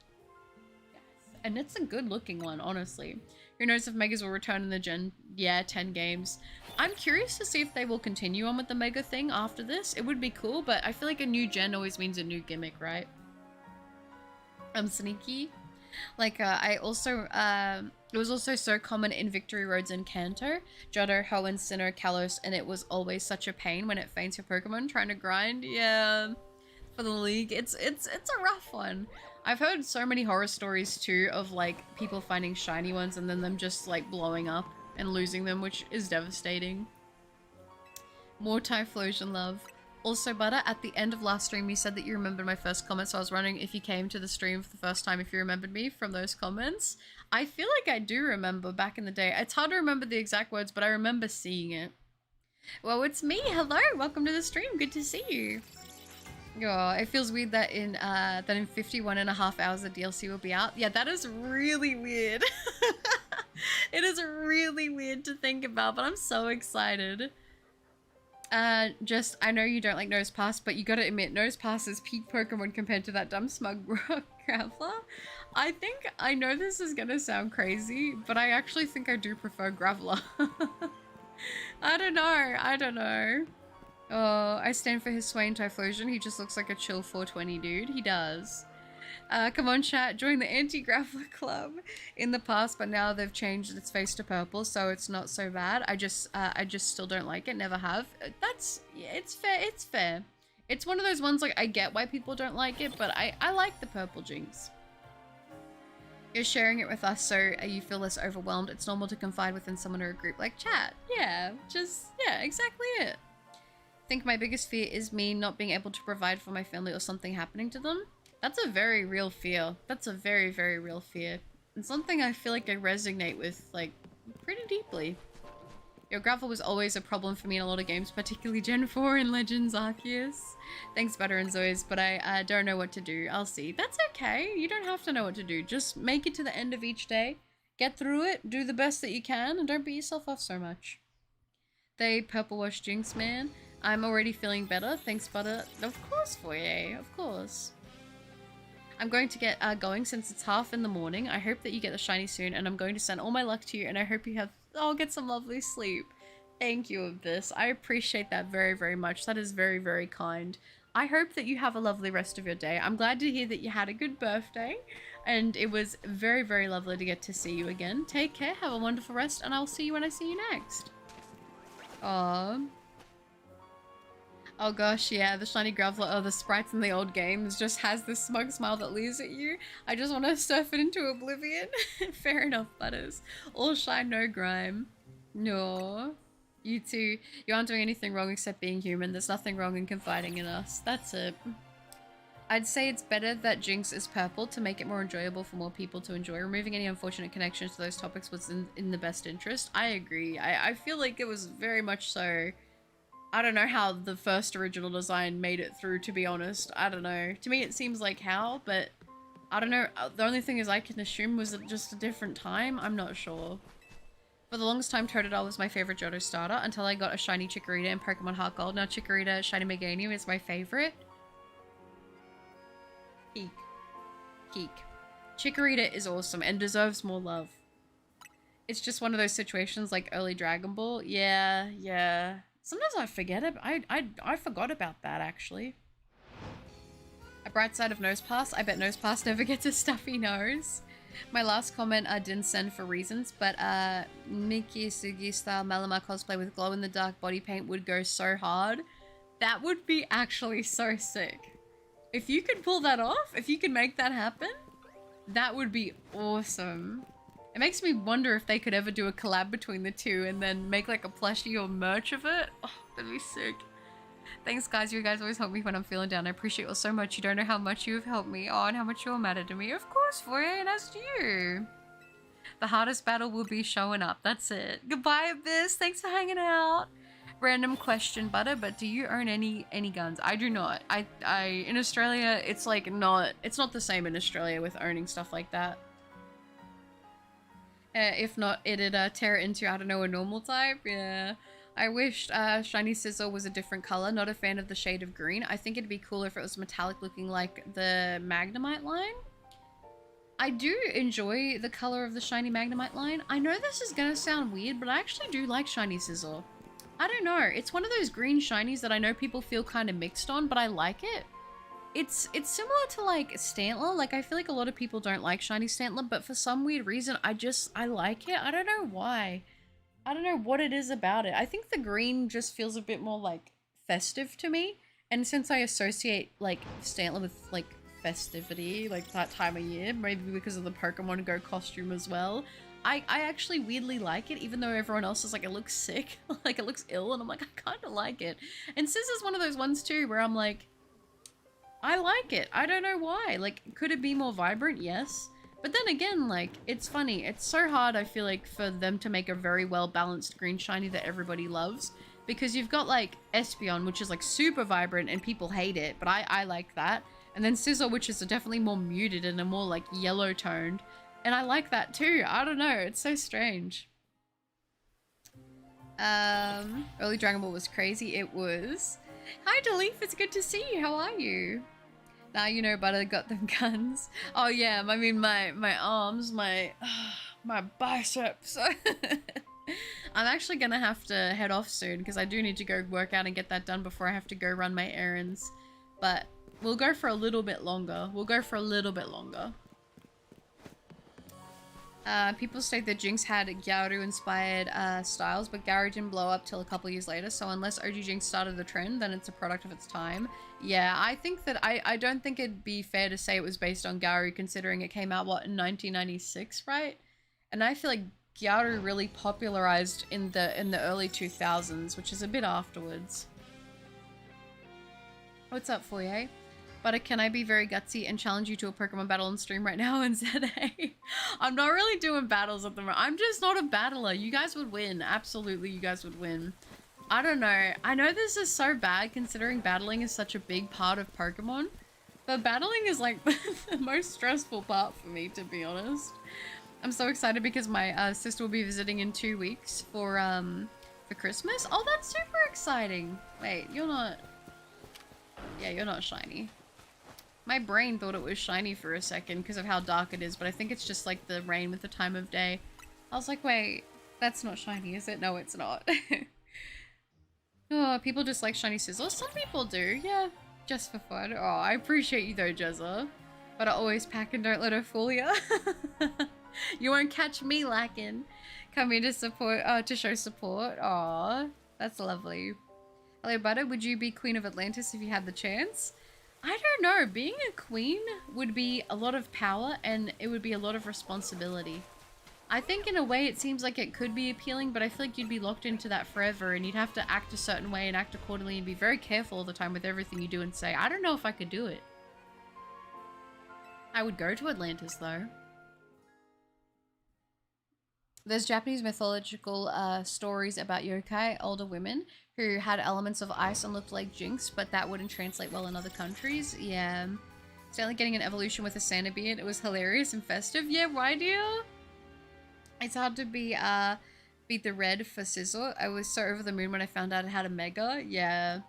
And it's a good looking one, honestly. Who knows if Megas will return in the Gen 10 games. I'm curious to see if they will continue on with the Mega thing after this. It would be cool, but I feel like a new gen always means a new gimmick, right? I'm sneaky. Like, I also, it was also so common in Victory Roads and Kanto. Johto, Hoenn, Sinnoh, Kalos, and it was always such a pain when it faints your Pokemon trying to grind. Yeah, for the league, it's a rough one. I've heard so many horror stories too of like people finding shiny ones and then them just like blowing up and losing them, which is devastating. More Typhlosion love. Also, Butter, at the end of last stream, you said that you remembered my first comment, so I was wondering if you came to the stream for the first time, if you remembered me from those comments. I feel like I do remember back in the day. It's hard to remember the exact words, but I remember seeing it. Well, it's me. Hello. Welcome to the stream. Good to see you. Oh, it feels weird that in 51.5 hours the DLC will be out. Yeah, that is really weird. It is really weird to think about, but I'm so excited. I know you don't like Nosepass, but you gotta admit, Nosepass is peak Pokemon compared to that dumb smug Graveler. I know this is gonna sound crazy, but I actually think I do prefer Graveler. I don't know. Oh, I stand for his Swain Typhlosion. He just looks like a chill 420 dude. He does. Come on, chat. Join the anti-Graveler club in the past, but now they've changed its face to purple, so it's not so bad. I just still don't like it. Never have. Yeah, it's fair. It's fair. It's one of those ones, like, I get why people don't like it, but I like the purple Jinx. You're sharing it with us so you feel less overwhelmed. It's normal to confide within someone or a group like chat. Yeah, exactly it. I think my biggest fear is me not being able to provide for my family or something happening to them. That's a very real fear. That's a very, very real fear. And something I feel like I resonate with, like, pretty deeply. Your Gravel was always a problem for me in a lot of games, particularly Gen 4 and Legends Arceus. Thanks, Butter and Zoys, but I don't know what to do. I'll see. That's okay. You don't have to know what to do. Just make it to the end of each day. Get through it. Do the best that you can, and don't beat yourself up so much. They purple wash Jinx, man. I'm already feeling better. Thanks, Butter. Of course, Foyer. Of course. I'm going to get going since it's half in the morning. I hope that you get the shiny soon, and I'm going to send all my luck to you, and I hope you have get some lovely sleep. Thank you, Abyss. I appreciate that very, very much. That is very, very kind. I hope that you have a lovely rest of your day. I'm glad to hear that you had a good birthday, and it was very, very lovely to get to see you again. Take care, have a wonderful rest, and I'll see you when I see you next. Aww. Oh gosh, yeah, the shiny Graveler, or the sprites in the old games just has this smug smile that leers at you. I just want to surf it into oblivion. Fair enough, Butters. All shine, no grime. No. You two, you aren't doing anything wrong except being human. There's nothing wrong in confiding in us. That's it. I'd say it's better that Jinx is purple to make it more enjoyable for more people to enjoy. Removing any unfortunate connections to those topics was in the best interest. I agree. I feel like it was very much so. I don't know how the first original design made it through, to be honest. I don't know. To me, it seems like how, but I don't know. The only thing is I can assume was it just a different time? I'm not sure. For the longest time, Totodile was my favorite Johto starter until I got a shiny Chikorita in Pokemon Heart Gold. Now Chikorita Shiny Meganium is my favorite. Peak. Peak. Chikorita is awesome and deserves more love. It's just one of those situations like early Dragon Ball. Yeah. Sometimes I forget it. I forgot about that, actually. A bright side of Nosepass. I bet Nosepass never gets a stuffy nose. My last comment I didn't send for reasons, but Miki Sugi style Malamar cosplay with glow-in-the-dark body paint would go so hard. That would be actually so sick. If you could pull that off, if you could make that happen, that would be awesome. It makes me wonder if they could ever do a collab between the two and then make like a plushie or merch of it. Oh, that'd be sick. Thanks, guys. You guys always help me when I'm feeling down. I appreciate you so much. You don't know how much you have helped me. Oh, and how much you're matter to me. Of course, Foyer, and as do you. The hardest battle will be showing up. That's it. Goodbye, Abyss. Thanks for hanging out. Random question, Butter, but do you own any guns? I do not. I in Australia, it's like not, it's not the same in Australia with owning stuff like that. If not, it'd tear it into, I don't know, a normal type. Yeah. I wished Shiny Sizzle was a different color. Not a fan of the shade of green. I think it'd be cooler if it was metallic looking like the Magnemite line. I do enjoy the color of the Shiny Magnemite line. I know this is gonna sound weird, but I actually do like Shiny Sizzle. I don't know. It's one of those green shinies that I know people feel kind of mixed on, but I like it. it's similar to like Stantler. Like I feel like a lot of people don't like shiny Stantler, but for some weird reason I like it. I don't know why. I don't know what it is about it. I think the green just feels a bit more like festive to me. And since I associate like Stantler with like festivity, like that time of year, maybe because of the Pokemon Go costume as well, I actually weirdly like it, even though everyone else is like, it looks sick, like it looks ill, and I'm like, I kind of like it. And Scissor's one of those ones too where I'm like, I like it. I don't know why. Like, could it be more vibrant? Yes. But then again, like, it's funny. It's so hard, I feel like, for them to make a very well-balanced green shiny that everybody loves. Because you've got, like, Espeon, which is, like, super vibrant and people hate it. But I like that. And then Scizor, which is definitely more muted and a more, like, yellow-toned. And I like that, too. I don't know. It's so strange. Early Dragon Ball was crazy. It was. Hi, Deleef. It's good to see you. How are you? Now you know Butter got them guns. Oh yeah, I mean my arms, my biceps. I'm actually gonna have to head off soon because I do need to go work out and get that done before I have to go run my errands. But we'll go for a little bit longer. People state that Jinx had Gyaru-inspired styles, but Gyaru didn't blow up till a couple years later, so unless OG Jinx started the trend, then it's a product of its time. Yeah, I think that I don't think it'd be fair to say it was based on Gyaru, considering it came out, what, in 1996, right? And I feel like Gyaru really popularized in the early 2000s, which is a bit afterwards. What's up, Foyer? But can I be very gutsy and challenge you to a Pokemon battle on stream right now in ZA? I'm not really doing battles at the moment. I'm just not a battler. You guys would win. Absolutely, you guys would win. I don't know. I know this is so bad considering battling is such a big part of Pokemon. But battling is like the most stressful part for me, to be honest. I'm so excited because my sister will be visiting in 2 weeks for Christmas. Oh, that's super exciting. Wait, you're not... Yeah, you're not shiny. My brain thought it was shiny for a second because of how dark it is, but I think it's just like the rain with the time of day. I was like, wait, that's not shiny, is it? No, it's not. Oh, people just like shiny Sizzle. Some people do, yeah. Just for fun. Oh, I appreciate you though, Jezza. But I always pack and don't let her fool ya. You won't catch me lacking. Come here to support, to show support. Aw, that's lovely. Hello, Butter. Would you be Queen of Atlantis if you had the chance? I don't know. Being a queen would be a lot of power and it would be a lot of responsibility. I think in a way it seems like it could be appealing, but I feel like you'd be locked into that forever and you'd have to act a certain way and act accordingly and be very careful all the time with everything you do and say. I don't know if I could do it. I would go to Atlantis though. There's Japanese mythological stories about yokai, older women, who had elements of ice and looked like Jinx, but that wouldn't translate well in other countries. Yeah. Stanley getting an evolution with a Santa beard. It was hilarious and festive. Yeah, why, dear? It's hard to be, beat the red for Sizzle. I was so over the moon when I found out it had a Mega. Yeah.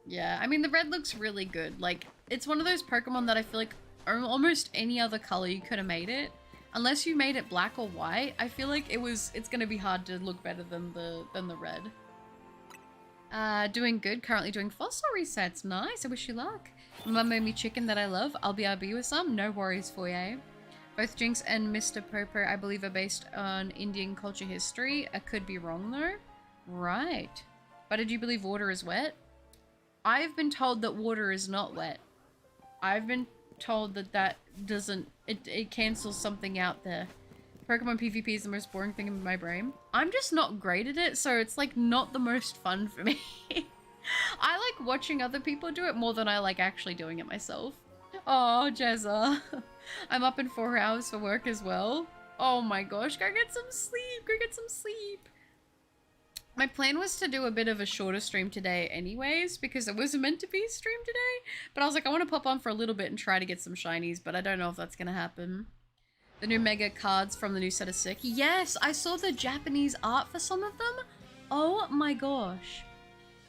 Yeah. I mean, the red looks really good. Like, it's one of those Pokemon that I feel like almost any other color you could have made it. Unless you made it black or white, I feel like it's gonna be hard to look better than the red. Doing good. Currently doing fossil resets. Nice. I wish you luck. Mum made me chicken that I love. I'll be RB with some. No worries for you. Both Jinx and Mr. Popo, I believe, are based on Indian culture history. I could be wrong though. Right. But did you believe water is wet? I've been told that water is not wet. I've been told that doesn't... It cancels something out there. Pokemon PvP is the most boring thing in my brain. I'm just not great at it, so it's like not the most fun for me. I like watching other people do it more than I like actually doing it myself. Oh, Jezza. I'm up in 4 hours for work as well. Oh my gosh, go get some sleep. Go get some sleep. My plan was to do a bit of a shorter stream today anyways, because it was meant to be a stream today. But I was like, I want to pop on for a little bit and try to get some shinies, but I don't know if that's going to happen. The new Mega cards from the new set are sick. Yes, I saw the Japanese art for some of them. Oh my gosh.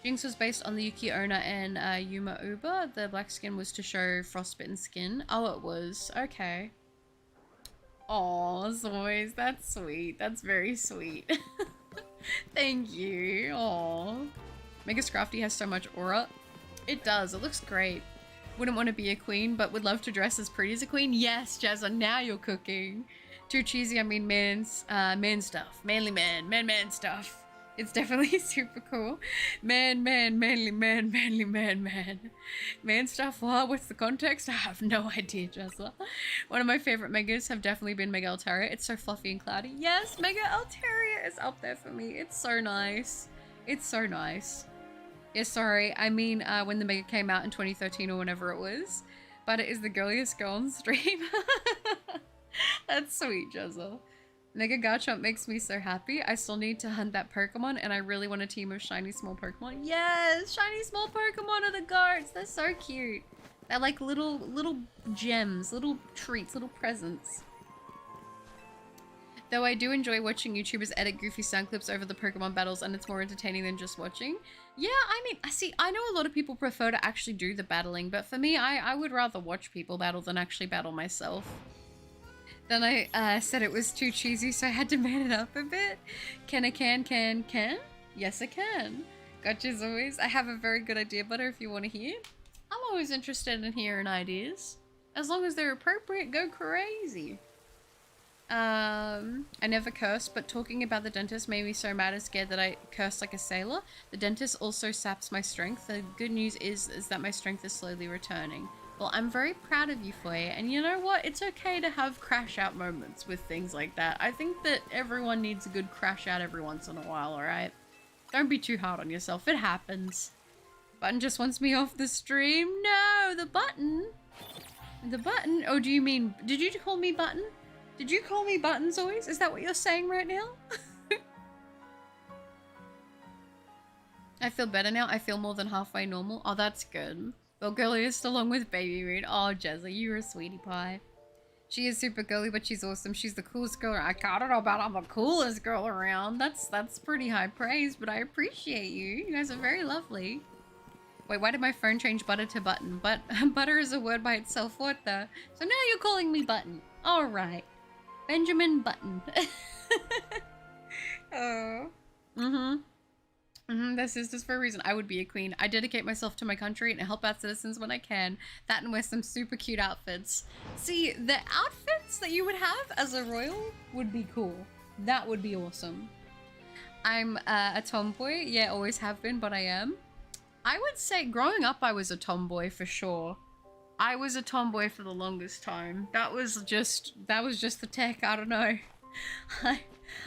Jinx was based on the Yuki Onna and Yuma Uba. The black skin was to show frostbitten skin. Oh, it was. Okay. Aw, Zoys, that's sweet. That's very sweet. Thank you. Aw. Mega Scrafty has so much aura. It does. It looks great. Wouldn't want to be a queen, but would love to dress as pretty as a queen. Yes, Jazza, now you're cooking. Too cheesy, I mean man stuff. Manly man stuff. It's definitely super cool. Manly man. Man stuff, what? What's the context? I have no idea, Jazza. One of my favorite megas have definitely been Mega Altaria. It's so fluffy and cloudy. Yes, Mega Altaria is up there for me. It's so nice. It's so nice. Yeah, sorry. I mean, when the Mega came out in 2013 or whenever it was. But it is the girliest girl on stream. That's sweet, Jazza. Mega Garchomp makes me so happy. I still need to hunt that Pokemon, and I really want a team of shiny small Pokemon. Yes! Shiny small Pokemon are the guards! They're so cute. They're like little gems, little treats, little presents. Though I do enjoy watching YouTubers edit goofy sound clips over the Pokemon battles, and it's more entertaining than just watching. Yeah, I mean, I know a lot of people prefer to actually do the battling, but for me, I would rather watch people battle than actually battle myself. Then I said it was too cheesy, so I had to man it up a bit. Can? Yes, I can. Gotcha as always. I have a very good idea, Butter, if you want to hear. I'm always interested in hearing ideas. As long as they're appropriate, go crazy. I never cursed, but talking about the dentist made me so mad and scared that I cursed like a sailor. The dentist also saps my strength. The good news is that my strength is slowly returning. Well, I'm very proud of you, Foya, and you know what? It's okay to have crash out moments with things like that. I think that everyone needs a good crash out every once in a while, alright? Don't be too hard on yourself. It happens. Button just wants me off the stream. No, the button. The button? Oh, do you mean... Did you call me Button? Did you call me Buttons always? Is that what you're saying right now? I feel better now. I feel more than halfway normal. Oh, that's good. Well, girliest along with Baby Moon. Oh, Jezza, you're a sweetie pie. She is super girly, but she's awesome. She's the coolest girl. I don't know about I'm the coolest girl around. That's pretty high praise, but I appreciate you. You guys are very lovely. Wait, why did my phone change Butter to Button? But Butter is a word by itself. What the? So now you're calling me Button. All right. Benjamin Button. Oh. They're sisters for a reason. I would be a queen. I dedicate myself to my country and help out citizens when I can. That and wear some super cute outfits. See, the outfits that you would have as a royal would be cool. That would be awesome. I'm a tomboy. Yeah, always have been, but I am. I would say growing up I was a tomboy for sure. I was a tomboy for the longest time. That was just the tech. I don't know.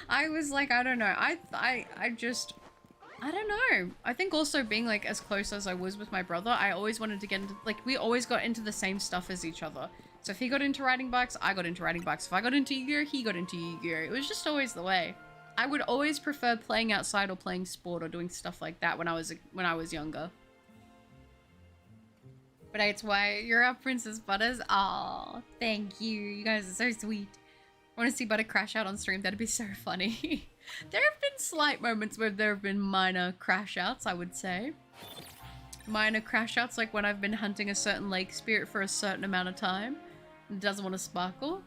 I was like, I don't know. I don't know. I think also being like as close as I was with my brother, I always wanted to get into, like, we always got into the same stuff as each other. So if he got into riding bikes, I got into riding bikes. If I got into Yu-Gi-Oh, he got into Yu-Gi-Oh. It was just always the way. I would always prefer playing outside or playing sport or doing stuff like that when I was younger. But it's why you're up, Princess Butters. Aw, thank you. You guys are so sweet. I want to see Butter crash out on stream. That'd be so funny. There have been slight moments where there have been minor crash outs, I would say. Minor crash outs, like when I've been hunting a certain lake spirit for a certain amount of time and doesn't want to sparkle.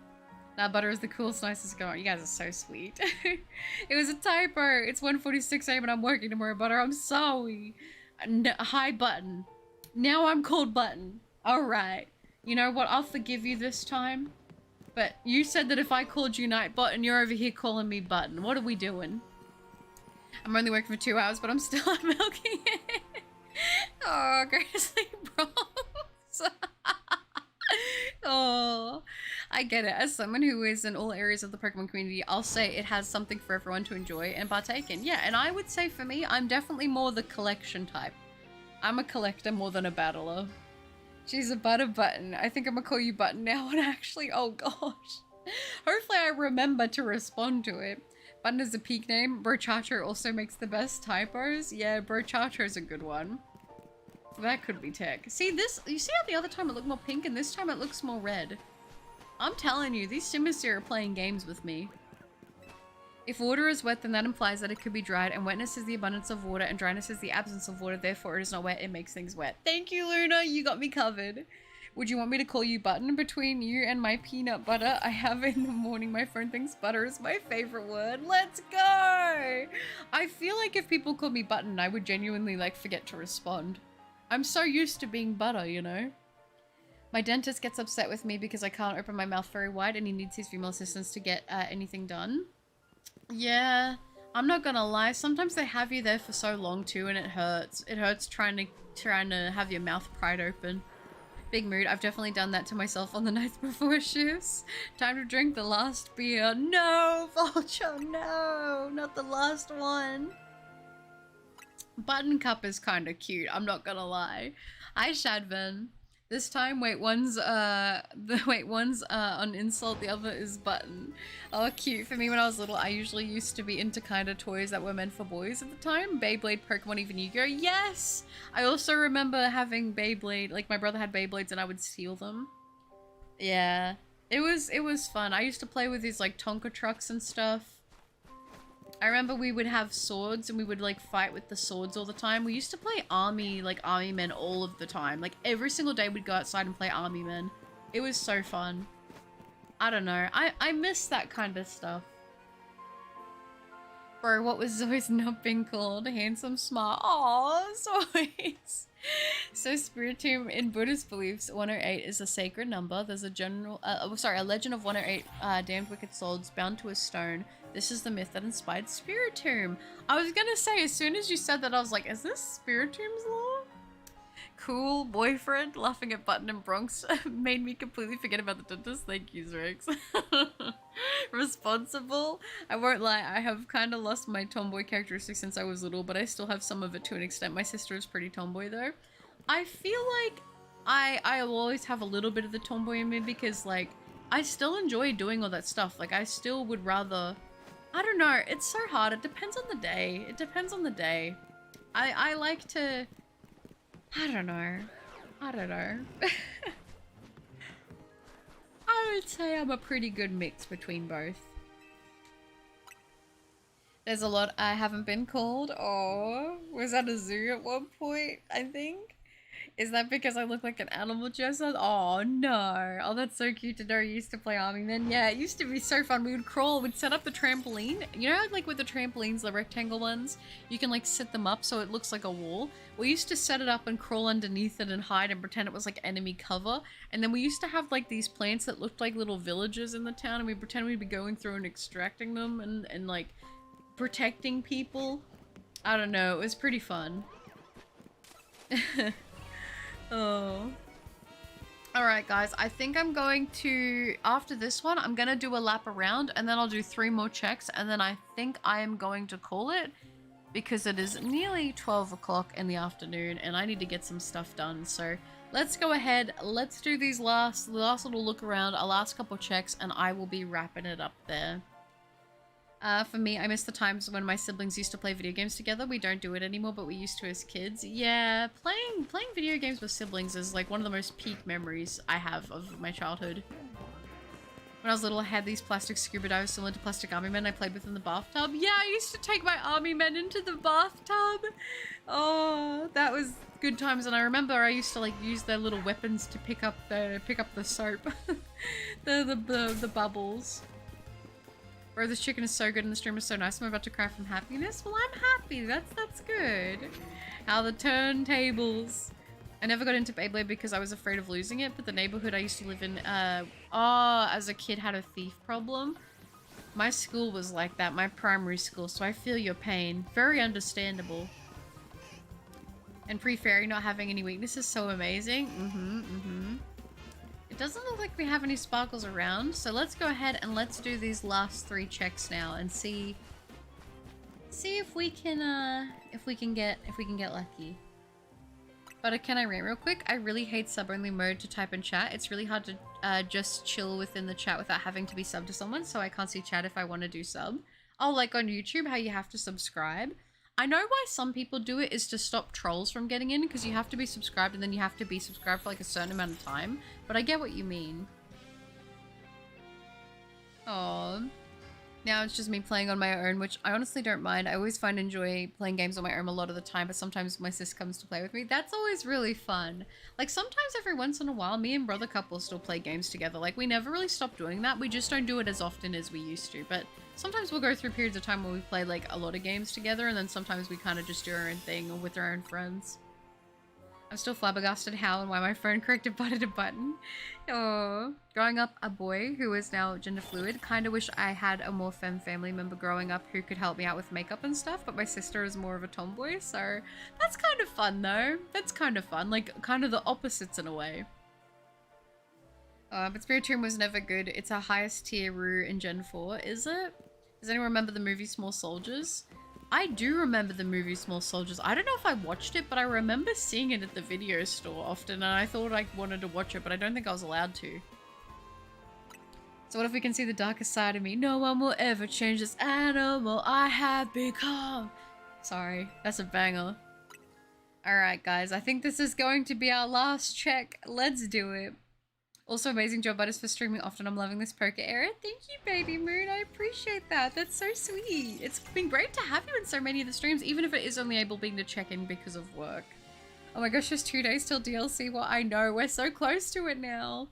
Now Butter is the coolest, nicest girl. You guys are so sweet. It was a typo. It's 1:46 AM and I'm working tomorrow, Butter. I'm sorry. Hi, Button. Now I'm called Button. Alright. You know what? I'll forgive you this time. But you said that if I called you Nightbot and you're over here calling me Button. What are we doing? I'm only working for 2 hours, but I'm still milking it. Oh, Grizzly Bronx. Oh, I get it. As someone who is in all areas of the Pokemon community, I'll say it has something for everyone to enjoy and partake in. Yeah, and I would say for me, I'm definitely more the collection type. I'm a collector more than a battler. She's a Button. I think I'm gonna call you Button now, and actually, oh gosh. Hopefully I remember to respond to it. Button is a peak name. Brochacho also makes the best typos. Yeah, Brochacho is a good one. That could be tech. See this, you see how the other time it looked more pink and this time it looks more red? I'm telling you, these Simisear are playing games with me. If water is wet, then that implies that it could be dried, and wetness is the abundance of water, and dryness is the absence of water, therefore it is not wet, it makes things wet. Thank you, Luna, you got me covered. Would you want me to call you Button? Between you and my peanut butter I have in the morning, my phone thinks butter is my favorite word. Let's go! I feel like if people called me Button, I would genuinely, like, forget to respond. I'm so used to being butter, you know? My dentist gets upset with me because I can't open my mouth very wide and he needs his female assistants to get anything done. Yeah, I'm not gonna lie. Sometimes they have you there for so long too, and it hurts. It hurts trying to have your mouth pried open. Big mood. I've definitely done that to myself on the nights before shifts. Time to drink the last beer. No, Vulture, no, not the last one. Buttoncup is kind of cute. I'm not gonna lie. Hi, Shadvan. This time, one's on insult, the other is button. Oh, cute. For me when I was little, I usually used to be into kind of toys that were meant for boys at the time. Beyblade, Pokemon, even Yu-Gi-Oh! Yes! I also remember having Beyblade, like my brother had Beyblades and I would steal them. Yeah. It was fun. I used to play with these like Tonka trucks and stuff. I remember we would have swords and we would like fight with the swords all the time. We used to play army men all of the time. Like every single day we'd go outside and play army men. It was so fun. I don't know. I miss that kind of stuff. Bro, what was Zoe's not being called? Handsome, smart. Aww, Zoe's. So Spiritomb in Buddhist beliefs, 108 is a sacred number. There's a a legend of 108 damned wicked souls bound to a stone. This is the myth that inspired Spiritomb. I was gonna say, as soon as you said that, I was like, is this Spiritomb's lore? Cool boyfriend laughing at Button and Bronx made me completely forget about the dentist. Thank you, Zrex. Responsible. I won't lie, I have kind of lost my tomboy characteristic since I was little, but I still have some of it to an extent. My sister is pretty tomboy though. I feel like I will always have a little bit of the tomboy in me because like I still enjoy doing all that stuff. Like I still would rather, I don't know, it's so hard. It depends on the day. It depends on the day. I like to, I don't know. I would say I'm a pretty good mix between both. There's a lot I haven't been called. Oh, was at a zoo at one point, I think. Is that because I look like an animal, Jessa? Oh, no. Oh, that's so cute to know you used to play Army Men. Yeah, it used to be so fun. We would crawl, we'd set up the trampoline. You know, like with the trampolines, the rectangle ones, you can like set them up so it looks like a wall. We used to set it up and crawl underneath it and hide and pretend it was like enemy cover. And then we used to have like these plants that looked like little villages in the town and we pretend we'd be going through and extracting them and like protecting people. I don't know, it was pretty fun. Oh. Alright guys, I think I'm going to, after this one, I'm gonna do a lap around and then I'll do 3 more checks and then I think I am going to call it because it is nearly 12 o'clock in the afternoon and I need to get some stuff done. So let's go ahead, let's do these last little look around, our last couple checks, and I will be wrapping it up there. For me, I miss the times when my siblings used to play video games together. We don't do it anymore, but we used to as kids. Yeah, playing video games with siblings is like one of the most peak memories I have of my childhood. When I was little, I had these plastic scuba divers similar to plastic army men I played with in the bathtub. Yeah, I used to take my army men into the bathtub. Oh, that was good times. And I remember I used to like use their little weapons to pick up the soap, the bubbles. Bro, this chicken is so good and the stream is so nice. I'm about to cry from happiness. Well, I'm happy. That's good. How the turntables. I never got into Beyblade because I was afraid of losing it, but the neighborhood I used to live in, as a kid had a thief problem. My school was like that, my primary school, so I feel your pain. Very understandable. And pre-fairy not having any weaknesses, so amazing. It doesn't look like we have any sparkles around, so let's go ahead and let's do these last 3 checks now and see if we can get lucky. But can I rant real quick? I really hate sub-only mode to type in chat. It's really hard to just chill within the chat without having to be sub to someone, so I can't see chat if I want to do sub. Oh, like on YouTube, how you have to subscribe. I know why some people do it is to stop trolls from getting in, because you have to be subscribed and then you have to be subscribed for like a certain amount of time. But I get what you mean. Oh. Now it's just me playing on my own, which I honestly don't mind. I always enjoy playing games on my own a lot of the time, but sometimes my sis comes to play with me. That's always really fun. Like sometimes every once in a while, me and brother couple still play games together. Like we never really stopped doing that. We just don't do it as often as we used to. But sometimes we'll go through periods of time where we play like a lot of games together, and then sometimes we kind of just do our own thing with our own friends. I'm still flabbergasted how and why my phone corrected button to button. Oh, growing up a boy who is now gender fluid, kind of wish I had a more femme family member growing up who could help me out with makeup and stuff, but my sister is more of a tomboy, so that's kind of fun though. That's kind of fun, like kind of the opposites in a way. But Spiritomb was never good. It's our highest tier Rue in Gen 4, is it? Does anyone remember the movie Small Soldiers? I do remember the movie Small Soldiers. I don't know if I watched it, but I remember seeing it at the video store often, and I thought I wanted to watch it, but I don't think I was allowed to. So what if we can see the darkest side of me? No one will ever change this animal I have become. Sorry, that's a banger. Alright guys, I think this is going to be our last check. Let's do it. Also, amazing job, Butters, for streaming often. I'm loving this poker era. Thank you, Baby Moon. I appreciate that. That's so sweet. It's been great to have you in so many of the streams, even if it is only able being to check in because of work. Oh my gosh, just 2 days till DLC. Well, I know. We're so close to it now.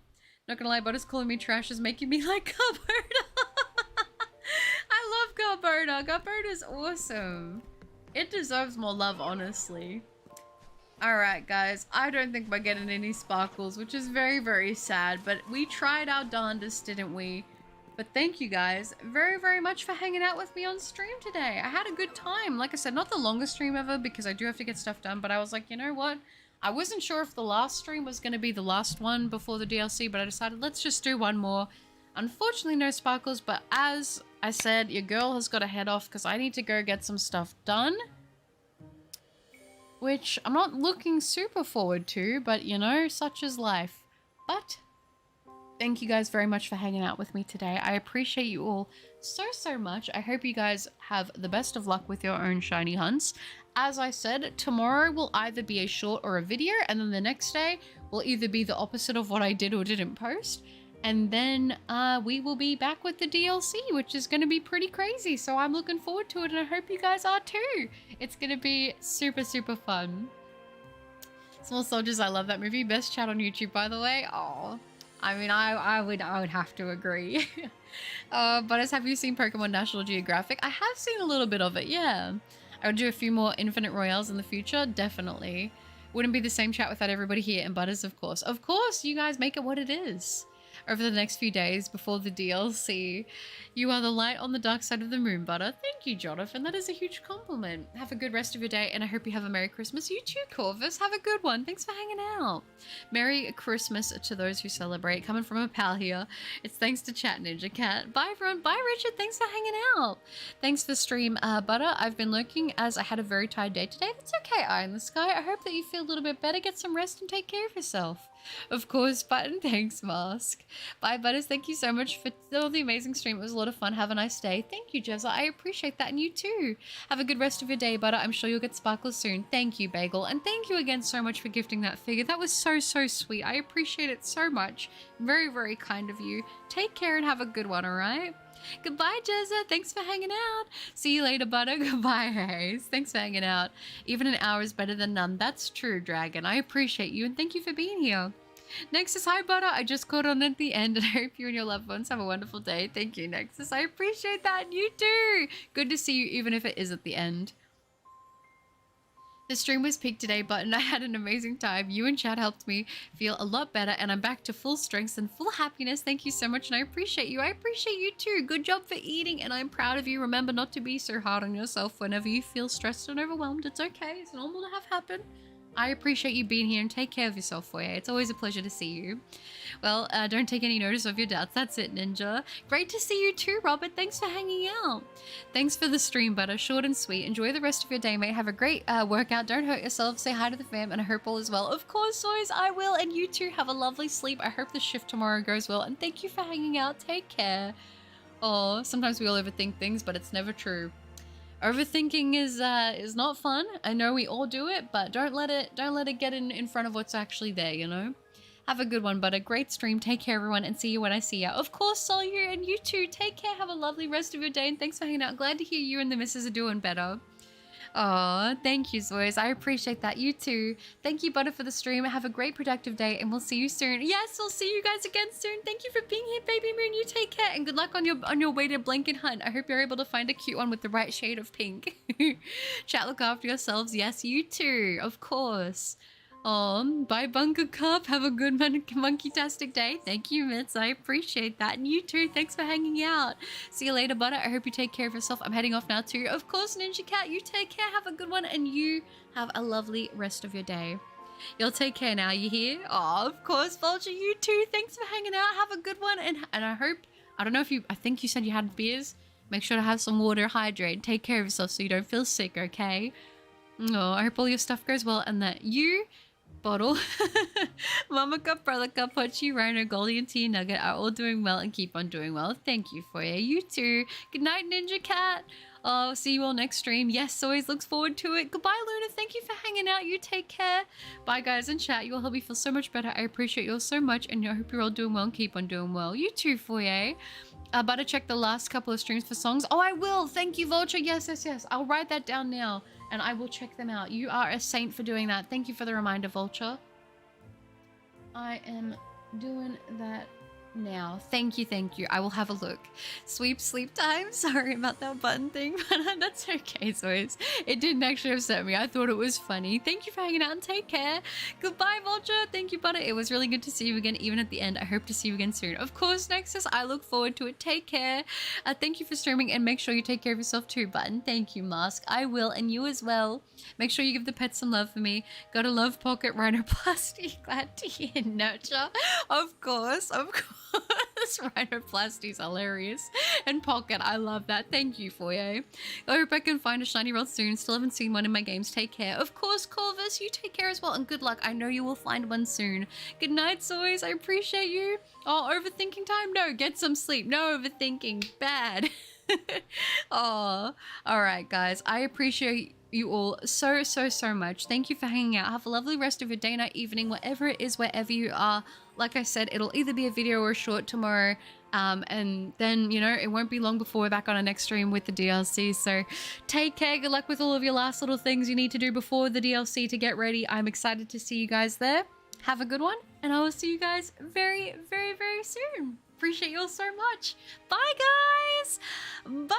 Not gonna lie, Butters calling me trash is making me like Garberta. I love Garberta. Garberta's awesome. It deserves more love, honestly. Alright guys, I don't think we're getting any sparkles, which is very, very sad, but we tried our darndest, didn't we? But thank you guys very, very much for hanging out with me on stream today. I had a good time. Like I said, not the longest stream ever because I do have to get stuff done, but I was like, you know what? I wasn't sure if the last stream was going to be the last one before the DLC, but I decided let's just do one more. Unfortunately, no sparkles, but as I said, your girl has got to head off because I need to go get some stuff done. Which I'm not looking super forward to, but you know, such is life. But thank you guys very much for hanging out with me today. I appreciate you all so, so much. I hope you guys have the best of luck with your own shiny hunts. As I said, tomorrow will either be a short or a video, and then the next day will either be the opposite of what I did or didn't post. And then we will be back with the DLC, which is going to be pretty crazy. So I'm looking forward to it, and I hope you guys are too. It's going to be super, super fun. Small Soldiers, I love that movie. Best chat on YouTube, by the way. Oh, I mean, I would have to agree. But have you seen Pokemon National Geographic? I have seen a little bit of it, yeah. I would do a few more Infinite Royales in the future, definitely. Wouldn't be the same chat without everybody here, and Butters, of course. Of course, you guys make it what it is. Over the next few days before the DLC. You are the light on the dark side of the moon, Butter. Thank you, Jonathan. That is a huge compliment. Have a good rest of your day, and I hope you have a Merry Christmas. You too, Corvus. Have a good one. Thanks for hanging out. Merry Christmas to those who celebrate. Coming from a pal here. It's thanks to Chat Ninja Cat. Bye, everyone. Bye, Richard. Thanks for hanging out. Thanks for stream, Butter. I've been lurking as I had a very tired day today. That's okay, Eye in the Sky. I hope that you feel a little bit better. Get some rest and take care of yourself. Of course, Button. Thanks, Mask. Bye, Butters. Thank you so much for all the amazing stream. It was a lot of fun. Have a nice day. Thank you, Jezza. I appreciate that, and you too. Have a good rest of your day, Butter. I'm sure you'll get sparkles soon. Thank you, Bagel. And thank you again so much for gifting that figure. That was so, so sweet. I appreciate it so much. Very, very kind of you. Take care and have a good one, alright? Goodbye, Jezza. Thanks for hanging out. See you later, Butter. Goodbye, Hayes. Thanks for hanging out. Even an hour is better than none. That's true, Dragon. I appreciate you, and thank you for being here. Nexus, hi, Butter. I just caught on at the end, and I hope you and your loved ones have a wonderful day. Thank you, Nexus. I appreciate that, and you too. Good to see you, even if it is at the end. The stream was peaked today, Button. I had an amazing time. You and Chad helped me feel a lot better, and I'm back to full strength and full happiness. Thank you so much, and I appreciate you. I appreciate you too. Good job for eating, and I'm proud of you. Remember not to be so hard on yourself whenever you feel stressed and overwhelmed. It's okay. It's normal to have happen. I appreciate you being here, and take care of yourself, Foyer. It's always a pleasure to see you. Well, don't take any notice of your doubts. That's it, Ninja. Great to see you too, Robert. Thanks for hanging out. Thanks for the stream, Butter. Short and sweet. Enjoy the rest of your day, mate. Have a great workout. Don't hurt yourself. Say hi to the fam, and I hope all is well. Of course, Soys, I will. And you too. Have a lovely sleep. I hope the shift tomorrow goes well. And thank you for hanging out. Take care. Oh, sometimes we all overthink things, but it's never true. Overthinking is not fun. I know we all do it, but don't let it get in front of what's actually there, you know? Have a good one, Butter. Great stream. Take care, everyone, and see you when I see ya. Of course, Solyu, and you too. Take care. Have a lovely rest of your day, and thanks for hanging out. Glad to hear you and the missus are doing better. Aw, thank you, Zoys. I appreciate that. You too. Thank you, Butter, for the stream. Have a great, productive day, and we'll see you soon. Yes, we'll see you guys again soon. Thank you for being here, Baby Moon. You take care, and good luck on your way to blanket hunt. I hope you're able to find a cute one with the right shade of pink. Chat, look after yourselves. Yes, you too. Of course. Bye Bunker Cup. Have a good monkey-tastic day. Thank you, Mitz. I appreciate that. And you too. Thanks for hanging out. See you later, Butter. I hope you take care of yourself. I'm heading off now too. Of course, Ninja Cat, you take care. Have a good one. And you have a lovely rest of your day. You'll take care now, you hear? Oh, of course, Vulture, you too. Thanks for hanging out. Have a good one. And I hope, I don't know if I think you said you had beers. Make sure to have some water, hydrate. Take care of yourself so you don't feel sick, okay? Oh, I hope all your stuff goes well and that you, Bottle, Mama Cup, Brother Cup, Pochi, Rhino, Goldie, and Tea Nugget are all doing well and keep on doing well. Thank you for you too. Good night, Ninja Cat. Oh, see you all next stream. Yes, always looks forward to it. Goodbye, Luna. Thank you for hanging out. You take care. Bye, guys, in chat. You all help me feel so much better. I appreciate you all so much, and I hope you're all doing well and keep on doing well. You too, Foyer. Better check the last couple of streams for songs. Oh, I will. Thank you, Vulture. Yes, yes, yes. I'll write that down now, and I will check them out. You are a saint for doing that. Thank you for the reminder, Vulture. I am doing that now. Thank you, thank you. I will have a look. Sweep sleep time. Sorry about that button thing, but that's okay, Zoys. It didn't actually upset me. I thought it was funny. Thank you for hanging out and take care. Goodbye, Vulture. Thank you, Butter. It was really good to see you again, even at the end. I hope to see you again soon. Of course, Nexus. I look forward to it. Take care. Thank you for streaming, and make sure you take care of yourself too, Button. Thank you, Mask. I will, and you as well. Make sure you give the pets some love for me. Got a love pocket, Rhinoplasty. Glad to hear nurture. Of course, of course. Rhinoplasty's hilarious. And Pocket, I love that. Thank you, Foyer. I hope I can find a shiny rod soon. Still haven't seen one in my games. Take care. Of course, Corvus, you take care as well. And good luck. I know you will find one soon. Good night, Zoys. I appreciate you. Oh, overthinking time? No, get some sleep. No overthinking. Bad. Oh, all right, guys. I appreciate you all so much. Thank you for hanging out. Have a lovely rest of your day, night, evening, whatever it is, wherever you are. Like I said, it'll either be a video or a short tomorrow, and then, you know, it won't be long before we're back on our next stream with the DLC. So take care. Good luck with all of your last little things you need to do before the DLC to get ready. I'm excited to see you guys there. Have a good one, and I will see you guys very soon. Appreciate you all so much. Bye, guys. Bye.